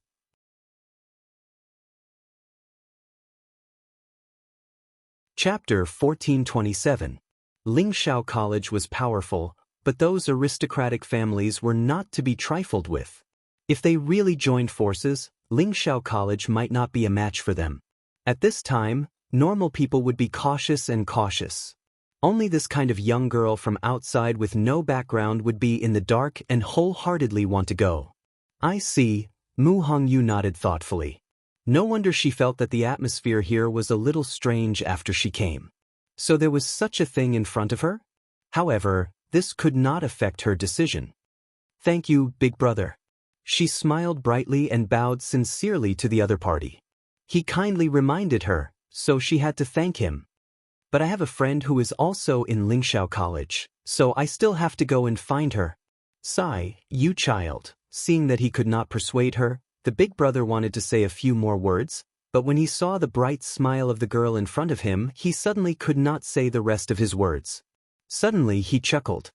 Chapter 1427. Lingxiao College was powerful, but those aristocratic families were not to be trifled with. If they really joined forces, Lingxiao College might not be a match for them. At this time, normal people would be cautious and cautious. Only this kind of young girl from outside with no background would be in the dark and wholeheartedly want to go. I see, Mu Hongyu nodded thoughtfully. No wonder she felt that the atmosphere here was a little strange after she came. So there was such a thing in front of her? However, this could not affect her decision. Thank you, big brother. She smiled brightly and bowed sincerely to the other party. He kindly reminded her, so she had to thank him. But I have a friend who is also in Lingxiao College, so I still have to go and find her. Sigh, you child. Seeing that he could not persuade her, the big brother wanted to say a few more words, but when he saw the bright smile of the girl in front of him, he suddenly could not say the rest of his words. Suddenly he chuckled.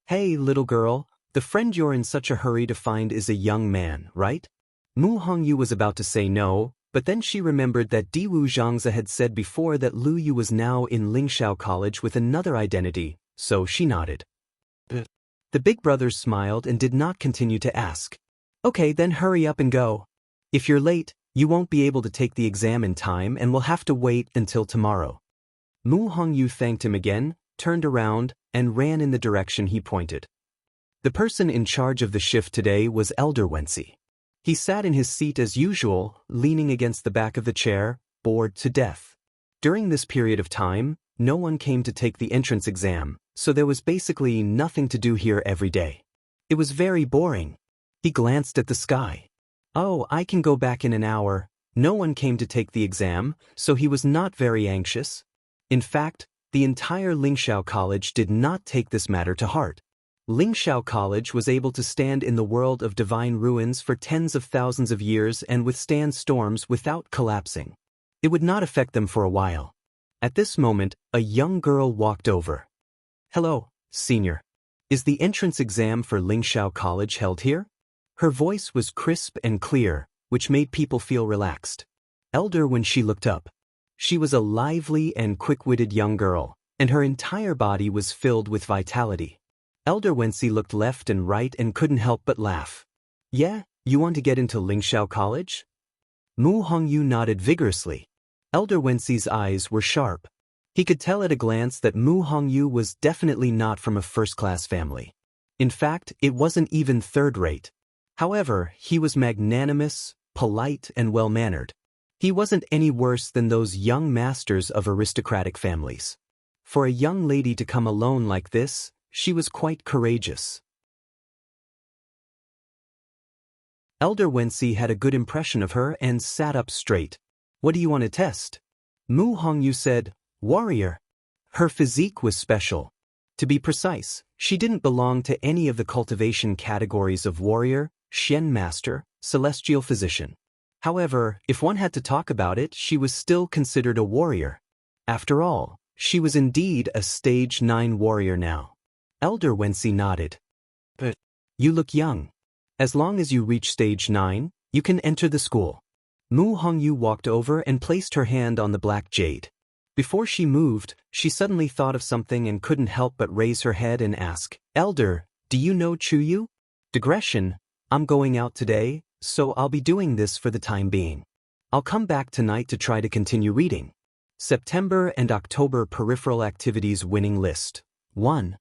Hey, little girl, the friend you're in such a hurry to find is a young man, right? Mu Hongyu was about to say no, but then she remembered that Diwu Zhangzi had said before that Lu Yu was now in Lingxiao College with another identity, so she nodded. The big brothers smiled and did not continue to ask. Okay, then hurry up and go. If you're late, you won't be able to take the exam in time and will have to wait until tomorrow. Mu Hongyu thanked him again, turned around, and ran in the direction he pointed. The person in charge of the shift today was Elder Wensi. He sat in his seat as usual, leaning against the back of the chair, bored to death. During this period of time, no one came to take the entrance exam, so there was basically nothing to do here every day. It was very boring. He glanced at the sky. Oh, I can go back in an hour. No one came to take the exam, so he was not very anxious. In fact, the entire Lingxiao College did not take this matter to heart. Lingxiao College was able to stand in the world of divine ruins for tens of thousands of years and withstand storms without collapsing. It would not affect them for a while. At this moment, a young girl walked over. Hello, senior. Is the entrance exam for Lingxiao College held here? Her voice was crisp and clear, which made people feel relaxed. Elder when she looked up. She was a lively and quick-witted young girl, and her entire body was filled with vitality. Elder Wensi looked left and right and couldn't help but laugh. Yeah, you want to get into Lingxiao College? Mu Hongyu nodded vigorously. Elder Wensi's eyes were sharp. He could tell at a glance that Mu Hongyu was definitely not from a first-class family. In fact, it wasn't even third-rate. However, he was magnanimous, polite, and well-mannered. He wasn't any worse than those young masters of aristocratic families. For a young lady to come alone like this, she was quite courageous. Elder Wensi had a good impression of her and sat up straight. What do you want to test? Mu Hongyu said, warrior. Her physique was special. To be precise, she didn't belong to any of the cultivation categories of warrior, Shen Master, Celestial Physician. However, if one had to talk about it, she was still considered a warrior. After all, she was indeed a Stage 9 warrior now. Elder Wensi nodded. But you look young. As long as you reach Stage 9, you can enter the school. Mu Hongyu walked over and placed her hand on the black jade. Before she moved, she suddenly thought of something and couldn't help but raise her head and ask, Elder, do you know Chuyu? Digression. I'm going out today, so I'll be doing this for the time being. I'll come back tonight to try to continue reading. September and October Peripheral Activities Winning List. 1.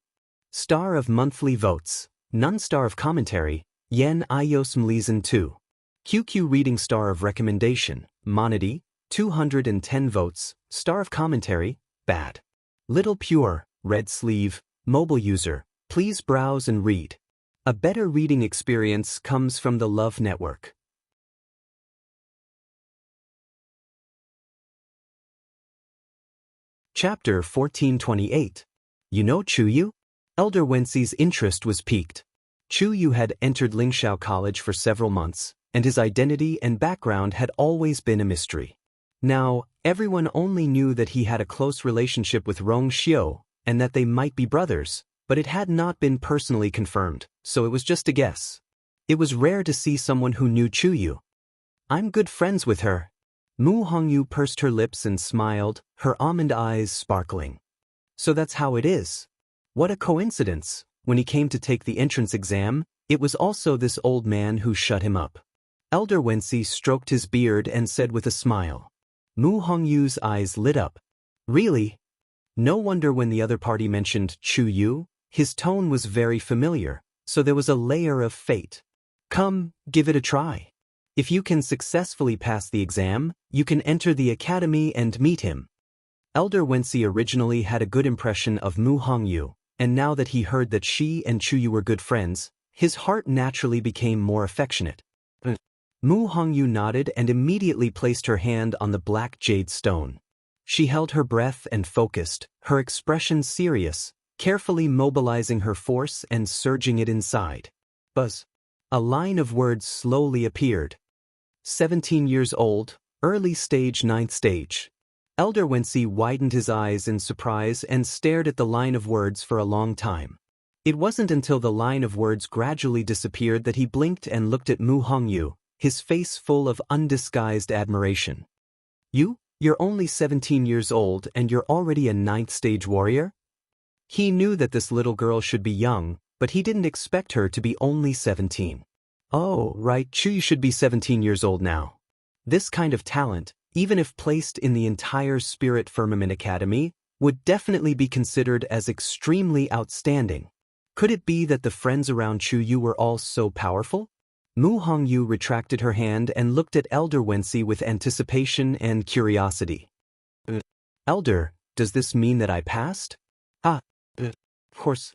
Star of monthly votes, non-star of commentary, Yen Ios Mlizan 2. QQ reading star of recommendation, Monody, 210 votes, star of commentary, bad. Little Pure, red sleeve, mobile user, please browse and read. A better reading experience comes from the Love Network. Chapter 1428. You know Chuyu? Elder Wenxi's interest was piqued. Chuyu had entered Lingxiao College for several months, and his identity and background had always been a mystery. Now, everyone only knew that he had a close relationship with Rong Xiu, and that they might be brothers, but it had not been personally confirmed, so it was just a guess. It was rare to see someone who knew Chuyu. I'm good friends with her. Mu Hongyu pursed her lips and smiled, her almond eyes sparkling. So that's how it is. What a coincidence. When he came to take the entrance exam, it was also this old man who shut him up. Elder Wenxi stroked his beard and said with a smile. Mu Hongyu's eyes lit up. Really? No wonder when the other party mentioned Chuyu, his tone was very familiar, so there was a layer of fate. Come, give it a try. If you can successfully pass the exam, you can enter the academy and meet him. Elder Wenxi originally had a good impression of Mu Hongyu, and now that he heard that she and Chuyu were good friends, his heart naturally became more affectionate. Mu Hongyu nodded and immediately placed her hand on the black jade stone. She held her breath and focused, her expression serious, carefully mobilizing her force and surging it inside. Buzz. A line of words slowly appeared. 17 years old, early stage 9th stage. Elder Wenxi widened his eyes in surprise and stared at the line of words for a long time. It wasn't until the line of words gradually disappeared that he blinked and looked at Mu Hongyu, his face full of undisguised admiration. You're only 17 years old and you're already a 9th stage warrior? He knew that this little girl should be young, but he didn't expect her to be only 17. Oh, right, Chuyu should be 17 years old now. This kind of talent, even if placed in the entire Spirit Firmament Academy, would definitely be considered as extremely outstanding. Could it be that the friends around Chuyu were all so powerful? Mu Hongyu retracted her hand and looked at Elder Wenxi with anticipation and curiosity. Elder, does this mean that I passed? Of course.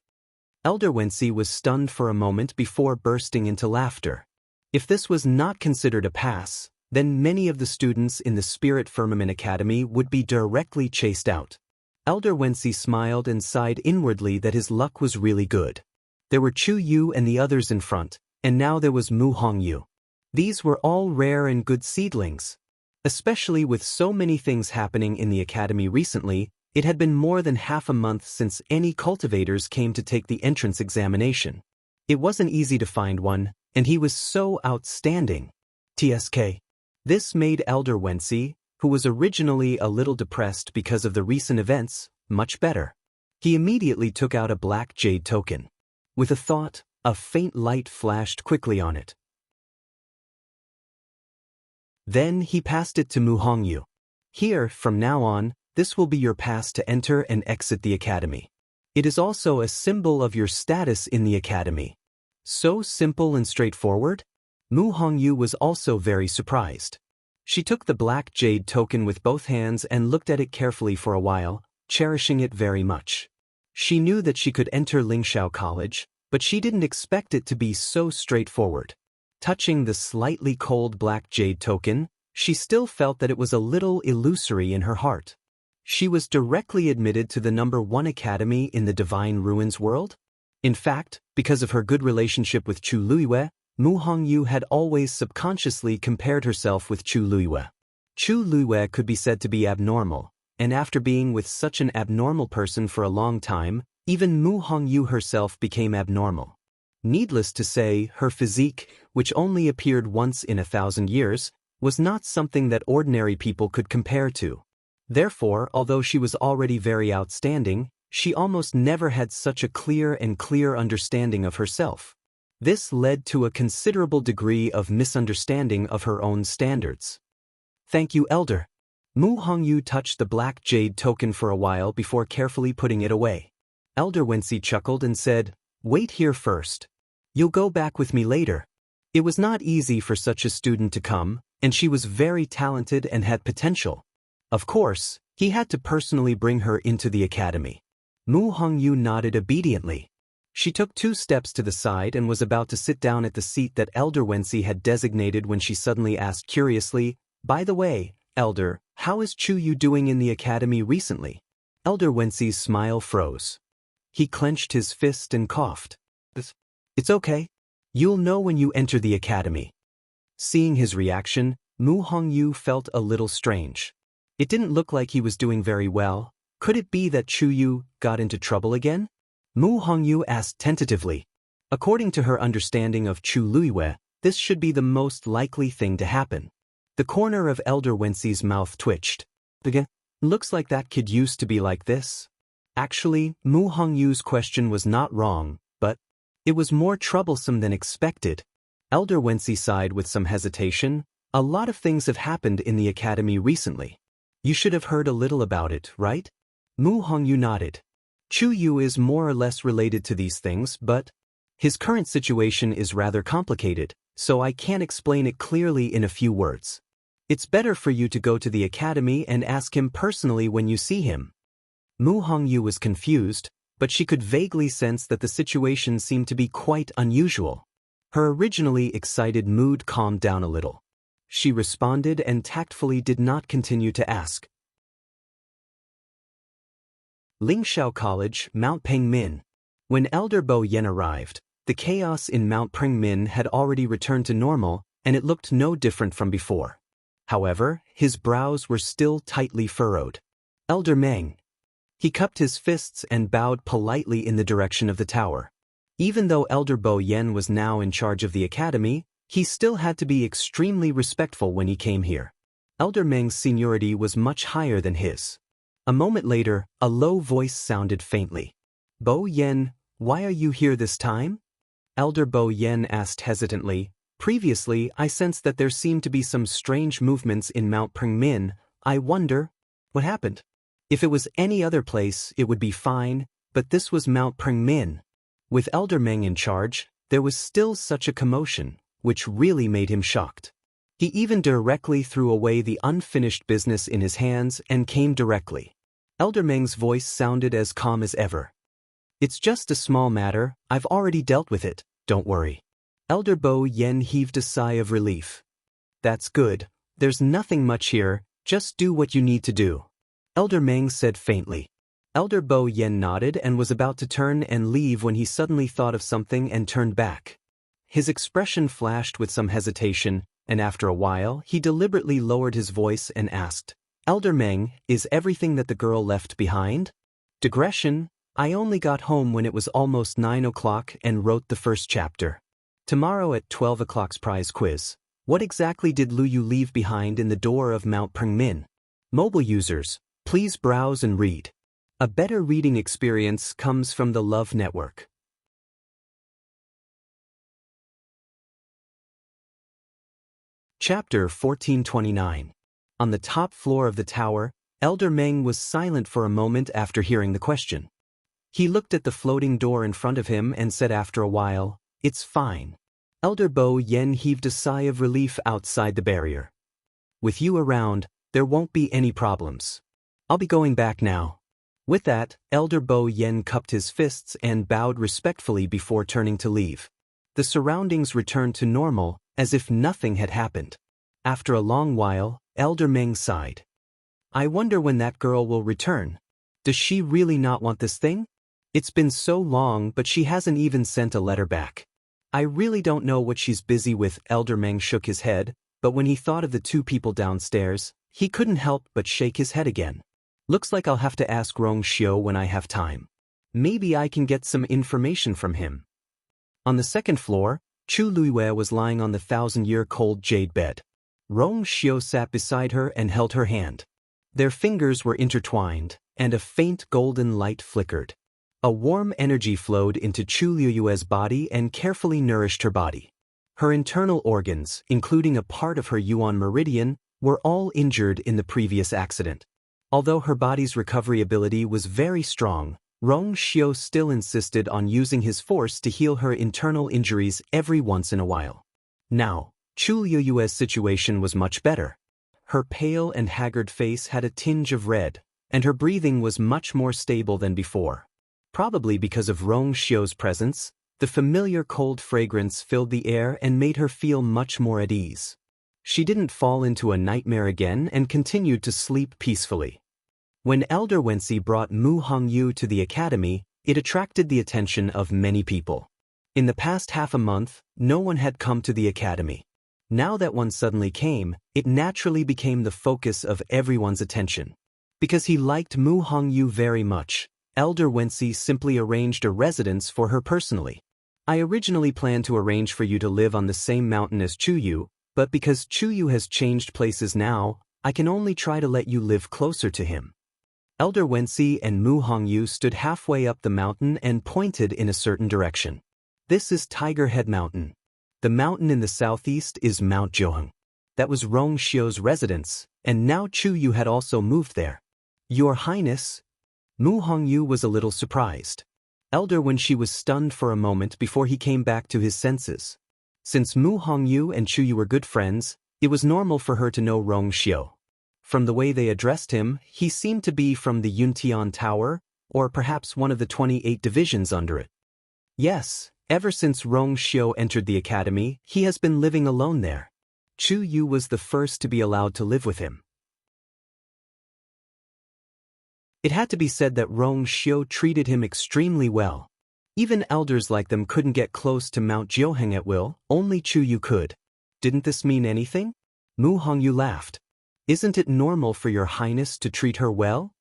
Elder Wenxi was stunned for a moment before bursting into laughter. If this was not considered a pass, then many of the students in the Spirit Firmament Academy would be directly chased out. Elder Wenxi smiled and sighed inwardly that his luck was really good. There were Chuyu and the others in front, and now there was Mu Hongyu. These were all rare and good seedlings. Especially with so many things happening in the academy recently, it had been more than half a month since any cultivators came to take the entrance examination. It wasn't easy to find one, and he was so outstanding. TSK. This made Elder Wenxi, who was originally a little depressed because of the recent events, much better. He immediately took out a black jade token. With a thought, a faint light flashed quickly on it. Then he passed it to Mu Hongyu. Here, from now on, this will be your pass to enter and exit the academy. It is also a symbol of your status in the academy. So simple and straightforward? Mu Hongyu was also very surprised. She took the black jade token with both hands and looked at it carefully for a while, cherishing it very much. She knew that she could enter Lingxiao College, but she didn't expect it to be so straightforward. Touching the slightly cold black jade token, she still felt that it was a little illusory in her heart. She was directly admitted to the #1 academy in the Divine Ruins world? In fact, because of her good relationship with Chu Luiyue, Mu Hongyu had always subconsciously compared herself with Chu Luiyue. Chu Luiyue could be said to be abnormal, and after being with such an abnormal person for a long time, even Mu Hongyu herself became abnormal. Needless to say, her physique, which only appeared once in 1,000 years, was not something that ordinary people could compare to. Therefore, although she was already very outstanding, she almost never had such a clear understanding of herself. This led to a considerable degree of misunderstanding of her own standards. Thank you, Elder. Mu Hongyu touched the black jade token for a while before carefully putting it away. Elder Wensi chuckled and said, "Wait here first. You'll go back with me later." It was not easy for such a student to come, and she was very talented and had potential. Of course, he had to personally bring her into the academy. Mu Hongyu nodded obediently. She took 2 steps to the side and was about to sit down at the seat that Elder Wensi had designated when she suddenly asked curiously, "By the way, Elder, how is Chu Yu doing in the academy recently?" Elder Wensi's smile froze. He clenched his fist and coughed. "It's okay. You'll know when you enter the academy." Seeing his reaction, Mu Hongyu felt a little strange. It didn't look like he was doing very well. Could it be that Chu Yu got into trouble again? Mu Hongyu asked tentatively. According to her understanding of Chu Luiyue, this should be the most likely thing to happen. The corner of Elder Wensi's mouth twitched. "Again, looks like that kid used to be like this." Actually, Mu Hongyu's question was not wrong, but it was more troublesome than expected. Elder Wensi sighed with some hesitation. "A lot of things have happened in the academy recently. You should have heard a little about it, right?" Mu Hongyu nodded. Chu Yu is more or less related to these things, but his current situation is rather complicated, so I can't explain it clearly in a few words. It's better for you to go to the academy and ask him personally when you see him. Mu Hongyu was confused, but she could vaguely sense that the situation seemed to be quite unusual. Her originally excited mood calmed down a little. She responded and tactfully did not continue to ask. Lingxiao College, Mount Pengmin. When Elder Bo Yen arrived, the chaos in Mount Pengmin had already returned to normal, and it looked no different from before. However, his brows were still tightly furrowed. "Elder Meng." He cupped his fists and bowed politely in the direction of the tower. Even though Elder Bo Yen was now in charge of the academy, he still had to be extremely respectful when he came here. Elder Meng's seniority was much higher than his. A moment later, a low voice sounded faintly. "Bo Yen, why are you here this time?" Elder Bo Yen asked hesitantly. "Previously, I sensed that there seemed to be some strange movements in Mount Pengmin. I wonder, what happened? If it was any other place, it would be fine, but this was Mount Pengmin." With Elder Meng in charge, there was still such a commotion, which really made him shocked. He even directly threw away the unfinished business in his hands and came directly. Elder Meng's voice sounded as calm as ever. "It's just a small matter, I've already dealt with it, don't worry." Elder Bo Yen heaved a sigh of relief. "That's good, there's nothing much here, just do what you need to do." Elder Meng said faintly. Elder Bo Yen nodded and was about to turn and leave when he suddenly thought of something and turned back. His expression flashed with some hesitation, and after a while he deliberately lowered his voice and asked, "Elder Meng, is everything that the girl left behind?" "Digression, I only got home when it was almost 9 o'clock and wrote the first chapter. Tomorrow at 12 o'clock's prize quiz. What exactly did Lu Yu leave behind in the door of Mount Pengmin?" Mobile users, please browse and read. A better reading experience comes from the Love Network. Chapter 1429. On the top floor of the tower, Elder Meng was silent for a moment after hearing the question. He looked at the floating door in front of him and said after a while, "It's fine." Elder Bo Yen heaved a sigh of relief outside the barrier. "With you around, there won't be any problems. I'll be going back now." With that, Elder Bo Yen cupped his fists and bowed respectfully before turning to leave. The surroundings returned to normal, as if nothing had happened. After a long while, Elder Meng sighed. "I wonder when that girl will return. Does she really not want this thing? It's been so long, but she hasn't even sent a letter back. I really don't know what she's busy with." Elder Meng shook his head, but when he thought of the 2 people downstairs, he couldn't help but shake his head again. "Looks like I'll have to ask Rong Xiu when I have time. Maybe I can get some information from him." On the second floor, Chu Luiyue was lying on the 1,000-year-cold jade bed. Rong Xiu sat beside her and held her hand. Their fingers were intertwined, and a faint golden light flickered. A warm energy flowed into Chu Luiyue's body and carefully nourished her body. Her internal organs, including a part of her Yuan meridian, were all injured in the previous accident. Although her body's recovery ability was very strong, Rong Xiu still insisted on using his force to heal her internal injuries every once in a while. Now, Chu Liyue's situation was much better. Her pale and haggard face had a tinge of red, and her breathing was much more stable than before. Probably because of Rong Xiu's presence, the familiar cold fragrance filled the air and made her feel much more at ease. She didn't fall into a nightmare again and continued to sleep peacefully. When Elder Wensi brought Mu Hongyu to the academy, it attracted the attention of many people. In the past half a month, no one had come to the academy. Now that one suddenly came, it naturally became the focus of everyone's attention. Because he liked Mu Hongyu very much, Elder Wensi simply arranged a residence for her personally. I originally planned to arrange for you to live on the same mountain as Chuyu, but because Chuyu has changed places now, I can only try to let you live closer to him. Elder Wensi and Mu Hongyu stood halfway up the mountain and pointed in a certain direction. This is Tiger Head Mountain. The mountain in the southeast is Mount Zhoheng. That was Rong Xiu's residence, and now Chuyu had also moved there. Your Highness? Mu Hongyu was a little surprised. Elder Wensi was stunned for a moment before he came back to his senses. Since Mu Hongyu and Chuyu were good friends, it was normal for her to know Rong Xiu. From the way they addressed him, he seemed to be from the Yuntian Tower, or perhaps one of the 28 divisions under it. Yes, ever since Rong Xiu entered the academy, he has been living alone there. Chu Yu was the first to be allowed to live with him. It had to be said that Rong Xiu treated him extremely well. Even elders like them couldn't get close to Mount Zhoheng at will, only Chu Yu could. Didn't this mean anything? Mu Hongyu laughed. Isn't it normal for your highness to treat her well?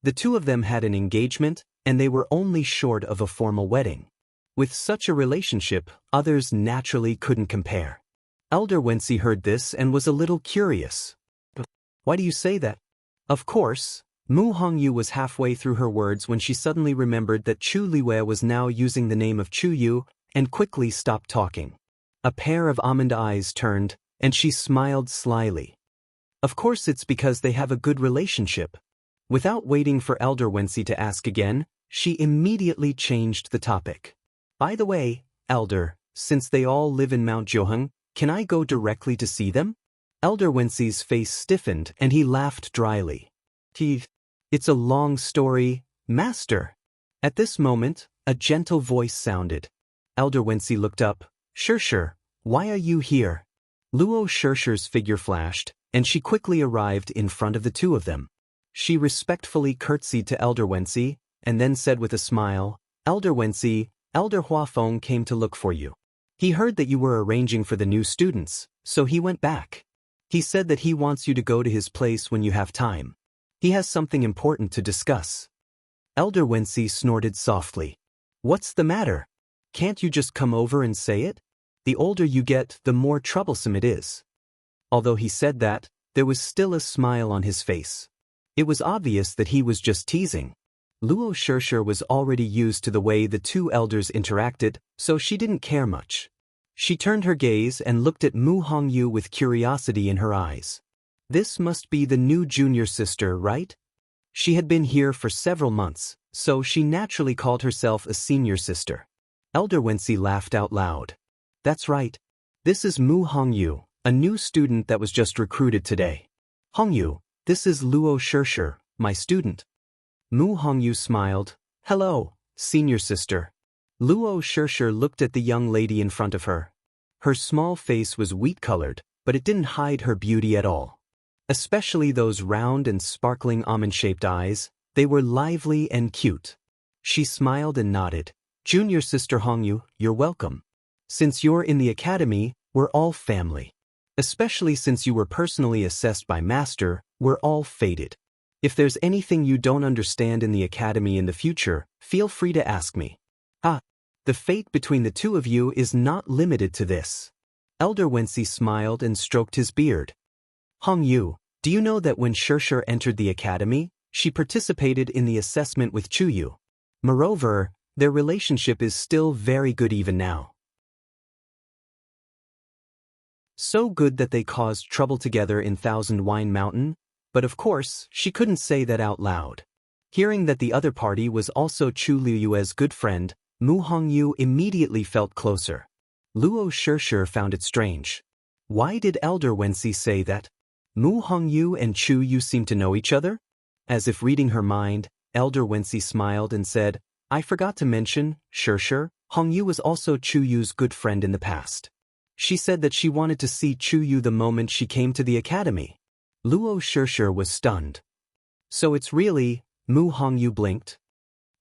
The two of them had an engagement, and they were only short of a formal wedding. With such a relationship, others naturally couldn't compare. Elder Wensi heard this and was a little curious. Why do you say that? Of course, Mu Hongyu was halfway through her words when she suddenly remembered that Chu Liyue was now using the name of Chu Yu and quickly stopped talking. A pair of almond eyes turned, and she smiled slyly. Of course it's because they have a good relationship. Without waiting for Elder Wensi to ask again, she immediately changed the topic. By the way, Elder, since they all live in Mount Zhoheng, can I go directly to see them? Elder Wensi's face stiffened and he laughed dryly. It's a long story, Master. At this moment, a gentle voice sounded. Elder Wensi looked up. Sure, why are you here? Luo Shirshi's figure flashed, and she quickly arrived in front of the two of them. She respectfully curtsied to Elder Wensi, and then said with a smile, Elder Wensi, Elder Huafeng came to look for you. He heard that you were arranging for the new students, so he went back. He said that he wants you to go to his place when you have time. He has something important to discuss. Elder Wensi snorted softly. What's the matter? Can't you just come over and say it? The older you get, the more troublesome it is. Although he said that, there was still a smile on his face. It was obvious that he was just teasing. Luo Shirshir was already used to the way the two elders interacted, so she didn't care much. She turned her gaze and looked at Mu Hongyu with curiosity in her eyes. This must be the new junior sister, right? She had been here for several months, so she naturally called herself a senior sister. Elder Wensi laughed out loud. That's right. This is Mu Hongyu, a new student that was just recruited today. Hongyu, this is Luo Shirshir, my student. Mu Hongyu smiled. Hello, senior sister. Luo Shirshir looked at the young lady in front of her. Her small face was wheat-colored, but it didn't hide her beauty at all. Especially those round and sparkling almond-shaped eyes, they were lively and cute. She smiled and nodded. Junior sister Hongyu, you're welcome. Since you're in the academy, we're all family. Especially since you were personally assessed by Master, we're all fated. If there's anything you don't understand in the academy in the future, feel free to ask me. The fate between the two of you is not limited to this. Elder Wensi smiled and stroked his beard. Hongyu, do you know that when Shirshir entered the academy, she participated in the assessment with Chuyu? Moreover, their relationship is still very good even now. So good that they caused trouble together in Thousand Wine Mountain, but of course, she couldn't say that out loud. Hearing that the other party was also Chu Liyue's good friend, Mu Hongyu immediately felt closer. Luo Shishir found it strange. Why did Elder Wenxi say that? Mu Hongyu and Chu Yu seem to know each other? As if reading her mind, Elder Wenxi smiled and said, I forgot to mention, Shishir, Hongyu was also Chu Yu's good friend in the past. She said that she wanted to see Chu Yu the moment she came to the academy. Luo Shishir was stunned. So it's really, Mu Hongyu blinked.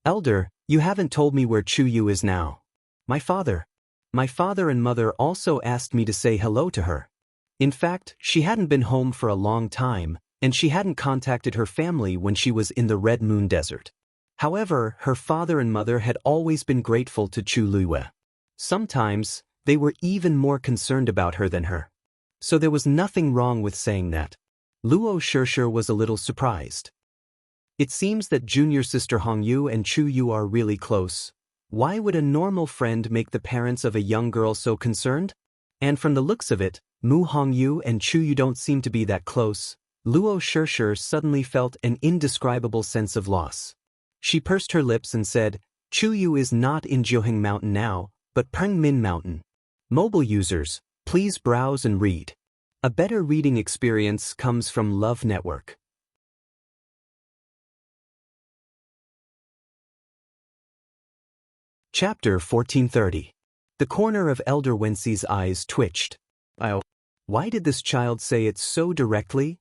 Elder, you haven't told me where Chu Yu is now. My father and mother also asked me to say hello to her. In fact, she hadn't been home for a long time, and she hadn't contacted her family when she was in the Red Moon Desert. However, her father and mother had always been grateful to Chu Liyue. Sometimes, they were even more concerned about her than her. So there was nothing wrong with saying that. Luo Shishir was a little surprised. It seems that junior sister Hongyu and Chu Yu are really close. Why would a normal friend make the parents of a young girl so concerned? And from the looks of it, Mu Hongyu and Chu Yu don't seem to be that close. Luo Shishir suddenly felt an indescribable sense of loss. She pursed her lips and said, Chu Yu is not in Jiuheng Mountain now, but Pengmin Mountain. Mobile users, please browse and read. A better reading experience comes from Love Network. Chapter 1430. The corner of Elder Wenxi's eyes twitched. Why did this child say it so directly?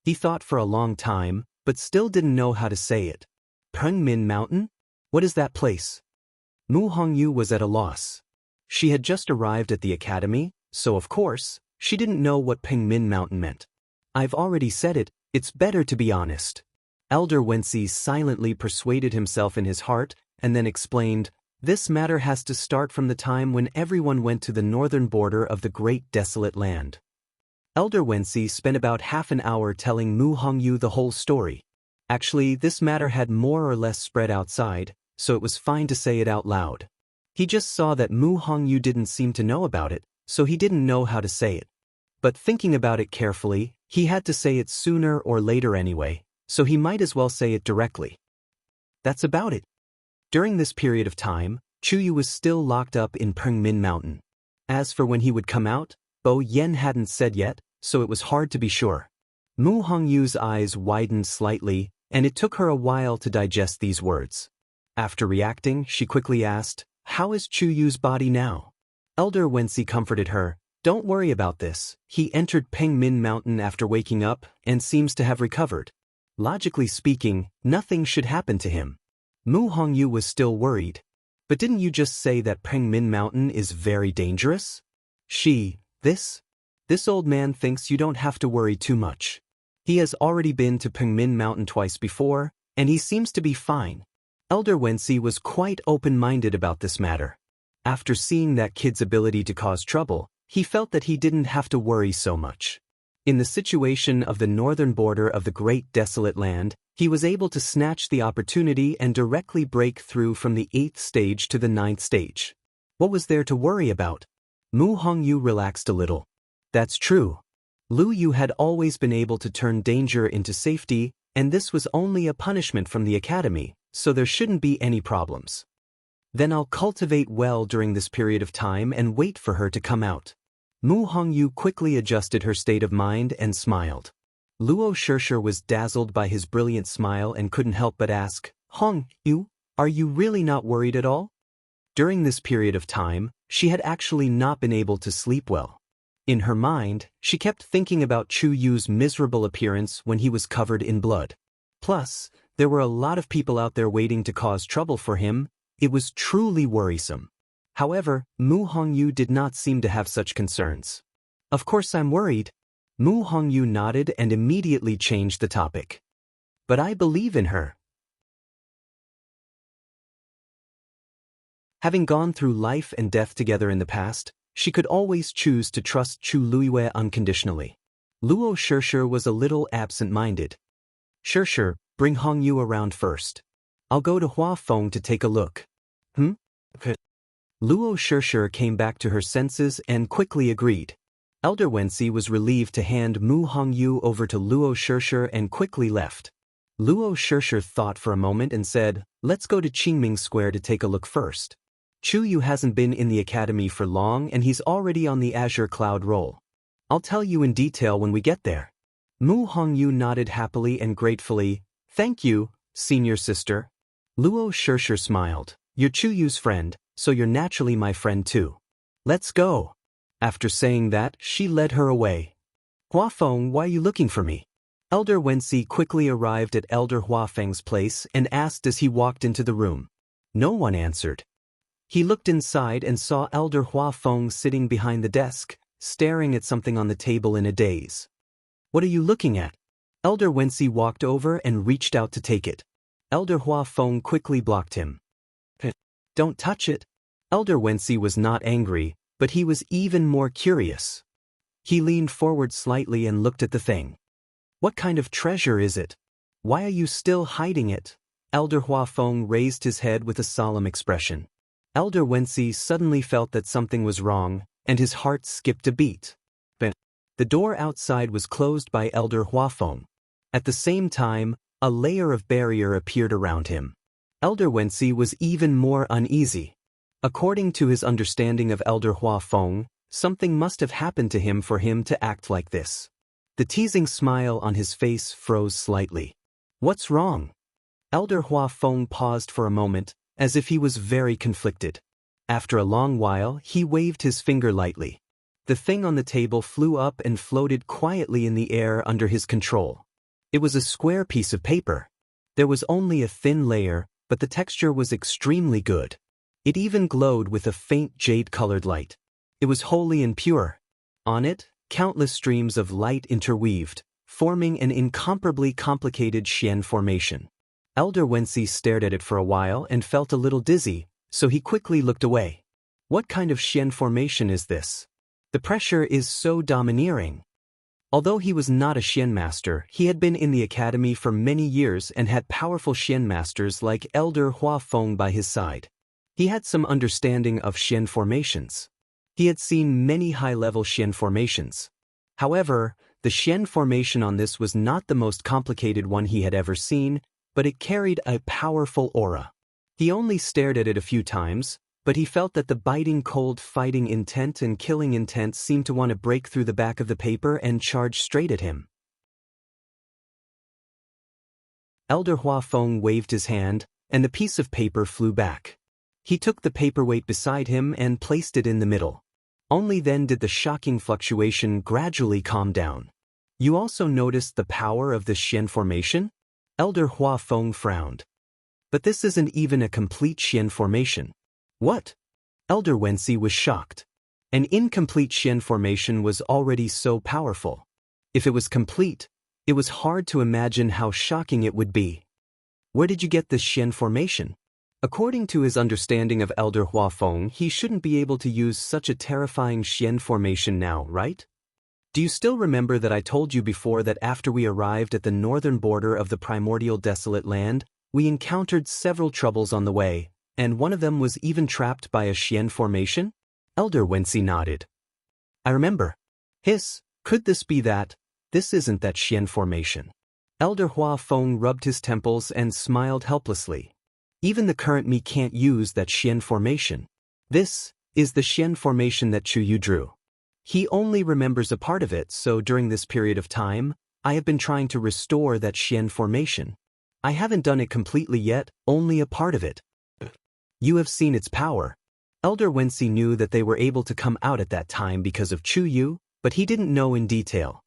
He thought for a long time, but still didn't know how to say it. Pengmin Mountain? What is that place? Mu Hongyu was at a loss. She had just arrived at the academy, so of course, she didn't know what Pengmin Mountain meant. I've already said it, it's better to be honest. Elder Wenxi silently persuaded himself in his heart, and then explained, this matter has to start from the time when everyone went to the northern border of the great desolate land. Elder Wenxi spent about half an hour telling Mu Hongyu the whole story. Actually, this matter had more or less spread outside, so it was fine to say it out loud. He just saw that Mu Hongyu didn't seem to know about it, so he didn't know how to say it. But thinking about it carefully, he had to say it sooner or later anyway, so he might as well say it directly. That's about it. During this period of time, Chu Yu was still locked up in Pengmin Mountain. As for when he would come out, Bo Yen hadn't said yet, so it was hard to be sure. Mu Hongyu's eyes widened slightly, and it took her a while to digest these words. After reacting, she quickly asked, how is Chu Yu's body now? Elder Wenxi comforted her, don't worry about this, he entered Pengmin Mountain after waking up, and seems to have recovered. Logically speaking, nothing should happen to him. Mu Hongyu was still worried. But didn't you just say that Pengmin Mountain is very dangerous? This old man thinks you don't have to worry too much. He has already been to Pengmin Mountain twice before, and he seems to be fine. Elder Wenxi was quite open-minded about this matter. After seeing that kid's ability to cause trouble, he felt that he didn't have to worry so much. In the situation of the northern border of the great desolate land, he was able to snatch the opportunity and directly break through from the 8th stage to the 9th stage. What was there to worry about? Mu Hongyu relaxed a little. That's true. Lu Yu had always been able to turn danger into safety, and this was only a punishment from the academy, so there shouldn't be any problems. Then I'll cultivate well during this period of time and wait for her to come out. Mu Hongyu quickly adjusted her state of mind and smiled. Luo Shishir was dazzled by his brilliant smile and couldn't help but ask, Hongyu, are you really not worried at all? During this period of time, she had actually not been able to sleep well. In her mind, she kept thinking about Chu Yu's miserable appearance when he was covered in blood. Plus, there were a lot of people out there waiting to cause trouble for him. It was truly worrisome. However, Mu Hongyu did not seem to have such concerns. Of course I'm worried. Mu Hongyu nodded and immediately changed the topic. But I believe in her. Having gone through life and death together in the past, she could always choose to trust Chu Liyue unconditionally. Luo Shishir was a little absent-minded. Shishir, bring Hongyu around first. I'll go to Hua Feng to take a look. Okay. Luo Shishir came back to her senses and quickly agreed. Elder Wenxi was relieved to hand Mu Hongyu over to Luo Shishir and quickly left. Luo Shishir thought for a moment and said, "Let's go to Qingming Square to take a look first. Chu Yu hasn't been in the academy for long and he's already on the Azure Cloud roll. I'll tell you in detail when we get there." Mu Hongyu nodded happily and gratefully. "Thank you, senior sister." Luo Shishir smiled. "You're Chu Yu's friend, so you're naturally my friend too. Let's go." After saying that, she led her away. "Huafeng, why are you looking for me?" Elder Wenxi quickly arrived at Elder Huafeng's place and asked as he walked into the room. No one answered. He looked inside and saw Elder Huafeng sitting behind the desk, staring at something on the table in a daze. "What are you looking at?" Elder Wenxi walked over and reached out to take it. Elder Huafeng quickly blocked him. "Don't touch it." Elder Wenxi was not angry, but he was even more curious. He leaned forward slightly and looked at the thing. "What kind of treasure is it? Why are you still hiding it?" Elder Huafeng raised his head with a solemn expression. Elder Wenxi suddenly felt that something was wrong, and his heart skipped a beat. But the door outside was closed by Elder Huafeng. At the same time, a layer of barrier appeared around him. Elder Wenxi was even more uneasy. According to his understanding of Elder Huafeng, something must have happened to him for him to act like this. The teasing smile on his face froze slightly. "What's wrong?" Elder Huafeng paused for a moment, as if he was very conflicted. After a long while, he waved his finger lightly. The thing on the table flew up and floated quietly in the air under his control. It was a square piece of paper. There was only a thin layer, but the texture was extremely good. It even glowed with a faint jade-colored light. It was wholly and pure. On it, countless streams of light interweaved, forming an incomparably complicated Xian formation. Elder Wenxi stared at it for a while and felt a little dizzy, so he quickly looked away. What kind of Xian formation is this? The pressure is so domineering. Although he was not a Xian master, he had been in the academy for many years and had powerful Xian masters like Elder Huafeng by his side. He had some understanding of Xian formations. He had seen many high-level Xian formations. However, the Xian formation on this was not the most complicated one he had ever seen, but it carried a powerful aura. He only stared at it a few times, but he felt that the biting cold fighting intent and killing intent seemed to want to break through the back of the paper and charge straight at him. Elder Huafeng waved his hand, and the piece of paper flew back. He took the paperweight beside him and placed it in the middle. Only then did the shocking fluctuation gradually calm down. "You also noticed the power of the Xian formation?" Elder Huafeng frowned. "But this isn't even a complete Xian formation." "What?" Elder Wenxi was shocked. An incomplete Xian formation was already so powerful. If it was complete, it was hard to imagine how shocking it would be. "Where did you get this Xian formation?" According to his understanding of Elder Huafeng, he shouldn't be able to use such a terrifying Xian formation now, right? "Do you still remember that I told you before that after we arrived at the northern border of the primordial desolate land, we encountered several troubles on the way, and one of them was even trapped by a Xian formation?" Elder Wenxi nodded. "I remember." Could this be that? This isn't that Xian formation." Elder Huafeng rubbed his temples and smiled helplessly. "Even the current me can't use that Xian formation. This is the Xian formation that Chu Yu drew. He only remembers a part of it, so during this period of time, I have been trying to restore that Xian formation. I haven't done it completely yet, only a part of it." "You have seen its power." Elder Wenxi knew that they were able to come out at that time because of Chu Yu, but he didn't know in detail.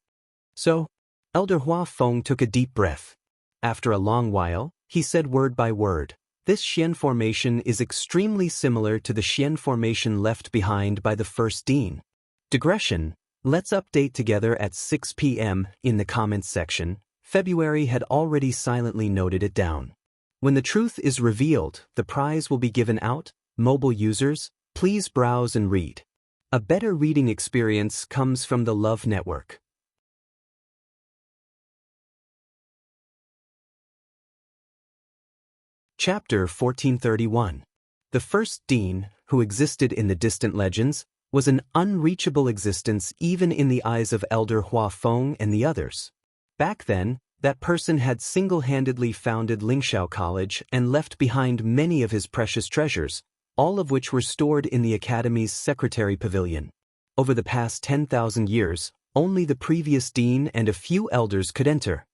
So, Elder Huafeng took a deep breath. After a long while, he said word by word, "This Xian formation is extremely similar to the Xian formation left behind by the first Dean." Digression, let's update together at 6 p.m. in the comments section. February had already silently noted it down. When the truth is revealed, the prize will be given out. Mobile users, please browse and read. A better reading experience comes from the Love Network. Chapter 1431. The first Dean, who existed in the distant legends, was an unreachable existence even in the eyes of Elder Huafeng and the others. Back then, That person had single-handedly founded Lingxiao College and left behind many of his precious treasures, all of which were stored in the Academy's Secretary Pavilion. Over the past 10,000 years, only the previous dean and a few elders could enter.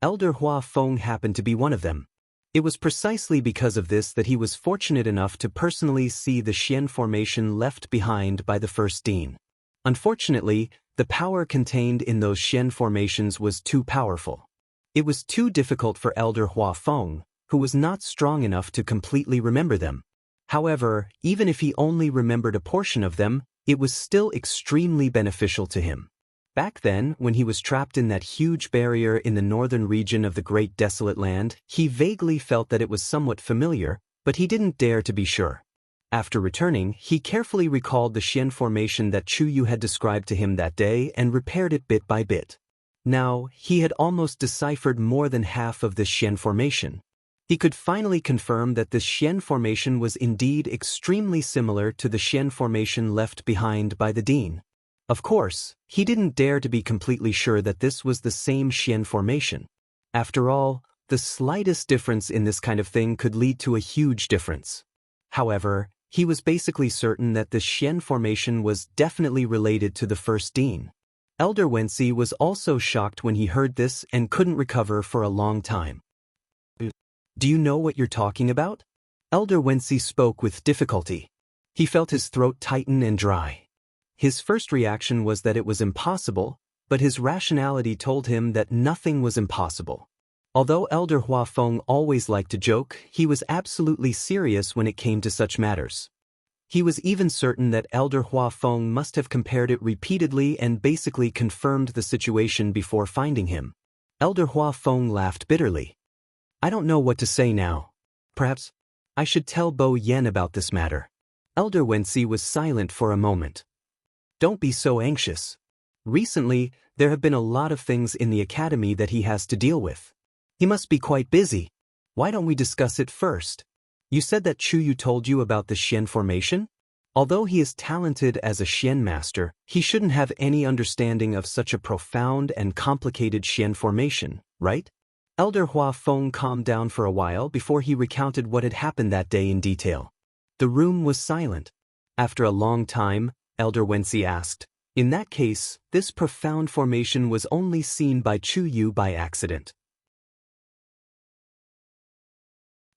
Elder Hua Feng happened to be one of them. It was precisely because of this that he was fortunate enough to personally see the Xian formation left behind by the first dean. Unfortunately, the power contained in those Xian formations was too powerful. It was too difficult for Elder Hua Feng, who was not strong enough to completely remember them. However, even if he only remembered a portion of them, it was still extremely beneficial to him. Back then, when he was trapped in that huge barrier in the northern region of the Great Desolate Land, he vaguely felt that it was somewhat familiar, but he didn't dare to be sure. After returning, he carefully recalled the Xian formation that Chu Yu had described to him that day and repaired it bit by bit. Now, he had almost deciphered more than half of this Xian formation. He could finally confirm that this Xian formation was indeed extremely similar to the Xian formation left behind by the dean. Of course, he didn't dare to be completely sure that this was the same Xian formation. After all, the slightest difference in this kind of thing could lead to a huge difference. However, he was basically certain that the Xian formation was definitely related to the first dean. Elder Wensi was also shocked when he heard this and couldn't recover for a long time. "Do you know what you're talking about?" Elder Wensi spoke with difficulty. He felt his throat tighten and dry. His first reaction was that it was impossible, but his rationality told him that nothing was impossible. Although Elder Hua Feng always liked to joke, he was absolutely serious when it came to such matters. He was even certain that Elder Hua Feng must have compared it repeatedly and basically confirmed the situation before finding him. Elder Hua Feng laughed bitterly. "I don't know what to say now. Perhaps I should tell Bo Yen about this matter." Elder Wensi was silent for a moment. "Don't be so anxious. Recently, there have been a lot of things in the academy that he has to deal with. He must be quite busy. Why don't we discuss it first? You said that Chu Yu told you about the Xian formation? Although he is talented as a Xian master, he shouldn't have any understanding of such a profound and complicated Xian formation, right?" Elder Hua Feng calmed down for a while before he recounted what had happened that day in detail. The room was silent. After a long time, Elder Wensi asked, "In that case, this profound formation was only seen by Chu Yu by accident?"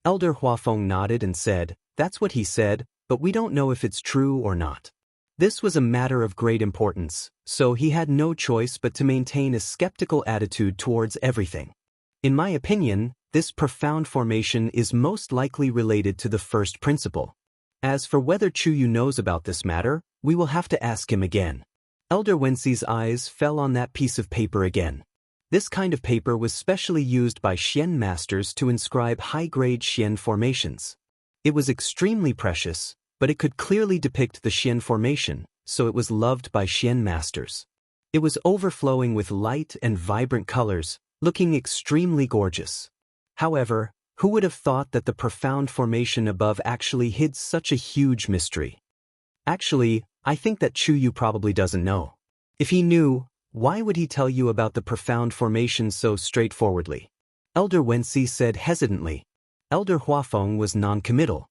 Elder Hua Feng nodded and said, "That's what he said, but we don't know if it's true or not." This was a matter of great importance, so he had no choice but to maintain a skeptical attitude towards everything. "In my opinion, this profound formation is most likely related to the first principle. As for whether Chu Yu knows about this matter, we will have to ask him again." Elder Wensi's eyes fell on that piece of paper again. This kind of paper was specially used by Xian masters to inscribe high-grade Xian formations. It was extremely precious, but it could clearly depict the Xian formation, so it was loved by Xian masters. It was overflowing with light and vibrant colors, looking extremely gorgeous. However, who would have thought that the profound formation above actually hid such a huge mystery? Actually, I think that Chu Yu probably doesn't know. If he knew, why would he tell you about the profound formation so straightforwardly? Elder Wensi said hesitantly. Elder Hua Feng was non-committal.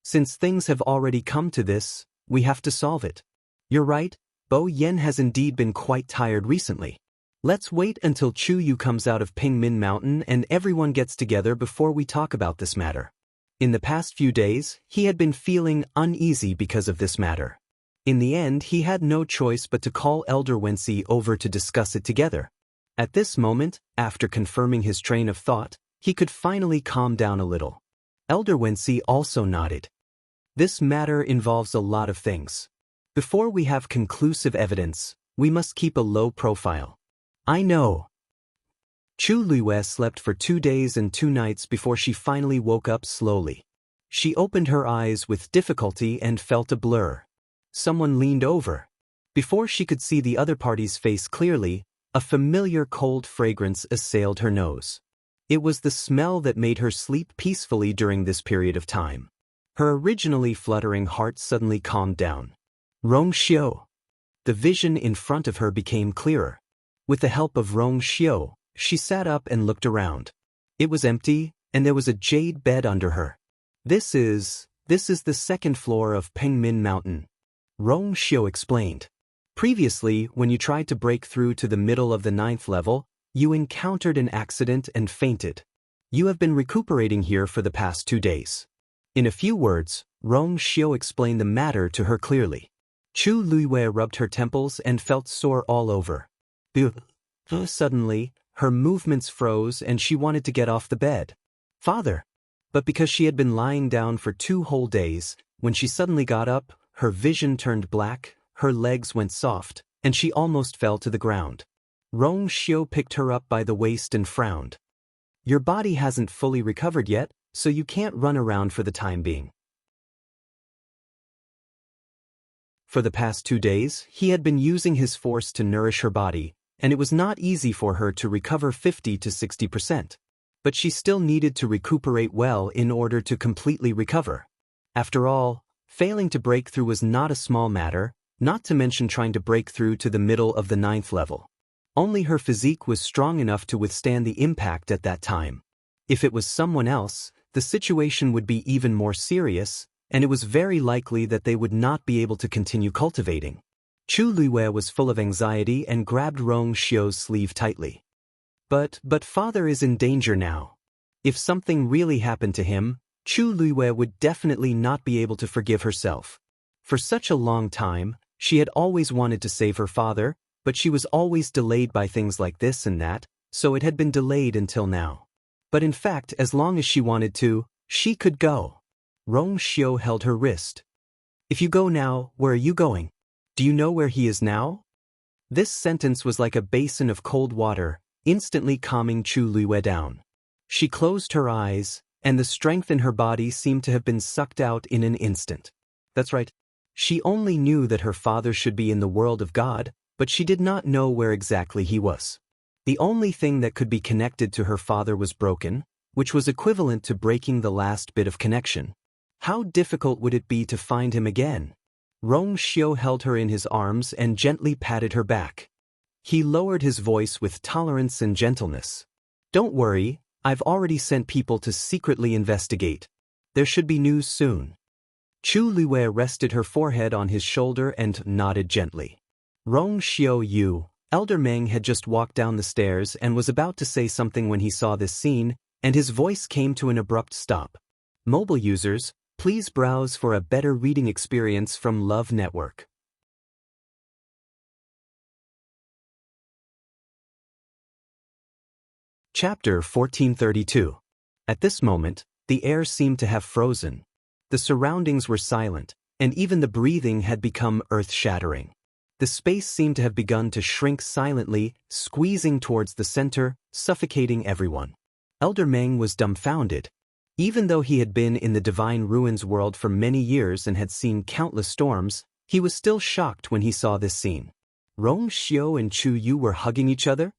"Since things have already come to this, we have to solve it. You're right, Bo Yen has indeed been quite tired recently. Let's wait until Chu Yu comes out of Pingmin Mountain and everyone gets together before we talk about this matter." In the past few days, he had been feeling uneasy because of this matter. In the end, he had no choice but to call Elder Wensi over to discuss it together. At this moment, after confirming his train of thought, he could finally calm down a little. Elder Wensi also nodded. "This matter involves a lot of things. Before we have conclusive evidence, we must keep a low profile." "I know." Chu Luiyue slept for 2 days and 2 nights before she finally woke up slowly. She opened her eyes with difficulty and felt a blur. Someone leaned over. Before she could see the other party's face clearly, a familiar cold fragrance assailed her nose. It was the smell that made her sleep peacefully during this period of time. Her originally fluttering heart suddenly calmed down. Rong Xiu. The vision in front of her became clearer. With the help of Rong Xiu, She sat up and looked around. It was empty, and there was a jade bed under her. This is the second floor of Pengmin Mountain, Rong Xiu explained. Previously, when you tried to break through to the middle of the 9th level, you encountered an accident and fainted. You have been recuperating here for the past 2 days. In a few words, Rong Xiu explained the matter to her clearly. Chu Luiwei rubbed her temples and felt sore all over. Suddenly, her movements froze and she wanted to get off the bed. Father! But because she had been lying down for 2 whole days, when she suddenly got up, her vision turned black, her legs went soft, and she almost fell to the ground. Rong Xiu picked her up by the waist and frowned. Your body hasn't fully recovered yet, so you can't run around for the time being. For the past 2 days, he had been using his force to nourish her body, and it was not easy for her to recover 50 to 60%. But she still needed to recuperate well in order to completely recover. After all, failing to break through was not a small matter, not to mention trying to break through to the middle of the 9th level. Only her physique was strong enough to withstand the impact at that time. If it was someone else, the situation would be even more serious, and it was very likely that they would not be able to continue cultivating. Chu Luiwei was full of anxiety and grabbed Rong Xiu's sleeve tightly. But father is in danger now. If something really happened to him, Chu Luiwei would definitely not be able to forgive herself. For such a long time, she had always wanted to save her father, but she was always delayed by things like this and that, so it had been delayed until now. But in fact, as long as she wanted to, she could go. Rong Xiu held her wrist. If you go now, where are you going? Do you know where he is now? This sentence was like a basin of cold water, instantly calming Chu Luiwei down. She closed her eyes, and the strength in her body seemed to have been sucked out in an instant. That's right. She only knew that her father should be in the world of God, but she did not know where exactly he was. The only thing that could be connected to her father was broken, which was equivalent to breaking the last bit of connection. How difficult would it be to find him again? Rong Xiu held her in his arms and gently patted her back. He lowered his voice with tolerance and gentleness. Don't worry, I've already sent people to secretly investigate. There should be news soon. Chu Luiwei rested her forehead on his shoulder and nodded gently. Rong Xiu Yu, Elder Meng had just walked down the stairs and was about to say something when he saw this scene, and his voice came to an abrupt stop. Mobile users, please browse for a better reading experience from Love Network. Chapter 1432. At this moment, the air seemed to have frozen. The surroundings were silent, and even the breathing had become earth-shattering. The space seemed to have begun to shrink silently, squeezing towards the center, suffocating everyone. Elder Meng was dumbfounded. Even though he had been in the Divine Ruins world for many years and had seen countless storms, he was still shocked when he saw this scene. Rong Xiu and Chu Yu were hugging each other?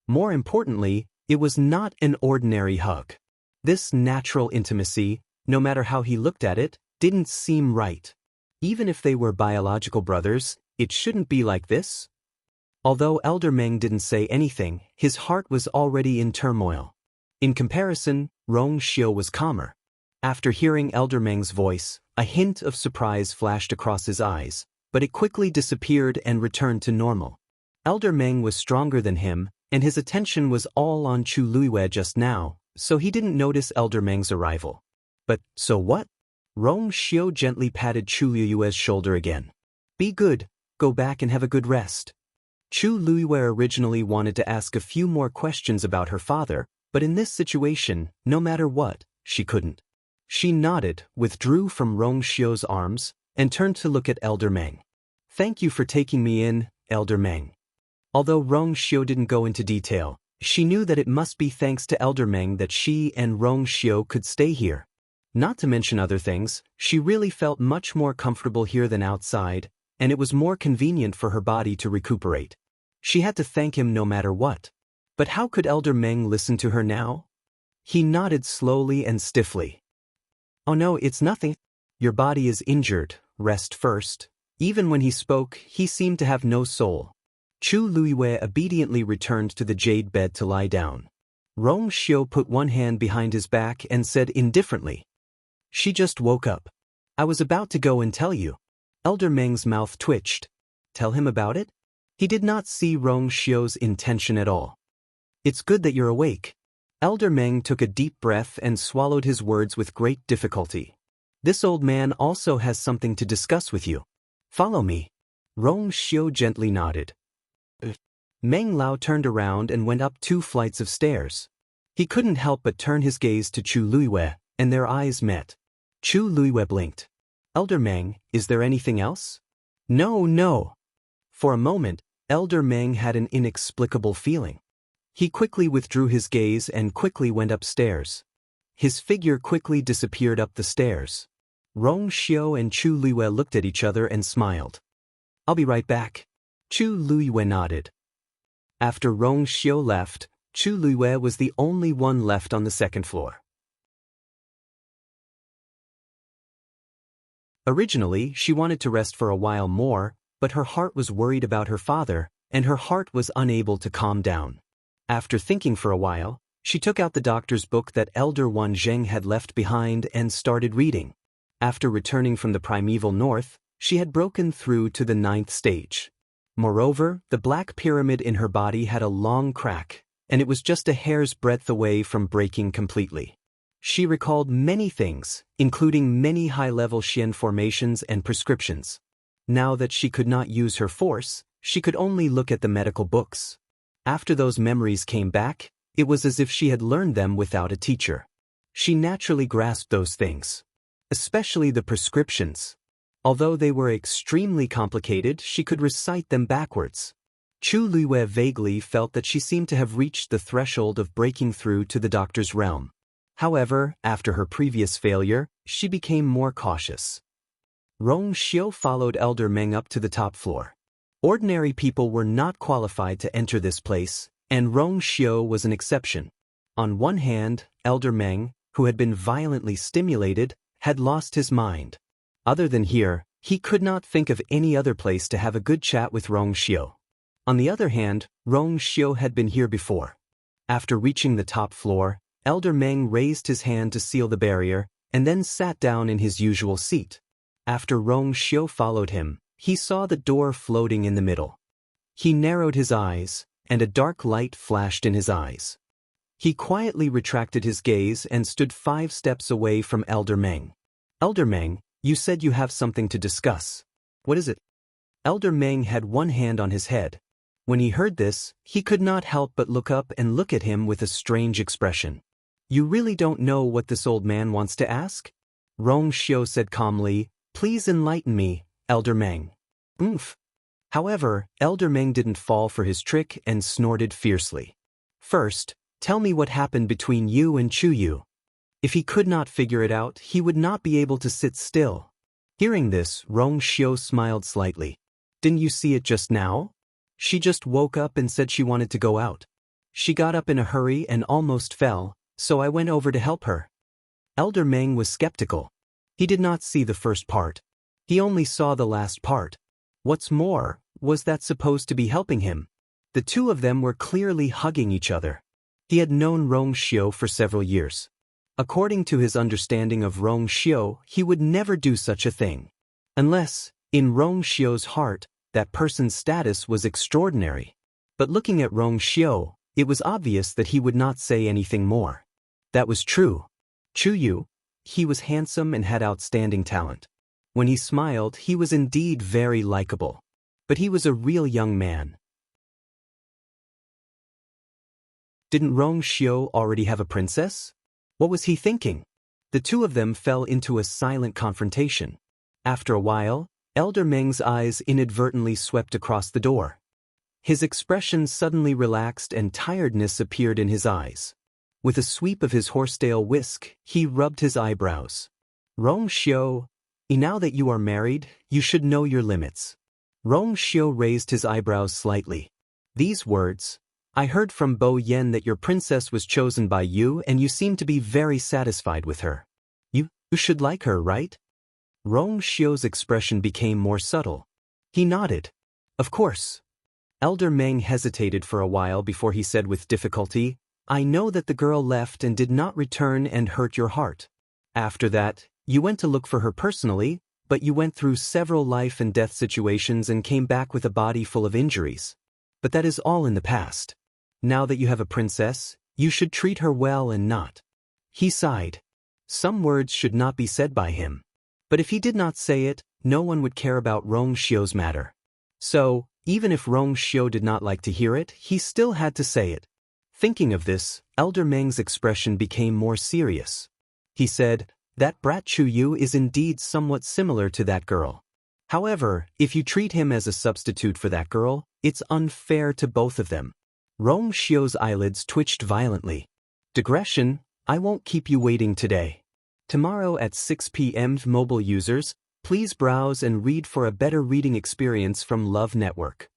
More importantly, it was not an ordinary hug. This natural intimacy, no matter how he looked at it, didn't seem right. Even if they were biological brothers, it shouldn't be like this. Although Elder Meng didn't say anything, his heart was already in turmoil. In comparison, Rong Xiu was calmer. After hearing Elder Meng's voice, a hint of surprise flashed across his eyes, but it quickly disappeared and returned to normal. Elder Meng was stronger than him, and his attention was all on Chu Luiwei just now, so he didn't notice Elder Meng's arrival. But, so what? Rong Xiu gently patted Chu Luiwei's shoulder again. Be good, go back and have a good rest. Chu Luiwei originally wanted to ask a few more questions about her father, but in this situation, no matter what, she couldn't. She nodded, withdrew from Rong Xiu's arms, and turned to look at Elder Meng. Thank you for taking me in, Elder Meng. Although Rong Xiu didn't go into detail, she knew that it must be thanks to Elder Meng that she and Rong Xiu could stay here. Not to mention other things, she really felt much more comfortable here than outside, and it was more convenient for her body to recuperate. She had to thank him no matter what. But how could Elder Meng listen to her now? He nodded slowly and stiffly. Oh no, it's nothing. Your body is injured, rest first. Even when he spoke, he seemed to have no soul. Chu Luiwei obediently returned to the jade bed to lie down. Rong Xiu put one hand behind his back and said indifferently, "She just woke up. I was about to go and tell you." Elder Meng's mouth twitched. Tell him about it? He did not see Rong Xiu's intention at all. "It's good that you're awake." Elder Meng took a deep breath and swallowed his words with great difficulty. "This old man also has something to discuss with you. Follow me." Rong Xiu gently nodded. Meng Lao turned around and went up 2 flights of stairs. He couldn't help but turn his gaze to Chu Luiwei, and their eyes met. Chu Luiwei blinked. "Elder Meng, is there anything else?" "No, no." For a moment, Elder Meng had an inexplicable feeling. He quickly withdrew his gaze and quickly went upstairs. His figure quickly disappeared up the stairs. Rong Xiu and Chu Luiwei looked at each other and smiled. "I'll be right back." Chu Luiwei nodded. After Rong Xiu left, Chu Luiwei was the only one left on the 2nd floor. Originally, she wanted to rest for a while more, but her heart was worried about her father, and her heart was unable to calm down. After thinking for a while, she took out the doctor's book that Elder Wan Zheng had left behind and started reading. After returning from the primeval north, she had broken through to the 9th stage. Moreover, the black pyramid in her body had a long crack, and it was just a hair's breadth away from breaking completely. She recalled many things, including many high-level Xian formations and prescriptions. Now that she could not use her force, she could only look at the medical books. After those memories came back, it was as if she had learned them without a teacher. She naturally grasped those things, especially the prescriptions. Although they were extremely complicated, she could recite them backwards. Chu Luiwei vaguely felt that she seemed to have reached the threshold of breaking through to the doctor's realm. However, after her previous failure, she became more cautious. Rong Xiu followed Elder Meng up to the top floor. Ordinary people were not qualified to enter this place, and Rong Xiu was an exception. On one hand, Elder Meng, who had been violently stimulated, had lost his mind. Other than here, he could not think of any other place to have a good chat with Rong Xiu. On the other hand, Rong Xiu had been here before. After reaching the top floor, Elder Meng raised his hand to seal the barrier, and then sat down in his usual seat. After Rong Xiu followed him, he saw the door floating in the middle. He narrowed his eyes, and a dark light flashed in his eyes. He quietly retracted his gaze and stood 5 steps away from Elder Meng. "Elder Meng, you said you have something to discuss. What is it?" Elder Meng had one hand on his head. When he heard this, he could not help but look up and look at him with a strange expression. "You really don't know what this old man wants to ask?" Rong Xiu said calmly, "Please enlighten me, Elder Meng." "Oomph." However, Elder Meng didn't fall for his trick and snorted fiercely. "First, tell me what happened between you and Chu Yu." If he could not figure it out, he would not be able to sit still. Hearing this, Rong Xiu smiled slightly. "Didn't you see it just now? She just woke up and said she wanted to go out. She got up in a hurry and almost fell, so I went over to help her." Elder Meng was skeptical. He did not see the first part. He only saw the last part. What's more, was that supposed to be helping him? The two of them were clearly hugging each other. He had known Rong Xiu for several years. According to his understanding of Rong Xiu, he would never do such a thing. Unless, in Rong Xiu's heart, that person's status was extraordinary. But looking at Rong Xiu, it was obvious that he would not say anything more. That was true. Chu Yu, he was handsome and had outstanding talent. When he smiled, he was indeed very likable. But he was a real young man. Didn't Rong Xiu already have a princess? What was he thinking? The two of them fell into a silent confrontation. After a while, Elder Meng's eyes inadvertently swept across the door. His expression suddenly relaxed and tiredness appeared in his eyes. With a sweep of his horsetail whisk, he rubbed his eyebrows. "Rong Xiu, now that you are married, you should know your limits." Rong Xiu raised his eyebrows slightly. These words, "I heard from Bo Yen that your princess was chosen by you and you seem to be very satisfied with her. You should like her, right?" Rong Xiu's expression became more subtle. He nodded. "Of course." Elder Meng hesitated for a while before he said with difficulty, I know that the girl left and did not return and hurt your heart. After that, you went to look for her personally, but you went through several life and death situations and came back with a body full of injuries. But that is all in the past. Now that you have a princess, you should treat her well and not. He sighed. Some words should not be said by him. But if he did not say it, no one would care about Rong Xiu's matter. So, even if Rong Xiu did not like to hear it, he still had to say it. Thinking of this, Elder Meng's expression became more serious. He said, that brat Chu Yu is indeed somewhat similar to that girl. However, if you treat him as a substitute for that girl, it's unfair to both of them. Rong Xiu's eyelids twitched violently. Digression, I won't keep you waiting today. Tomorrow at 6 p.m. mobile users, please browse and read for a better reading experience from Love Network.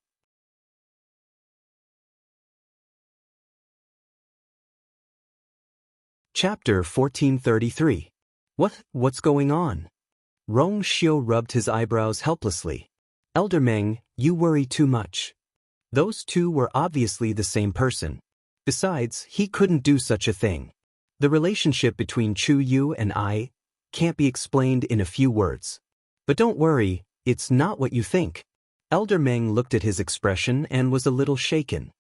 Chapter 1433. What's going on? Rong Xiu rubbed his eyebrows helplessly. Elder Meng, you worry too much. Those two were obviously the same person. Besides, he couldn't do such a thing. The relationship between Chu Yu and I can't be explained in a few words. But don't worry, it's not what you think. Elder Meng looked at his expression and was a little shaken.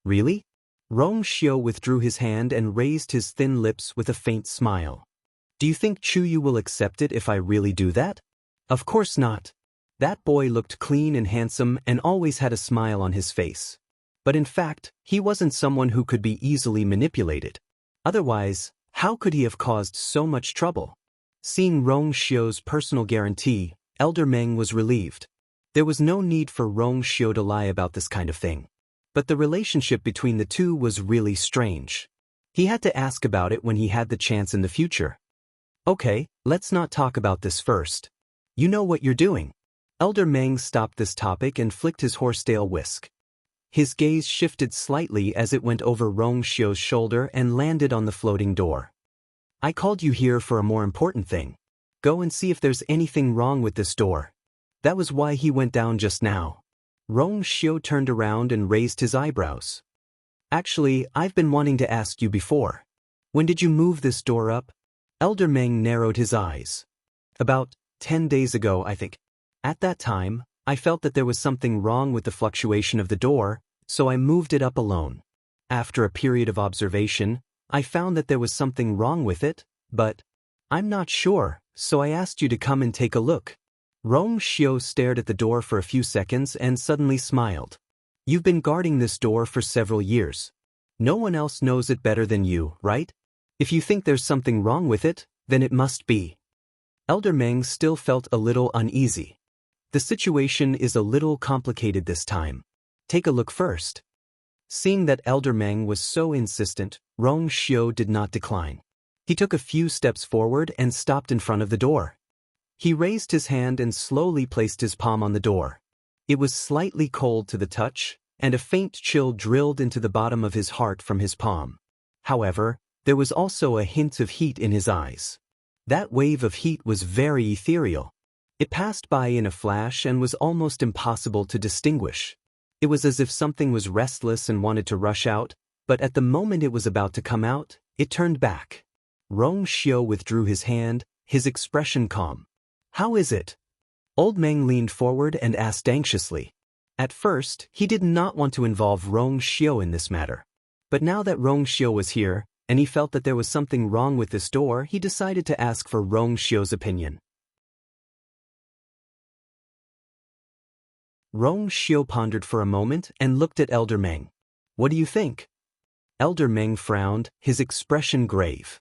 Really? Rong Xiu withdrew his hand and raised his thin lips with a faint smile. Do you think Chu Yu will accept it if I really do that? Of course not. That boy looked clean and handsome and always had a smile on his face. But in fact, he wasn't someone who could be easily manipulated. Otherwise, how could he have caused so much trouble? Seeing Rong Xiu's personal guarantee, Elder Meng was relieved. There was no need for Rong Xiu to lie about this kind of thing. But the relationship between the two was really strange. He had to ask about it when he had the chance in the future. Okay, let's not talk about this first. You know what you're doing. Elder Meng stopped this topic and flicked his horsetail whisk. His gaze shifted slightly as it went over Rong Xiu's shoulder and landed on the floating door. I called you here for a more important thing. Go and see if there's anything wrong with this door. That was why he went down just now. Rong Xiu turned around and raised his eyebrows. Actually, I've been wanting to ask you before. When did you move this door up? Elder Meng narrowed his eyes. About 10 days ago, I think. At that time, I felt that there was something wrong with the fluctuation of the door, so I moved it up alone. After a period of observation, I found that there was something wrong with it, but I'm not sure, so I asked you to come and take a look. Rong Xiu stared at the door for a few seconds and suddenly smiled. You've been guarding this door for several years. No one else knows it better than you, right? If you think there's something wrong with it, then it must be. Elder Meng still felt a little uneasy. The situation is a little complicated this time. Take a look first. Seeing that Elder Meng was so insistent, Rong Xiu did not decline. He took a few steps forward and stopped in front of the door. He raised his hand and slowly placed his palm on the door. It was slightly cold to the touch, and a faint chill drilled into the bottom of his heart from his palm. However, there was also a hint of heat in his eyes. That wave of heat was very ethereal. It passed by in a flash and was almost impossible to distinguish. It was as if something was restless and wanted to rush out, but at the moment it was about to come out, it turned back. Rong Xiu withdrew his hand, his expression calm. How is it? Old Meng leaned forward and asked anxiously. At first, he did not want to involve Rong Xiu in this matter. But now that Rong Xiu was here, and he felt that there was something wrong with this door, he decided to ask for Rong Xiu's opinion. Rong Xiu pondered for a moment and looked at Elder Meng. What do you think? Elder Meng frowned, his expression grave.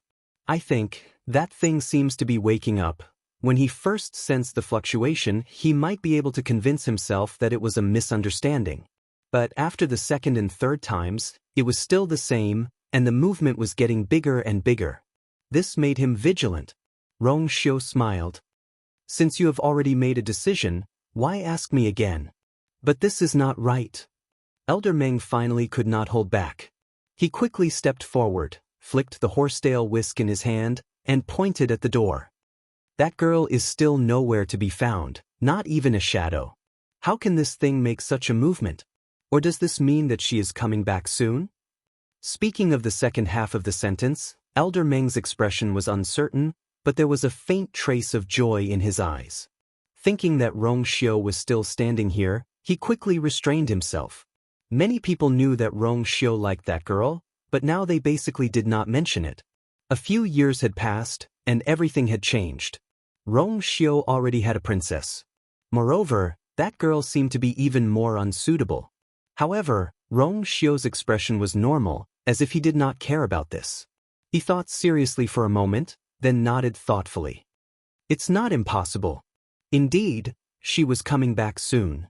I think that thing seems to be waking up. When he first sensed the fluctuation, he might be able to convince himself that it was a misunderstanding. But after the second and third times, it was still the same, and the movement was getting bigger and bigger. This made him vigilant. Rong Xiu smiled. Since you have already made a decision, why ask me again? But this is not right. Elder Meng finally could not hold back. He quickly stepped forward, flicked the horsetail whisk in his hand, and pointed at the door. That girl is still nowhere to be found, not even a shadow. How can this thing make such a movement? Or does this mean that she is coming back soon? Speaking of the second half of the sentence, Elder Meng's expression was uncertain, but there was a faint trace of joy in his eyes. Thinking that Rong Xiu was still standing here, he quickly restrained himself. Many people knew that Rong Xiu liked that girl, but now they basically did not mention it. A few years had passed, and everything had changed. Rong Xiu already had a princess. Moreover, that girl seemed to be even more unsuitable. However, Rong Xiu's expression was normal, as if he did not care about this. He thought seriously for a moment, then nodded thoughtfully. It's not impossible. Indeed, she was coming back soon.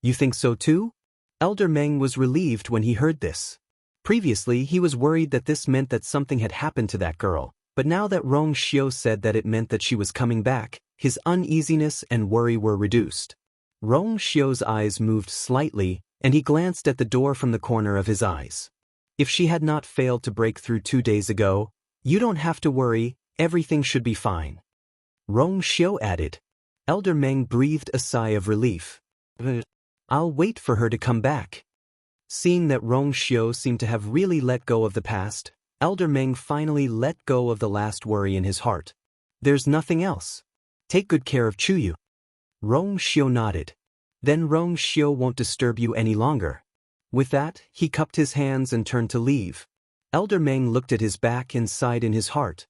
You think so too? Elder Meng was relieved when he heard this. Previously, he was worried that this meant that something had happened to that girl, but now that Rong Xiu said that it meant that she was coming back, his uneasiness and worry were reduced. Rong Xiu's eyes moved slightly, and he glanced at the door from the corner of his eyes. If she had not failed to break through 2 days ago, you don't have to worry, everything should be fine. Rong Xiu added. Elder Meng breathed a sigh of relief. I'll wait for her to come back. Seeing that Rong Xiu seemed to have really let go of the past, Elder Meng finally let go of the last worry in his heart. There's nothing else. Take good care of Chuyu. Rong Xiu nodded. Then Rong Xiu won't disturb you any longer. With that, he cupped his hands and turned to leave. Elder Meng looked at his back and sighed in his heart.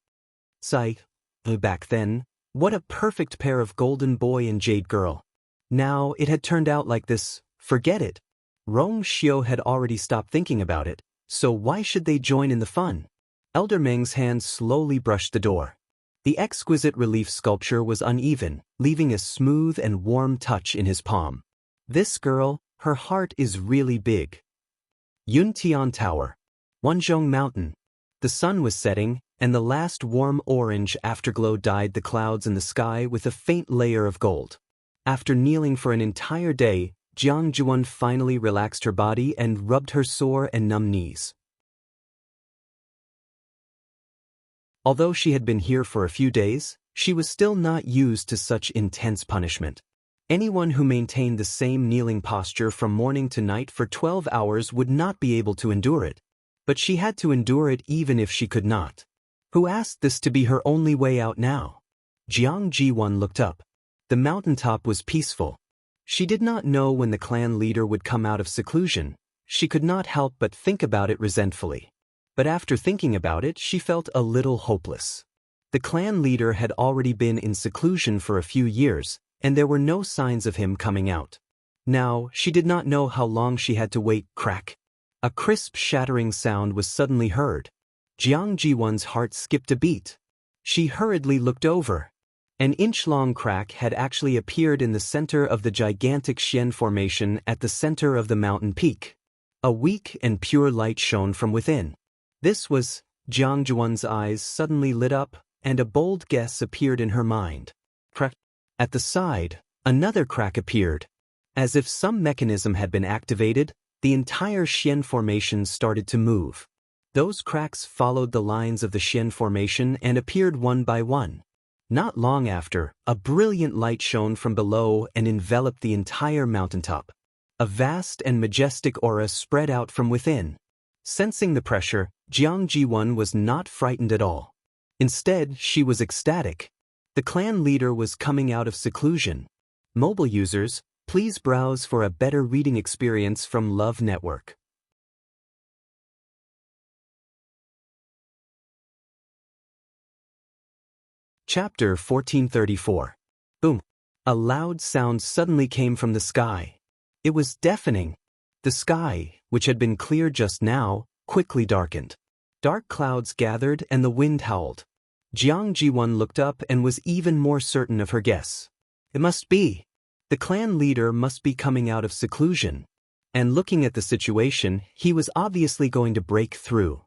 Sigh. Back then, what a perfect pair of golden boy and jade girl. Now it had turned out like this, forget it. Rong Xiu had already stopped thinking about it, so why should they join in the fun? Elder Meng's hand slowly brushed the door. The exquisite relief sculpture was uneven, leaving a smooth and warm touch in his palm. This girl, her heart is really big. Yuntian Tower. Wanzhong Mountain. The sun was setting, and the last warm orange afterglow dyed the clouds in the sky with a faint layer of gold. After kneeling for an entire day, Jiang Juan finally relaxed her body and rubbed her sore and numb knees. Although she had been here for a few days, she was still not used to such intense punishment. Anyone who maintained the same kneeling posture from morning to night for 12 hours would not be able to endure it. But she had to endure it even if she could not. Who asked this to be her only way out now? Jiang Jiwan looked up. The mountaintop was peaceful. She did not know when the clan leader would come out of seclusion. She could not help but think about it resentfully. But after thinking about it, she felt a little hopeless. The clan leader had already been in seclusion for a few years, and there were no signs of him coming out. Now, she did not know how long she had to wait. Crack. A crisp shattering sound was suddenly heard. Jiang Jiwan's heart skipped a beat. She hurriedly looked over. An inch-long crack had actually appeared in the center of the gigantic Xian formation at the center of the mountain peak. A weak and pure light shone from within. This was, Jiang Juan's eyes suddenly lit up, and a bold guess appeared in her mind. Crack. At the side, another crack appeared. As if some mechanism had been activated, the entire Xian formation started to move. Those cracks followed the lines of the Xian formation and appeared one by one. Not long after, a brilliant light shone from below and enveloped the entire mountaintop. A vast and majestic aura spread out from within. Sensing the pressure, Jiang Jiwan was not frightened at all. Instead, she was ecstatic. The clan leader was coming out of seclusion. Mobile users, please browse for a better reading experience from Love Network. Chapter 1434. Boom. A loud sound suddenly came from the sky. It was deafening. The sky, which had been clear just now, quickly darkened. Dark clouds gathered and the wind howled. Jiang Jiwan looked up and was even more certain of her guess. It must be. The clan leader must be coming out of seclusion. And looking at the situation, he was obviously going to break through.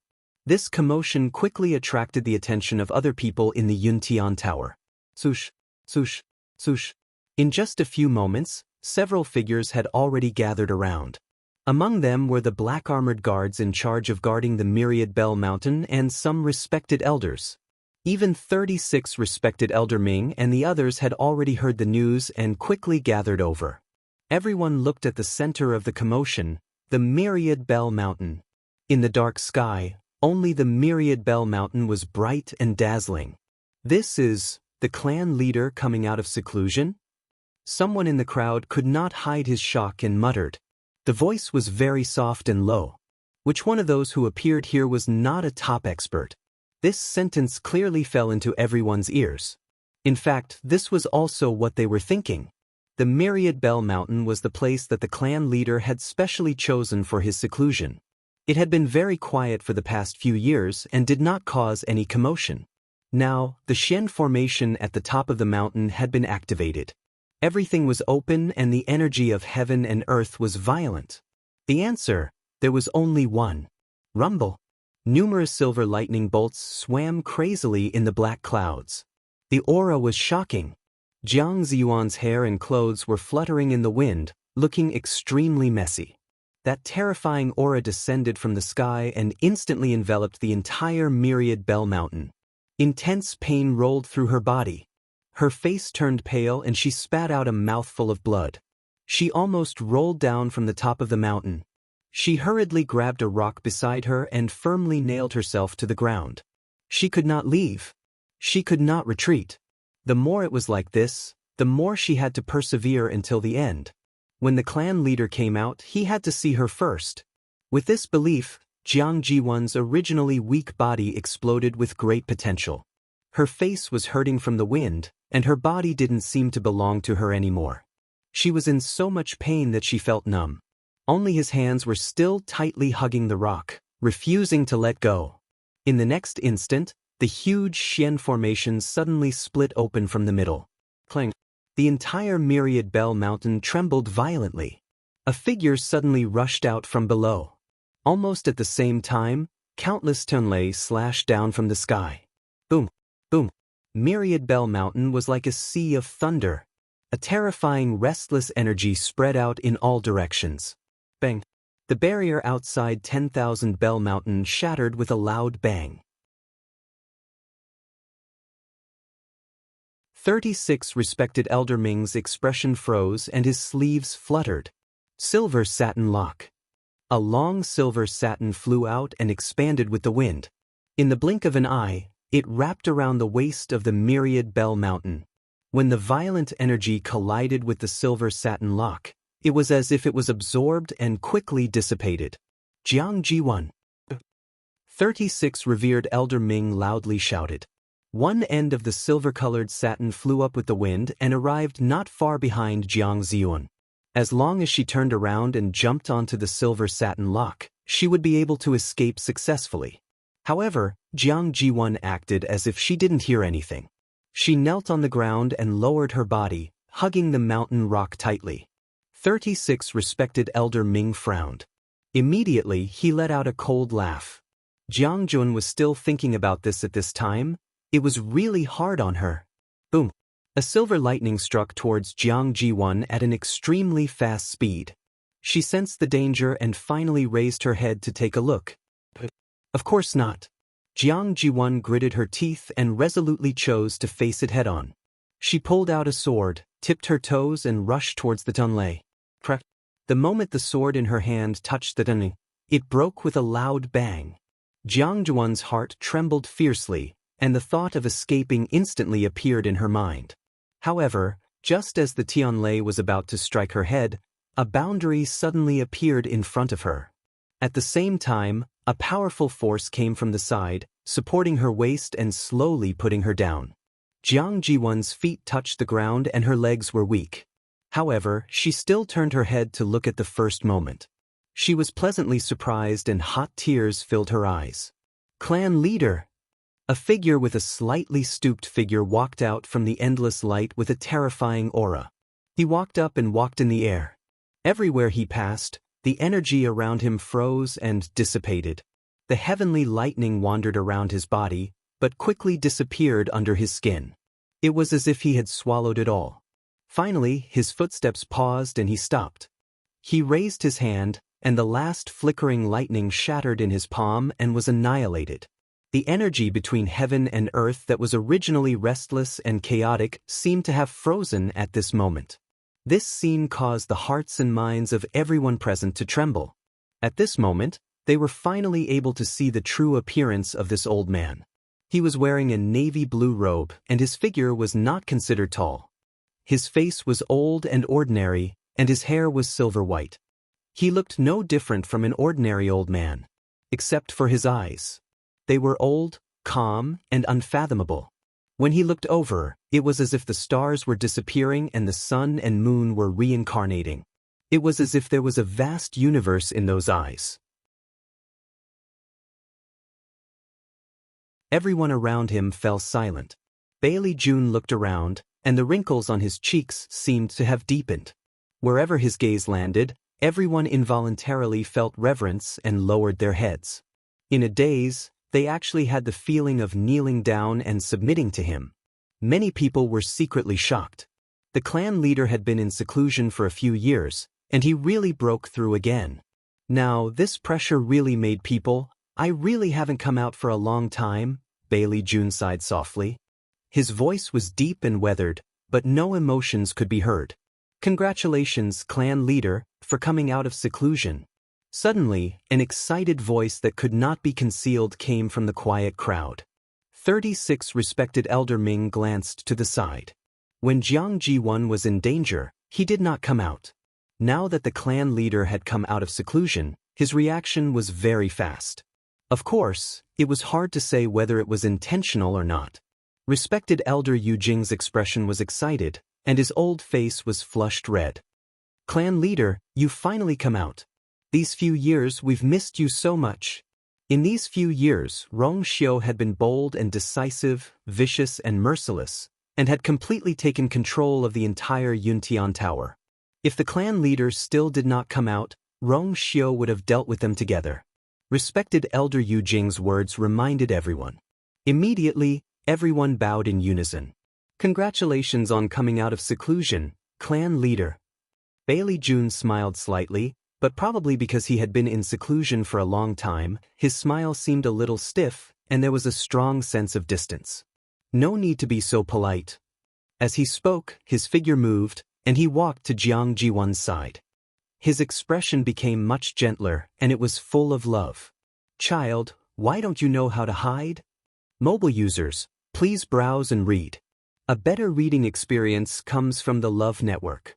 This commotion quickly attracted the attention of other people in the Yuntian Tower. Swoosh, swoosh, swoosh. In just a few moments, several figures had already gathered around. Among them were the black-armored guards in charge of guarding the Myriad Bell Mountain and some respected elders. Even 36 respected Elder Ming and the others had already heard the news and quickly gathered over. Everyone looked at the center of the commotion, The Myriad Bell Mountain. In the dark sky, only the Myriad Bell Mountain was bright and dazzling. This is the clan leader coming out of seclusion? Someone in the crowd could not hide his shock and muttered. The voice was very soft and low. Which one of those who appeared here was not a top expert? This sentence clearly fell into everyone's ears. In fact, this was also what they were thinking. The Myriad Bell Mountain was the place that the clan leader had specially chosen for his seclusion. It had been very quiet for the past few years and did not cause any commotion. Now, the Xian formation at the top of the mountain had been activated. Everything was open and the energy of heaven and earth was violent. The answer, there was only one. Rumble. Numerous silver lightning bolts swam crazily in the black clouds. The aura was shocking. Jiang Ziyuan's hair and clothes were fluttering in the wind, looking extremely messy. That terrifying aura descended from the sky and instantly enveloped the entire Myriad Bell Mountain. Intense pain rolled through her body. Her face turned pale and she spat out a mouthful of blood. She almost rolled down from the top of the mountain. She hurriedly grabbed a rock beside her and firmly nailed herself to the ground. She could not leave. She could not retreat. The more it was like this, the more she had to persevere until the end. When the clan leader came out, he had to see her first. With this belief, Jiang Jiwan's originally weak body exploded with great potential. Her face was hurting from the wind, and her body didn't seem to belong to her anymore. She was in so much pain that she felt numb. Only his hands were still tightly hugging the rock, refusing to let go. In the next instant, the huge Xian formation suddenly split open from the middle. Clang! The entire Myriad Bell Mountain trembled violently. A figure suddenly rushed out from below. Almost at the same time, countless tunlei slashed down from the sky. Boom! Boom! Myriad Bell Mountain was like a sea of thunder. A terrifying, restless energy spread out in all directions. Bang! The barrier outside 10,000 Bell Mountain shattered with a loud bang. 36 Respected Elder Ming's expression froze and his sleeves fluttered. Silver satin lock. A long silver satin flew out and expanded with the wind. In the blink of an eye, it wrapped around the waist of the Myriad Bell Mountain. When the violent energy collided with the silver satin lock, it was as if it was absorbed and quickly dissipated. Jiang Jiwan. 36 Revered Elder Ming loudly shouted. One end of the silver-colored satin flew up with the wind and arrived not far behind Jiang Ziyuan. As long as she turned around and jumped onto the silver satin lock, she would be able to escape successfully. However, Jiang Jiwan acted as if she didn't hear anything. She knelt on the ground and lowered her body, hugging the mountain rock tightly. 36 Respected Elder Ming frowned. Immediately, he let out a cold laugh. Jiang Jun was still thinking about this at this time. It was really hard on her. Boom! A silver lightning struck towards Jiang Jiwan at an extremely fast speed. She sensed the danger and finally raised her head to take a look. Of course not. Jiang Jiwan gritted her teeth and resolutely chose to face it head-on. She pulled out a sword, tipped her toes and rushed towards the tunlei. Crack! The moment the sword in her hand touched the tunlei, it broke with a loud bang. Jiang Jiwan's heart trembled fiercely, and the thought of escaping instantly appeared in her mind. However, just as the tunlei was about to strike her head, a boundary suddenly appeared in front of her. At the same time, a powerful force came from the side, supporting her waist and slowly putting her down. Jiang Jiwan's feet touched the ground and her legs were weak. However, she still turned her head to look at the first moment. She was pleasantly surprised and hot tears filled her eyes. Clan leader! A figure with a slightly stooped figure walked out from the endless light with a terrifying aura. He walked up and walked in the air. Everywhere he passed, the energy around him froze and dissipated. The heavenly lightning wandered around his body, but quickly disappeared under his skin. It was as if he had swallowed it all. Finally, his footsteps paused and he stopped. He raised his hand, and the last flickering lightning shattered in his palm and was annihilated. The energy between heaven and earth that was originally restless and chaotic seemed to have frozen at this moment. This scene caused the hearts and minds of everyone present to tremble. At this moment, they were finally able to see the true appearance of this old man. He was wearing a navy blue robe, and his figure was not considered tall. His face was old and ordinary, and his hair was silver white. He looked no different from an ordinary old man, except for his eyes. They were old, calm, and unfathomable. When he looked over, it was as if the stars were disappearing and the sun and moon were reincarnating. It was as if there was a vast universe in those eyes. Everyone around him fell silent. Bailey June looked around, and the wrinkles on his cheeks seemed to have deepened. Wherever his gaze landed, everyone involuntarily felt reverence and lowered their heads. In a daze, they actually had the feeling of kneeling down and submitting to him. Many people were secretly shocked. The clan leader had been in seclusion for a few years, and he really broke through again. Now, this pressure really made people, "I really haven't come out for a long time," Bailey June sighed softly. His voice was deep and weathered, but no emotions could be heard. "Congratulations, clan leader, for coming out of seclusion." Suddenly, an excited voice that could not be concealed came from the quiet crowd. 36 respected Elder Ming glanced to the side. When Jiang Ji-won was in danger, he did not come out. Now that the clan leader had come out of seclusion, his reaction was very fast. Of course, it was hard to say whether it was intentional or not. Respected Elder Yu Jing's expression was excited, and his old face was flushed red. "Clan leader, you've finally come out. These few years we've missed you so much." In these few years, Rong Xiu had been bold and decisive, vicious and merciless, and had completely taken control of the entire Yuntian Tower. If the clan leaders still did not come out, Rong Xiu would have dealt with them together. Respected Elder Yu Jing's words reminded everyone. Immediately, everyone bowed in unison. "Congratulations on coming out of seclusion, clan leader." Bailey June smiled slightly, but probably because he had been in seclusion for a long time, his smile seemed a little stiff, and there was a strong sense of distance. "No need to be so polite." As he spoke, his figure moved, and he walked to Jiang Ji-won's side. His expression became much gentler, and it was full of love. "Child, why don't you know how to hide?" Mobile users, please browse and read. A better reading experience comes from the Love Network.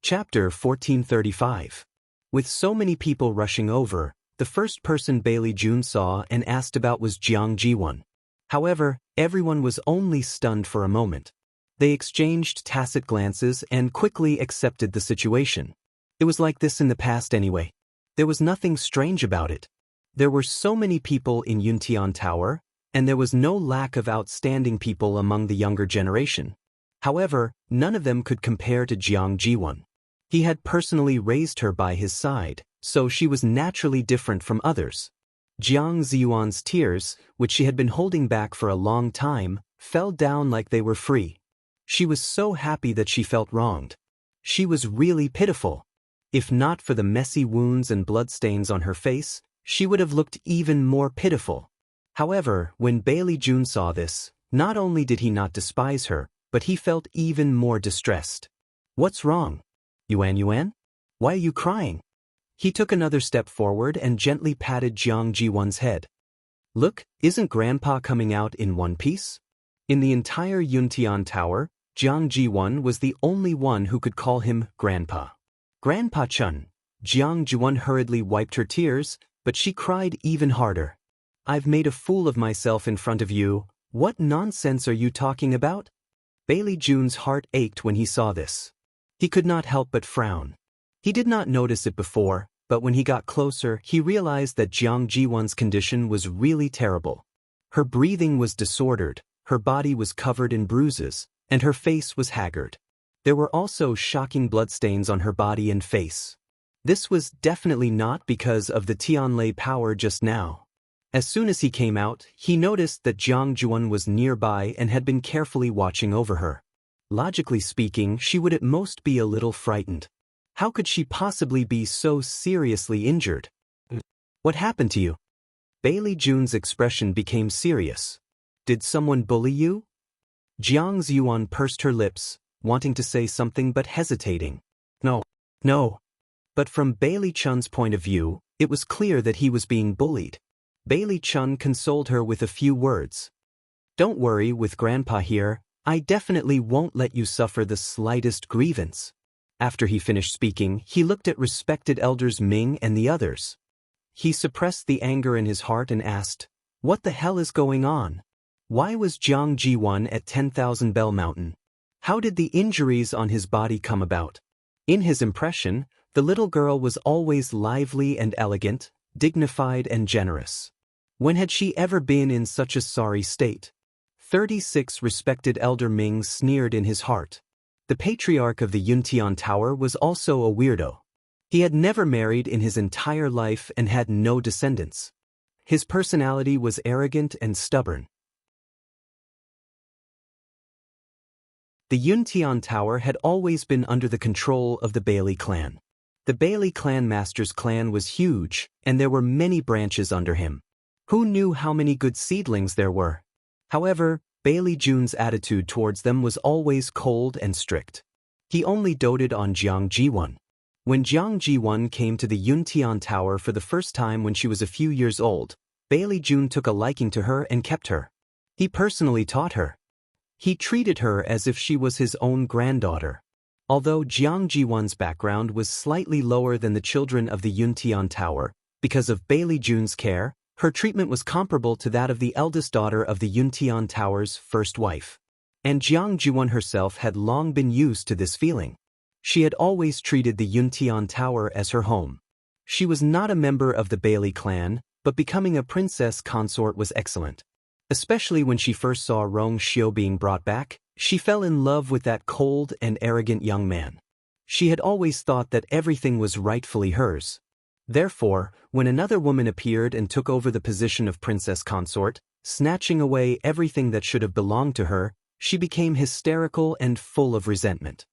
Chapter 1435. With so many people rushing over, the first person Bailey June saw and asked about was Jiang Ji-won. However, everyone was only stunned for a moment. They exchanged tacit glances and quickly accepted the situation. It was like this in the past anyway. There was nothing strange about it. There were so many people in Yuntian Tower, and there was no lack of outstanding people among the younger generation. However, none of them could compare to Jiang Ji-won. He had personally raised her by his side, so she was naturally different from others. Jiang Ziyuan's tears, which she had been holding back for a long time, fell down like they were free. She was so happy that she felt wronged. She was really pitiful. If not for the messy wounds and bloodstains on her face, she would have looked even more pitiful. However, when Bailey June saw this, not only did he not despise her, but he felt even more distressed. "What's wrong? Yuan? Why are you crying?" He took another step forward and gently patted Jiang Ji-won's head. "Look, isn't Grandpa coming out in one piece?" In the entire Yuntian Tower, Jiang Ji-won was the only one who could call him Grandpa. "Grandpa Chun." Jiang Ji-won hurriedly wiped her tears, but she cried even harder. "I've made a fool of myself in front of you. What nonsense are you talking about?" Bailey June's heart ached when he saw this. He could not help but frown. He did not notice it before, but when he got closer, he realized that Jiang Ji-won's condition was really terrible. Her breathing was disordered, her body was covered in bruises, and her face was haggard. There were also shocking bloodstains on her body and face. This was definitely not because of the Tianlei power just now. As soon as he came out, he noticed that Jiang Ji-won was nearby and had been carefully watching over her. Logically speaking, she would at most be a little frightened. How could she possibly be so seriously injured? "What happened to you?" Bailey June's expression became serious. "Did someone bully you?" Jiang Ziyuan pursed her lips, wanting to say something but hesitating. No. No. But from Bailey Chun's point of view, it was clear that he was being bullied. Bailey Chun consoled her with a few words. Don't worry, with Grandpa here, I definitely won't let you suffer the slightest grievance. After he finished speaking, he looked at respected elders Ming and the others. He suppressed the anger in his heart and asked, what the hell is going on? Why was Jiang Jiwan at 10,000 Bell Mountain? How did the injuries on his body come about? In his impression, the little girl was always lively and elegant, dignified and generous. When had she ever been in such a sorry state? 36 respected elder Ming sneered in his heart. The patriarch of the Yuntian Tower was also a weirdo. He had never married in his entire life and had no descendants. His personality was arrogant and stubborn. The Yuntian Tower had always been under the control of the Bailey clan. The Bailey clan master's clan was huge, and there were many branches under him. Who knew how many good seedlings there were? However, Bailey Jun's attitude towards them was always cold and strict. He only doted on Jiang Jiwan. When Jiang Jiwan came to the Yuntian Tower for the first time when she was a few years old, Bailey Jun took a liking to her and kept her. He personally taught her. He treated her as if she was his own granddaughter. Although Jiang Jiwan's background was slightly lower than the children of the Yuntian Tower, because of Bailey Jun's care, her treatment was comparable to that of the eldest daughter of the Yuntian Tower's first wife. And Jiang Jiwan herself had long been used to this feeling. She had always treated the Yuntian Tower as her home. She was not a member of the Bailey clan, but becoming a princess consort was excellent. Especially when she first saw Rong Xiu being brought back, she fell in love with that cold and arrogant young man. She had always thought that everything was rightfully hers. Therefore, when another woman appeared and took over the position of princess consort, snatching away everything that should have belonged to her, she became hysterical and full of resentment.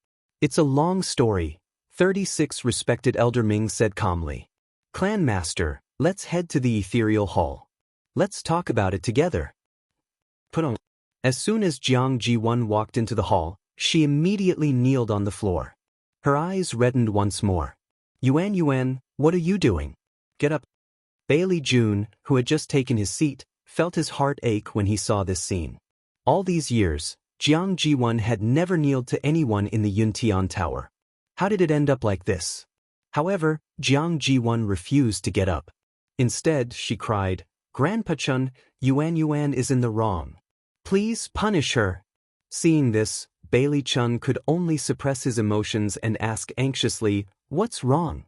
It's a long story, 36 respected elder Ming said calmly. Clan master, let's head to the ethereal hall. Let's talk about it together. Put on. As soon as Jiang Jiwan walked into the hall, she immediately kneeled on the floor. Her eyes reddened once more. Yuan, what are you doing? Get up. Bailey Jun, who had just taken his seat, felt his heart ache when he saw this scene. All these years, Jiang Jiwan had never kneeled to anyone in the Yuntian Tower. How did it end up like this? However, Jiang Jiwan refused to get up. Instead, she cried, Grandpa Chun, Yuan is in the wrong. Please punish her. Seeing this, Bailey Chun could only suppress his emotions and ask anxiously, what's wrong?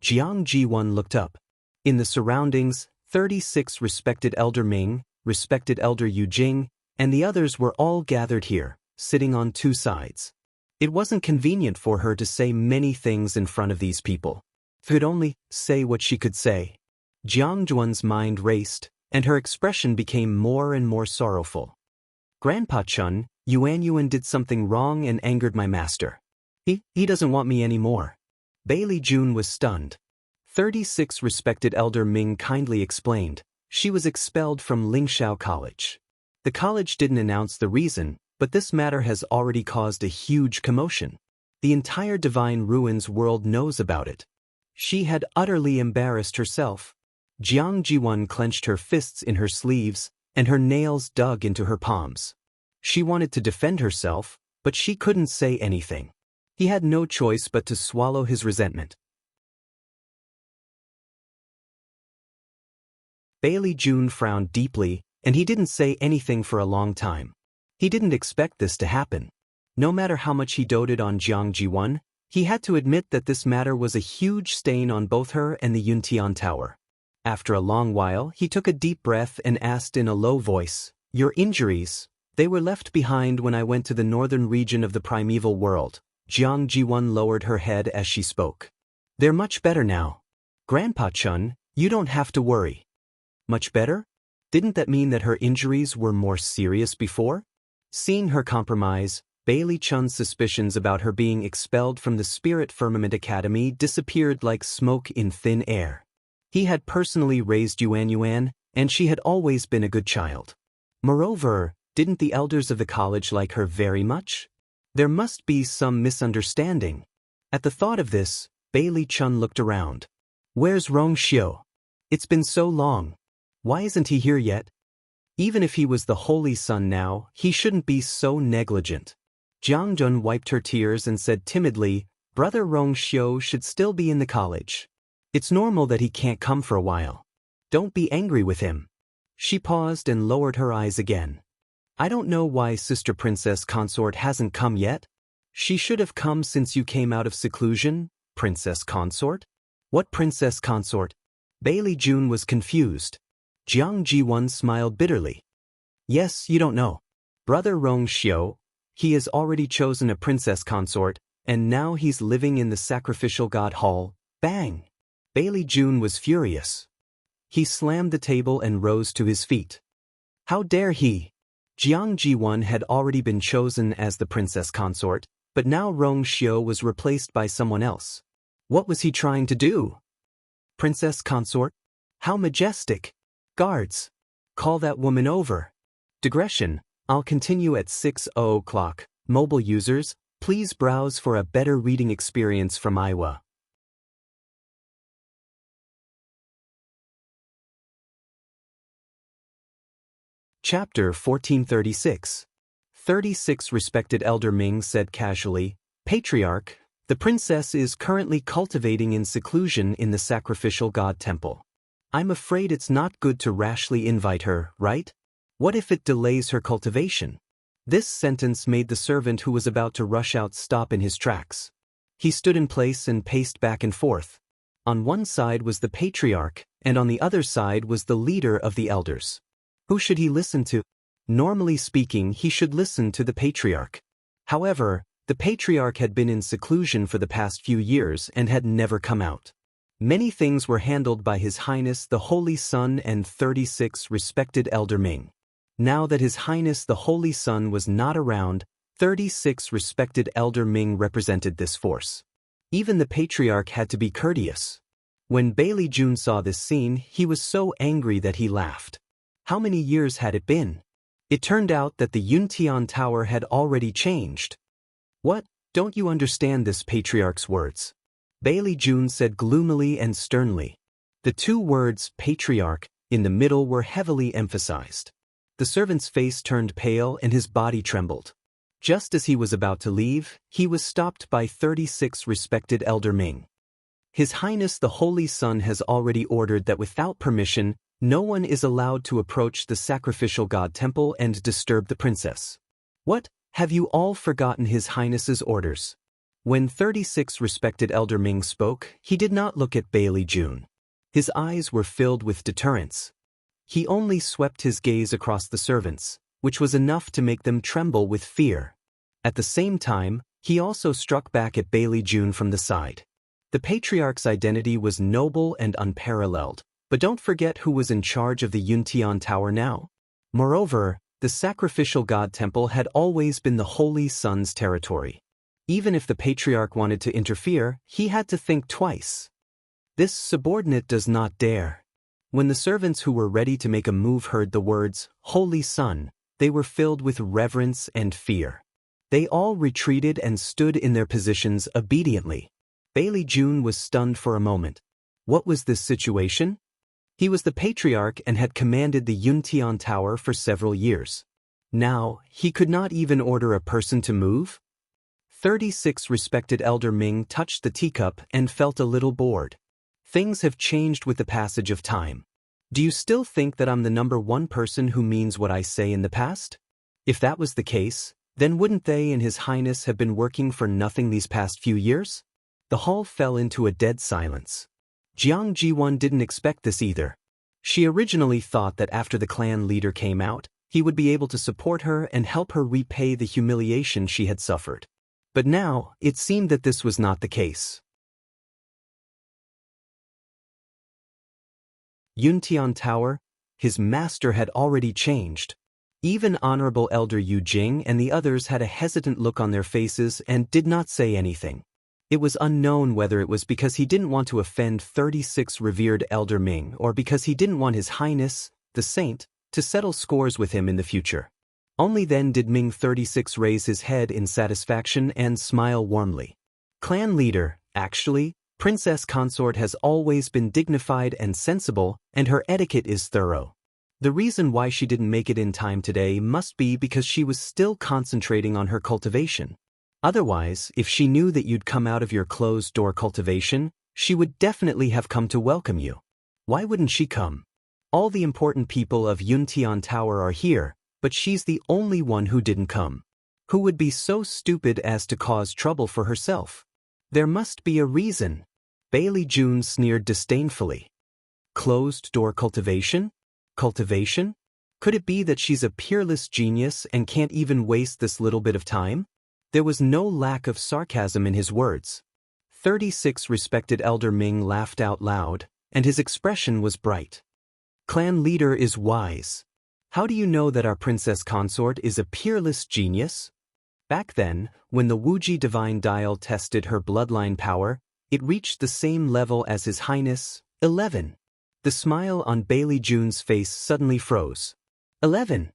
Jiang Jiwan looked up. In the surroundings, 36 respected elder Ming, respected elder Yu Jing, and the others were all gathered here, sitting on two sides. It wasn't convenient for her to say many things in front of these people. She could only say what she could say. Jiang Jiwan's mind raced, and her expression became more and more sorrowful. Grandpa Chun, Yuan did something wrong and angered my master. He doesn't want me anymore. Bailey Jun was stunned. 36 respected elder Ming kindly explained, she was expelled from Lingxiao College. The college didn't announce the reason, but this matter has already caused a huge commotion. The entire Divine Ruins world knows about it. She had utterly embarrassed herself. Jiang Jiwan clenched her fists in her sleeves, and her nails dug into her palms. She wanted to defend herself, but she couldn't say anything. He had no choice but to swallow his resentment. Bailey Jun frowned deeply, and he didn't say anything for a long time. He didn't expect this to happen. No matter how much he doted on Jiang Jiwan, he had to admit that this matter was a huge stain on both her and the Yuntian Tower. After a long while, he took a deep breath and asked in a low voice, Your injuries, they were left behind when I went to the northern region of the primeval world. Jiang Jiwan lowered her head as she spoke. They're much better now. Grandpa Chun, you don't have to worry. Much better? Didn't that mean that her injuries were more serious before? Seeing her compromise, Bailey Chun's suspicions about her being expelled from the Spirit Firmament Academy disappeared like smoke in thin air. He had personally raised Yuan, and she had always been a good child. Moreover, Didn't the elders of the college like her very much? There must be some misunderstanding. At the thought of this, Bailey Chun looked around. Where's Rong Xiu? It's been so long. Why isn't he here yet? Even if he was the Holy Son now, he shouldn't be so negligent. Jiang Jun wiped her tears and said timidly, Brother Rong Xiu should still be in the college. It's normal that he can't come for a while. Don't be angry with him. She paused and lowered her eyes again. I don't know why Sister Princess Consort hasn't come yet. She should have come since you came out of seclusion, Princess Consort? What Princess Consort? Bailey Jun was confused. Jiang Jiwon smiled bitterly. Yes, you don't know. Brother Rong Xiu, he has already chosen a princess consort, and now he's living in the sacrificial god hall. Bang! Bailey Jun was furious. He slammed the table and rose to his feet. How dare he? Jiang Jiwon had already been chosen as the princess consort, but now Rong Xiu was replaced by someone else. What was he trying to do? Princess consort? How majestic! Guards! Call that woman over. Digression. I'll continue at 6:00. Mobile users, please browse for a better reading experience from Iowa. Chapter 1436. 36 Respected Elder Ming said casually, Patriarch, the princess is currently cultivating in seclusion in the sacrificial god temple. I'm afraid it's not good to rashly invite her, right? What if it delays her cultivation? This sentence made the servant who was about to rush out stop in his tracks. He stood in place and paced back and forth. On one side was the patriarch, and on the other side was the leader of the elders. Who should he listen to? Normally speaking, he should listen to the patriarch. However, the patriarch had been in seclusion for the past few years and had never come out. Many things were handled by His Highness the Holy Son and 36 Respected Elder Ming. Now that His Highness the Holy Son was not around, 36 Respected Elder Ming represented this force. Even the patriarch had to be courteous. When Bailey Jun saw this scene, he was so angry that he laughed. How many years had it been? It turned out that the Yuntian Tower had already changed. What? Don't you understand this patriarch's words? Bailey Jun said gloomily and sternly. The two words, patriarch, in the middle were heavily emphasized. The servant's face turned pale and his body trembled. Just as he was about to leave, he was stopped by 36 Respected Elder Ming. His Highness the Holy Son has already ordered that without permission, no one is allowed to approach the sacrificial god temple and disturb the princess. What? Have you all forgotten His Highness's orders? When 36 Respected Elder Ming spoke, he did not look at Bailey Jun. His eyes were filled with deterrence. He only swept his gaze across the servants, which was enough to make them tremble with fear. At the same time, he also struck back at Bailey Jun from the side. The patriarch's identity was noble and unparalleled, but don't forget who was in charge of the Yuntian Tower now. Moreover, the sacrificial god temple had always been the Holy Son's territory. Even if the patriarch wanted to interfere, he had to think twice. This subordinate does not dare. When the servants who were ready to make a move heard the words, Holy Son, they were filled with reverence and fear. They all retreated and stood in their positions obediently. Bailey Jun was stunned for a moment. What was this situation? He was the patriarch and had commanded the Yuntian Tower for several years. Now, he could not even order a person to move? 36 Respected Elder Ming touched the teacup and felt a little bored. Things have changed with the passage of time. Do you still think that I'm the number one person who means what I say in the past? If that was the case, then wouldn't they and His Highness have been working for nothing these past few years? The hall fell into a dead silence. Jiang Jiwon didn't expect this either. She originally thought that after the clan leader came out, he would be able to support her and help her repay the humiliation she had suffered. But now, it seemed that this was not the case. Yuntian Tower, his master had already changed. Even Honorable Elder Yu Jing and the others had a hesitant look on their faces and did not say anything. It was unknown whether it was because he didn't want to offend 36 revered Elder Ming or because he didn't want His Highness, the Saint, to settle scores with him in the future. Only then did Ming 36 raise his head in satisfaction and smile warmly. Clan leader, actually, Princess Consort has always been dignified and sensible, and her etiquette is thorough. The reason why she didn't make it in time today must be because she was still concentrating on her cultivation. Otherwise, if she knew that you'd come out of your closed-door cultivation, she would definitely have come to welcome you. Why wouldn't she come? All the important people of Yuntian Tower are here, but she's the only one who didn't come. Who would be so stupid as to cause trouble for herself? There must be a reason. Bailey June sneered disdainfully. Closed-door cultivation? Cultivation? Could it be that she's a peerless genius and can't even waste this little bit of time? There was no lack of sarcasm in his words. 36 respected Elder Ming laughed out loud, and his expression was bright. Clan leader is wise. How do you know that our princess consort is a peerless genius? Back then, when the Wuji divine dial tested her bloodline power, it reached the same level as His Highness, 11. The smile on Bailey June's face suddenly froze. 11.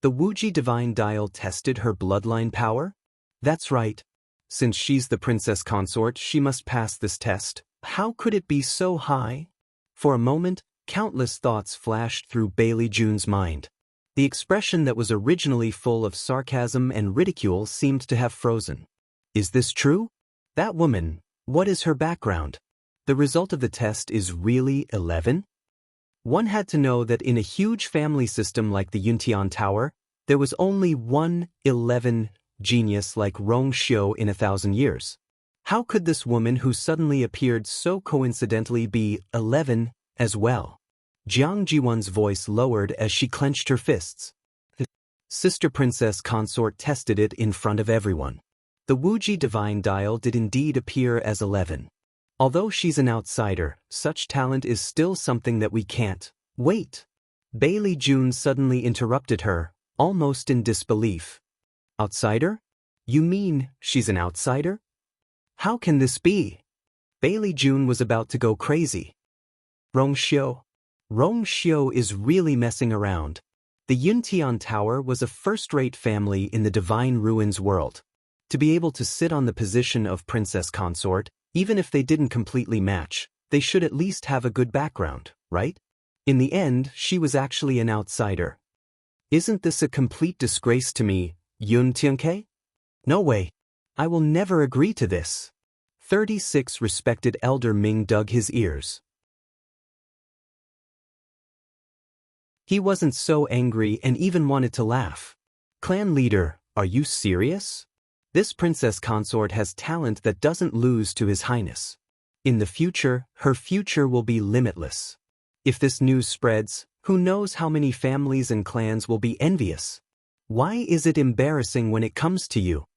The Wuji divine dial tested her bloodline power? That's right. Since she's the princess consort, she must pass this test. How could it be so high? For a moment, countless thoughts flashed through Bailey June's mind. The expression that was originally full of sarcasm and ridicule seemed to have frozen. Is this true? That woman, what is her background? The result of the test is really 11? One had to know that in a huge family system like the Yuntian Tower, there was only one 11 genius like Rong Xiu in 1,000 years. How could this woman who suddenly appeared so coincidentally be 11 as well? Jiang Jiwan's voice lowered as she clenched her fists. The sister princess consort tested it in front of everyone. The Wuji divine dial did indeed appear as 11. Although she's an outsider, such talent is still something that we can't. Wait! Bailey June suddenly interrupted her, almost in disbelief. Outsider? You mean she's an outsider? How can this be? Bailey June was about to go crazy. Rong Xiu is really messing around. The Yuntian Tower was a first-rate family in the Divine Ruins world. To be able to sit on the position of princess consort, even if they didn't completely match, they should at least have a good background, right? In the end, she was actually an outsider. Isn't this a complete disgrace to me, Yun Tianke? No way. I will never agree to this. 36 respected Elder Ming dug his ears. He wasn't so angry and even wanted to laugh. Clan leader, are you serious? This princess consort has talent that doesn't lose to His Highness. In the future, her future will be limitless. If this news spreads, who knows how many families and clans will be envious? Why is it embarrassing when it comes to you?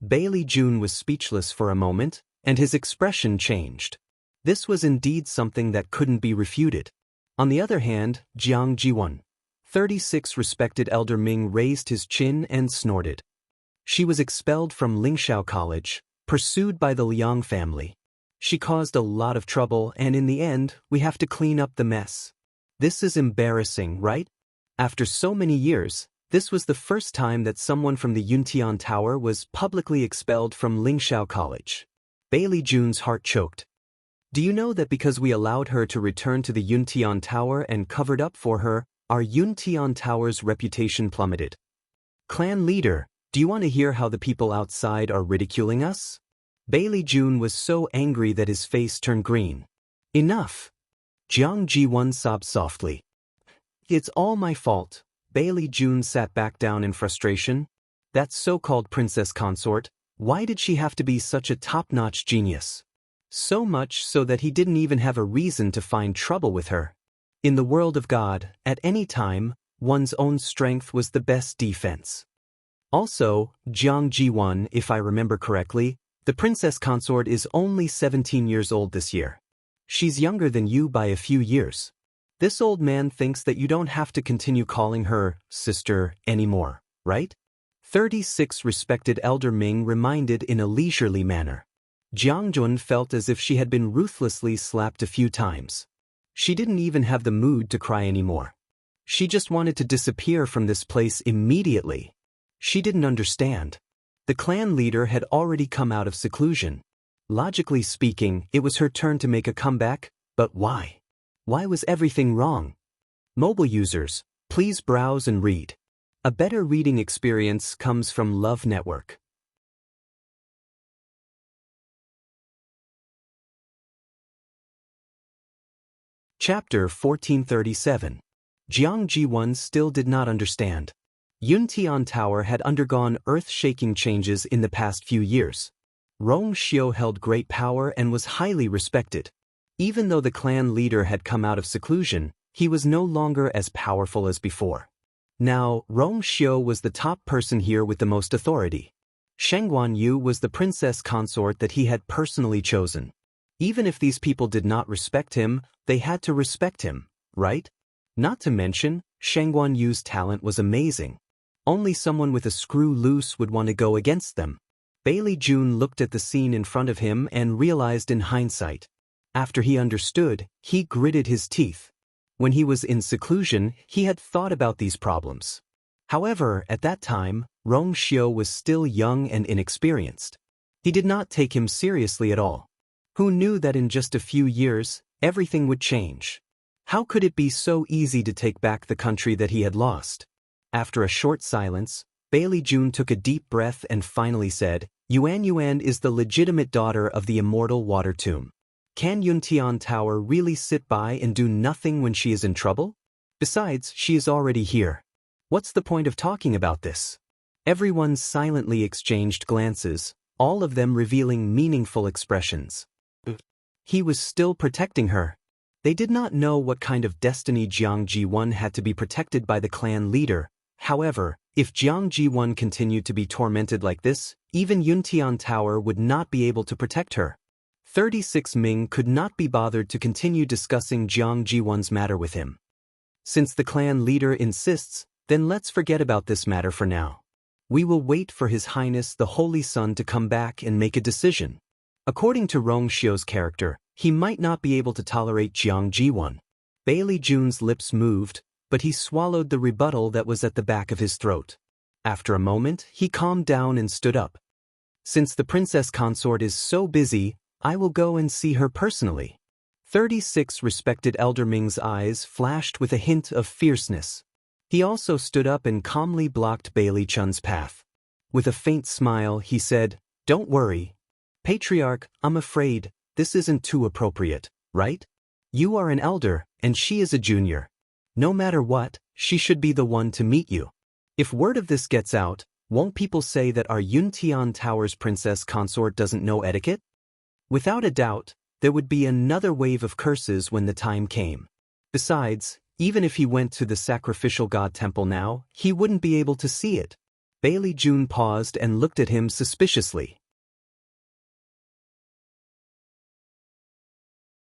Bailey June was speechless for a moment, and his expression changed. This was indeed something that couldn't be refuted. On the other hand, Jiang Jiwan, 36 respected Elder Ming raised his chin and snorted. She was expelled from Lingxiao College, pursued by the Liang family. She caused a lot of trouble, and in the end, we have to clean up the mess. This is embarrassing, right? After so many years, this was the first time that someone from the Yuntian Tower was publicly expelled from Lingxiao College. Bailey June's heart choked. Do you know that because we allowed her to return to the Yuntian Tower and covered up for her, our Yuntian Tower's reputation plummeted? Clan leader, do you want to hear how the people outside are ridiculing us? Bailey June was so angry that his face turned green. Enough! Jiang Jiwan sobbed softly. It's all my fault. Bailey June sat back down in frustration. That so-called princess consort, why did she have to be such a top-notch genius? So much so that he didn't even have a reason to find trouble with her. In the world of God, at any time, one's own strength was the best defense. Also, Jiang Jiwan, if I remember correctly, the princess consort is only 17 years old this year. She's younger than you by a few years. This old man thinks that you don't have to continue calling her sister anymore, right? 36 respected Elder Ming reminded in a leisurely manner. Jiang Jun felt as if she had been ruthlessly slapped a few times. She didn't even have the mood to cry anymore. She just wanted to disappear from this place immediately. She didn't understand. The clan leader had already come out of seclusion. Logically speaking, it was her turn to make a comeback, but why? Why was everything wrong? Mobile users, please browse and read. A better reading experience comes from Love Network. Chapter 1437. Jiang Ji1 still did not understand. Yuntian Tower had undergone earth-shaking changes in the past few years. Rong Xiu held great power and was highly respected. Even though the clan leader had come out of seclusion, he was no longer as powerful as before. Now, Rong Xiu was the top person here with the most authority. Shengguan Yu was the princess consort that he had personally chosen. Even if these people did not respect him, they had to respect him, right? Not to mention, Shengguan Yu's talent was amazing. Only someone with a screw loose would want to go against them. Bailey Jun looked at the scene in front of him and realized in hindsight. After he understood, he gritted his teeth. When he was in seclusion, he had thought about these problems. However, at that time, Rong Xiu was still young and inexperienced. He did not take him seriously at all. Who knew that in just a few years, everything would change? How could it be so easy to take back the country that he had lost? After a short silence, Bailey Jun took a deep breath and finally said, Yuan is the legitimate daughter of the immortal water tomb. Can Yuntian Tower really sit by and do nothing when she is in trouble? Besides, she is already here. What's the point of talking about this? Everyone silently exchanged glances, all of them revealing meaningful expressions. He was still protecting her. They did not know what kind of destiny Jiang Ji1 had to be protected by the clan leader. However, if Jiang Ji1 continued to be tormented like this, even Yuntian Tower would not be able to protect her. 36 Ming could not be bothered to continue discussing Jiang Ji1's matter with him. Since the clan leader insists, then let's forget about this matter for now. We will wait for His Highness the Holy Sun to come back and make a decision. According to Rong Xiu's character, he might not be able to tolerate Jiang Ji1. Bailey Jun's lips moved, but he swallowed the rebuttal that was at the back of his throat. After a moment, he calmed down and stood up. Since the princess consort is so busy, I will go and see her personally. 36 respected Elder Ming's eyes flashed with a hint of fierceness. He also stood up and calmly blocked Bailey Chun's path. With a faint smile, he said, Don't worry. Patriarch, I'm afraid, this isn't too appropriate, right? You are an elder, and she is a junior. No matter what, she should be the one to meet you. If word of this gets out, won't people say that our Yuntian Tower's princess consort doesn't know etiquette? Without a doubt, there would be another wave of curses when the time came. Besides, even if he went to the sacrificial god temple now, he wouldn't be able to see it. Bailey Jun paused and looked at him suspiciously.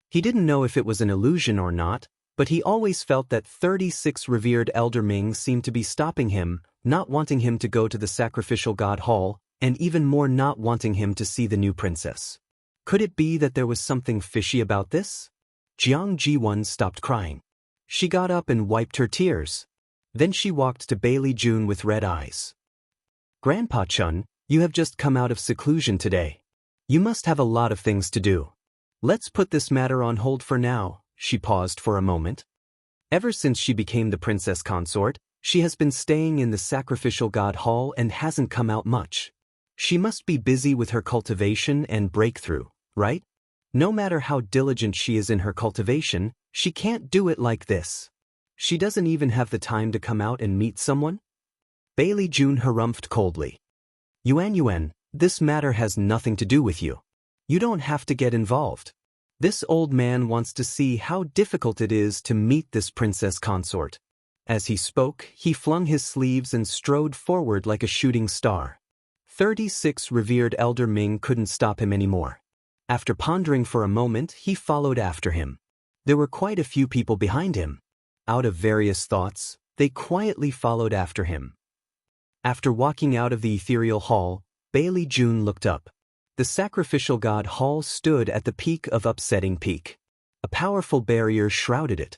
He didn't know if it was an illusion or not, but he always felt that 36 revered Elder Ming seemed to be stopping him, not wanting him to go to the sacrificial god hall, and even more not wanting him to see the new princess. Could it be that there was something fishy about this? Jiang Ji1 stopped crying. She got up and wiped her tears. Then she walked to Bailey Jun with red eyes. Grandpa Chun, you have just come out of seclusion today. You must have a lot of things to do. Let's put this matter on hold for now. She paused for a moment. Ever since she became the princess consort, she has been staying in the sacrificial god hall and hasn't come out much. She must be busy with her cultivation and breakthrough, right? No matter how diligent she is in her cultivation, she can't do it like this. She doesn't even have the time to come out and meet someone? Bailey Jun harumphed coldly. Yuan, this matter has nothing to do with you. You don't have to get involved. This old man wants to see how difficult it is to meet this princess consort. As he spoke, he flung his sleeves and strode forward like a shooting star. 36 revered Elder Ming couldn't stop him anymore. After pondering for a moment, he followed after him. There were quite a few people behind him. Out of various thoughts, they quietly followed after him. After walking out of the ethereal hall, Bailey Jun looked up. The sacrificial god hall stood at the peak of Upsetting Peak. A powerful barrier shrouded it.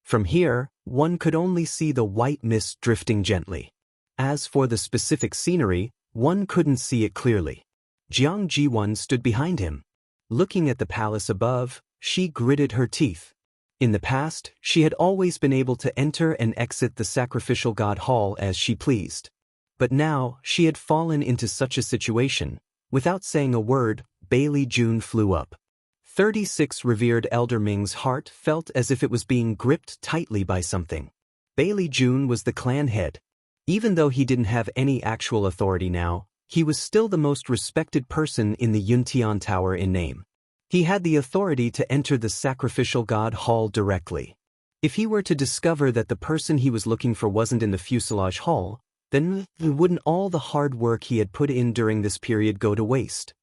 From here, one could only see the white mist drifting gently. As for the specific scenery, one couldn't see it clearly. Jiang Jiwan stood behind him. Looking at the palace above, she gritted her teeth. In the past, she had always been able to enter and exit the sacrificial god hall as she pleased. But now, she had fallen into such a situation. Without saying a word, Bailey June flew up. 36 revered Elder Ming's heart felt as if it was being gripped tightly by something. Bailey June was the clan head. Even though he didn't have any actual authority now, he was still the most respected person in the Yuntian Tower in name. He had the authority to enter the sacrificial god hall directly. If he were to discover that the person he was looking for wasn't in the fuselage hall, then wouldn't all the hard work he had put in during this period go to waste?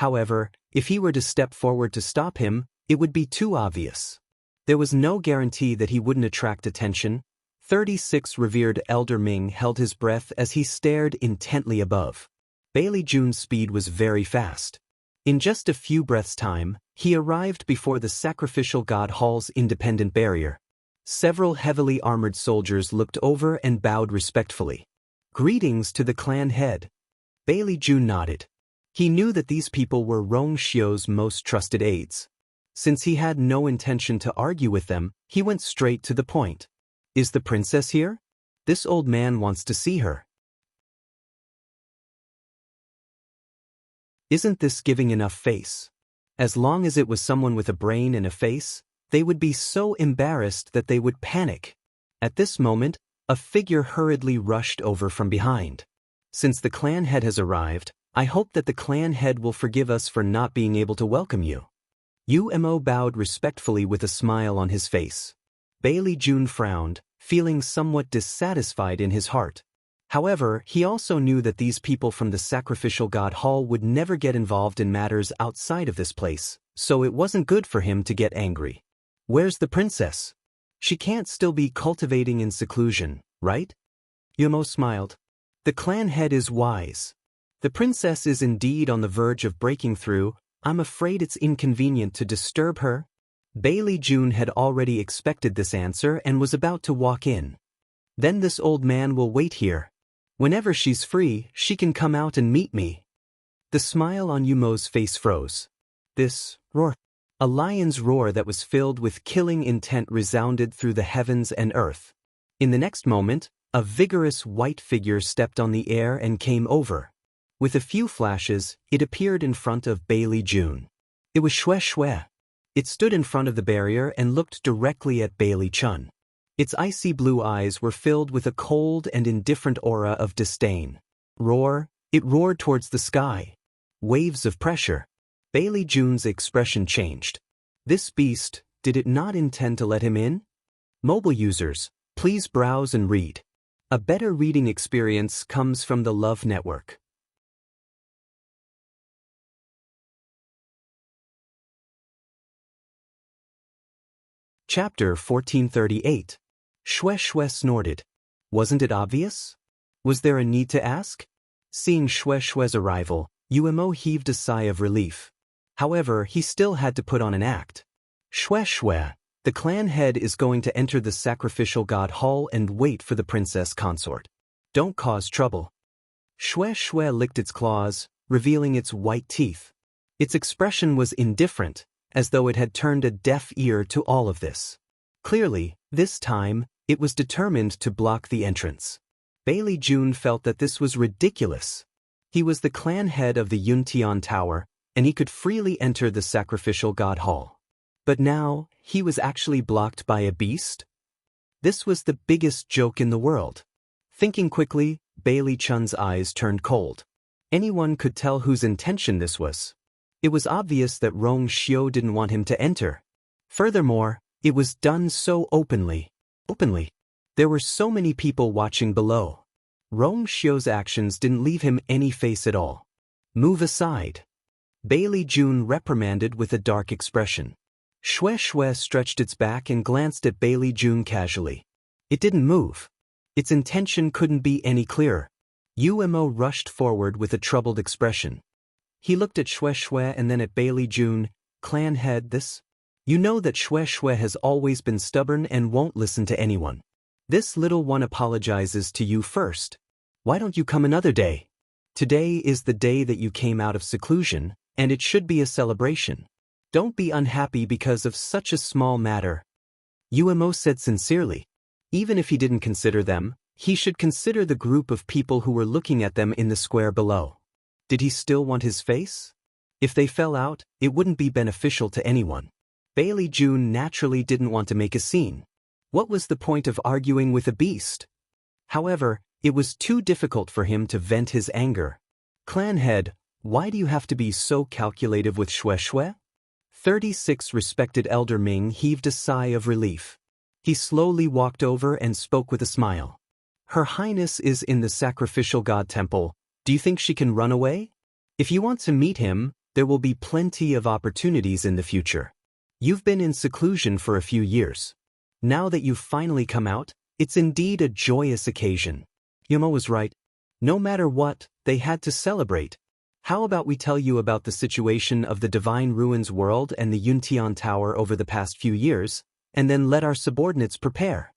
However, if he were to step forward to stop him, it would be too obvious. There was no guarantee that he wouldn't attract attention. 36 revered Elder Ming held his breath as he stared intently above. Bailey June's speed was very fast. In just a few breaths' time, he arrived before the sacrificial god hall's independent barrier. Several heavily armored soldiers looked over and bowed respectfully. Greetings to the clan head. Bailey June nodded. He knew that these people were Rong Xiu's most trusted aides. Since he had no intention to argue with them, he went straight to the point. Is the princess here? This old man wants to see her. Isn't this giving enough face? As long as it was someone with a brain and a face, they would be so embarrassed that they would panic. At this moment, a figure hurriedly rushed over from behind. Since the clan head has arrived, I hope that the clan head will forgive us for not being able to welcome you. Umo bowed respectfully with a smile on his face. Bailey June frowned, feeling somewhat dissatisfied in his heart. However, he also knew that these people from the sacrificial god hall would never get involved in matters outside of this place, so it wasn't good for him to get angry. Where's the princess? She can't still be cultivating in seclusion, right? Umo smiled. The clan head is wise. The princess is indeed on the verge of breaking through. I'm afraid it's inconvenient to disturb her. Bailey June had already expected this answer and was about to walk in. Then this old man will wait here. Whenever she's free, she can come out and meet me. The smile on Umo's face froze. This roar. A lion's roar that was filled with killing intent resounded through the heavens and earth. In the next moment, a vigorous white figure stepped on the air and came over. With a few flashes, it appeared in front of Bailey June. It was Xue Xue. It stood in front of the barrier and looked directly at Bailey Chun. Its icy blue eyes were filled with a cold and indifferent aura of disdain. It roared towards the sky. Waves of pressure. Bailey June's expression changed. This beast, did it not intend to let him in? Mobile users, please browse and read. A better reading experience comes from the Love Network. Chapter 1438. Xue Xue snorted. Wasn't it obvious? Was there a need to ask? Seeing Xue Xue's arrival, Umo heaved a sigh of relief. However, he still had to put on an act. Xue Xue, the clan head is going to enter the sacrificial god hall and wait for the princess consort. Don't cause trouble. Xue Xue licked its claws, revealing its white teeth. Its expression was indifferent, as though it had turned a deaf ear to all of this. Clearly, this time, it was determined to block the entrance. Bailey June felt that this was ridiculous. He was the clan head of the Yuntian Tower, and he could freely enter the sacrificial god hall. But now, he was actually blocked by a beast? This was the biggest joke in the world. Thinking quickly, Bailey Chun's eyes turned cold. Anyone could tell whose intention this was. It was obvious that Rong Xiu didn't want him to enter. Furthermore, it was done so openly. There were so many people watching below. Rong Xiu's actions didn't leave him any face at all. Move aside. Bailey June reprimanded with a dark expression. Xue Xue stretched its back and glanced at Bailey June casually. It didn't move. Its intention couldn't be any clearer. Umo rushed forward with a troubled expression. He looked at Xue Xue and then at Bailey June. Clan head, this? You know that Xue Xue has always been stubborn and won't listen to anyone. This little one apologizes to you first. Why don't you come another day? Today is the day that you came out of seclusion, and it should be a celebration. Don't be unhappy because of such a small matter. Uemo said sincerely. Even if he didn't consider them, he should consider the group of people who were looking at them in the square below. Did he still want his face? If they fell out, it wouldn't be beneficial to anyone. Bailey June naturally didn't want to make a scene. What was the point of arguing with a beast? However, it was too difficult for him to vent his anger. Clan head, why do you have to be so calculative with Xue Xue? 36 respected Elder Ming heaved a sigh of relief. He slowly walked over and spoke with a smile. Her Highness is in the sacrificial god temple. Do you think she can run away? If you want to meet him, there will be plenty of opportunities in the future. You've been in seclusion for a few years. Now that you've finally come out, it's indeed a joyous occasion. Yumo was right. No matter what, they had to celebrate. How about we tell you about the situation of the Divine Ruins world and the Yuntian Tower over the past few years, and then let our subordinates prepare.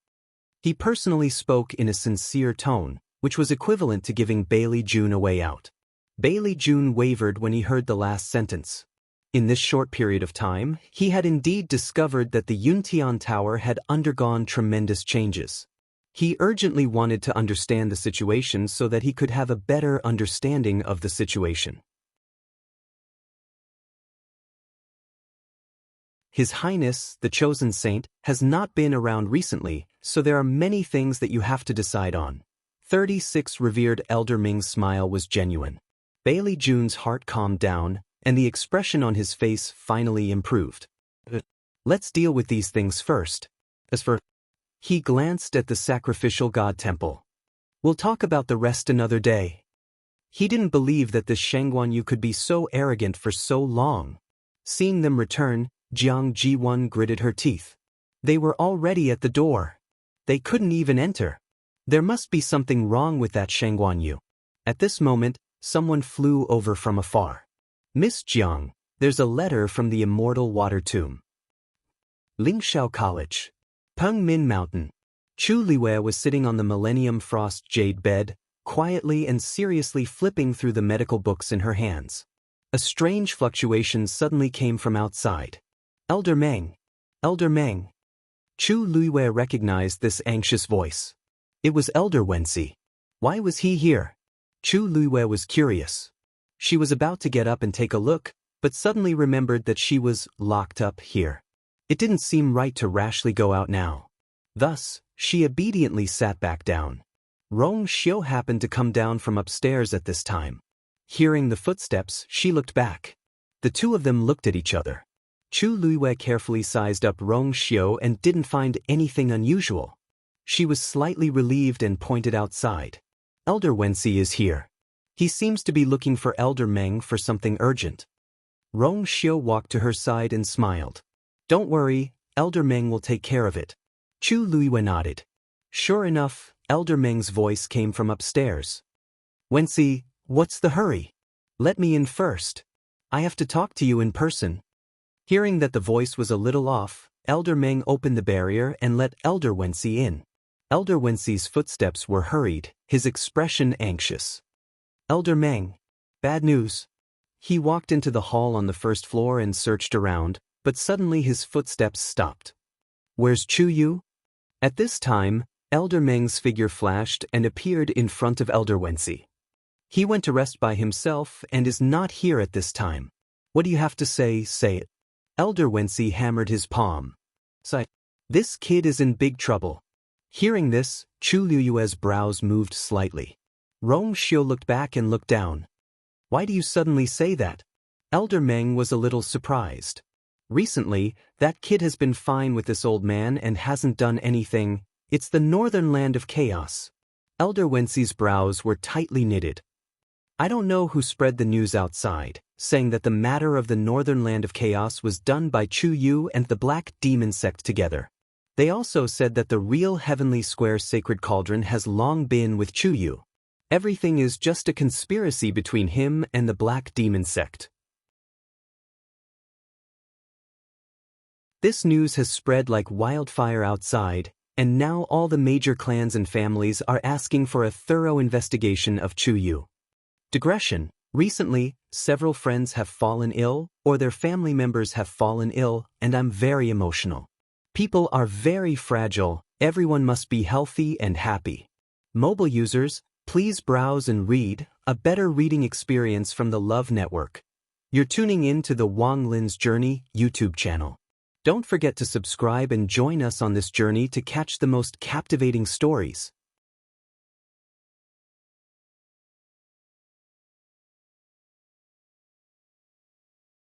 He personally spoke in a sincere tone, which was equivalent to giving Bailey June a way out. Bailey June wavered when he heard the last sentence. In this short period of time, he had indeed discovered that the Yuntian Tower had undergone tremendous changes. He urgently wanted to understand the situation so that he could have a better understanding of the situation. His Highness, the Chosen Saint, has not been around recently, so there are many things that you have to decide on. 36 revered Elder Ming's smile was genuine. Bailey June's heart calmed down, and the expression on his face finally improved. Let's deal with these things first. As for... He glanced at the sacrificial god temple. We'll talk about the rest another day. He didn't believe that this Shangguanyu could be so arrogant for so long. Seeing them return, Jiang Ji-won gritted her teeth. They were already at the door. They couldn't even enter. There must be something wrong with that Shangguanyu. At this moment, someone flew over from afar. Miss Jiang, there's a letter from the Immortal Water Tomb. Lingxiao College. Peng Min Mountain. Chu Liwei was sitting on the Millennium Frost jade bed, quietly and seriously flipping through the medical books in her hands. A strange fluctuation suddenly came from outside. Elder Meng. Elder Meng. Chu Liwei recognized this anxious voice. It was Elder Wensi. Why was he here? Chu Liwei was curious. She was about to get up and take a look, but suddenly remembered that she was locked up here. It didn't seem right to rashly go out now. Thus, she obediently sat back down. Rong Xiu happened to come down from upstairs at this time. Hearing the footsteps, she looked back. The two of them looked at each other. Chu Liwei carefully sized up Rong Xiu and didn't find anything unusual. She was slightly relieved and pointed outside. Elder Wensi is here. He seems to be looking for Elder Meng for something urgent. Rong Xiu walked to her side and smiled. Don't worry, Elder Meng will take care of it. Chu Liwei nodded. Sure enough, Elder Meng's voice came from upstairs. Wensi, what's the hurry? Let me in first. I have to talk to you in person. Hearing that the voice was a little off, Elder Meng opened the barrier and let Elder Wensi in. Elder Wensi's footsteps were hurried, his expression anxious. Elder Meng. Bad news. He walked into the hall on the first floor and searched around, but suddenly his footsteps stopped. Where's Chu Yu? At this time, Elder Meng's figure flashed and appeared in front of Elder Wensi. He went to rest by himself and is not here at this time. What do you have to say? Say it. Elder Wensi hammered his palm. Sigh. This kid is in big trouble. Hearing this, Chu Liyue's brows moved slightly. Rong Xiu looked back and looked down. Why do you suddenly say that? Elder Meng was a little surprised. Recently, that kid has been fine with this old man and hasn't done anything. It's the northern land of chaos. Elder Wensi's brows were tightly knitted. I don't know who spread the news outside, saying that the matter of the northern land of chaos was done by Chu Yu and the Black Demon sect together. They also said that the real Heavenly Square Sacred Cauldron has long been with Chu Yu. Everything is just a conspiracy between him and the Black Demon sect. This news has spread like wildfire outside, and now all the major clans and families are asking for a thorough investigation of Chu Yu. Digression. Recently, several friends have fallen ill, or their family members have fallen ill, and I'm very emotional. People are very fragile, everyone must be healthy and happy. Mobile users, please browse and read, a better reading experience from the Love Network. You're tuning in to the Wang Lin's Journey YouTube channel. Don't forget to subscribe and join us on this journey to catch the most captivating stories.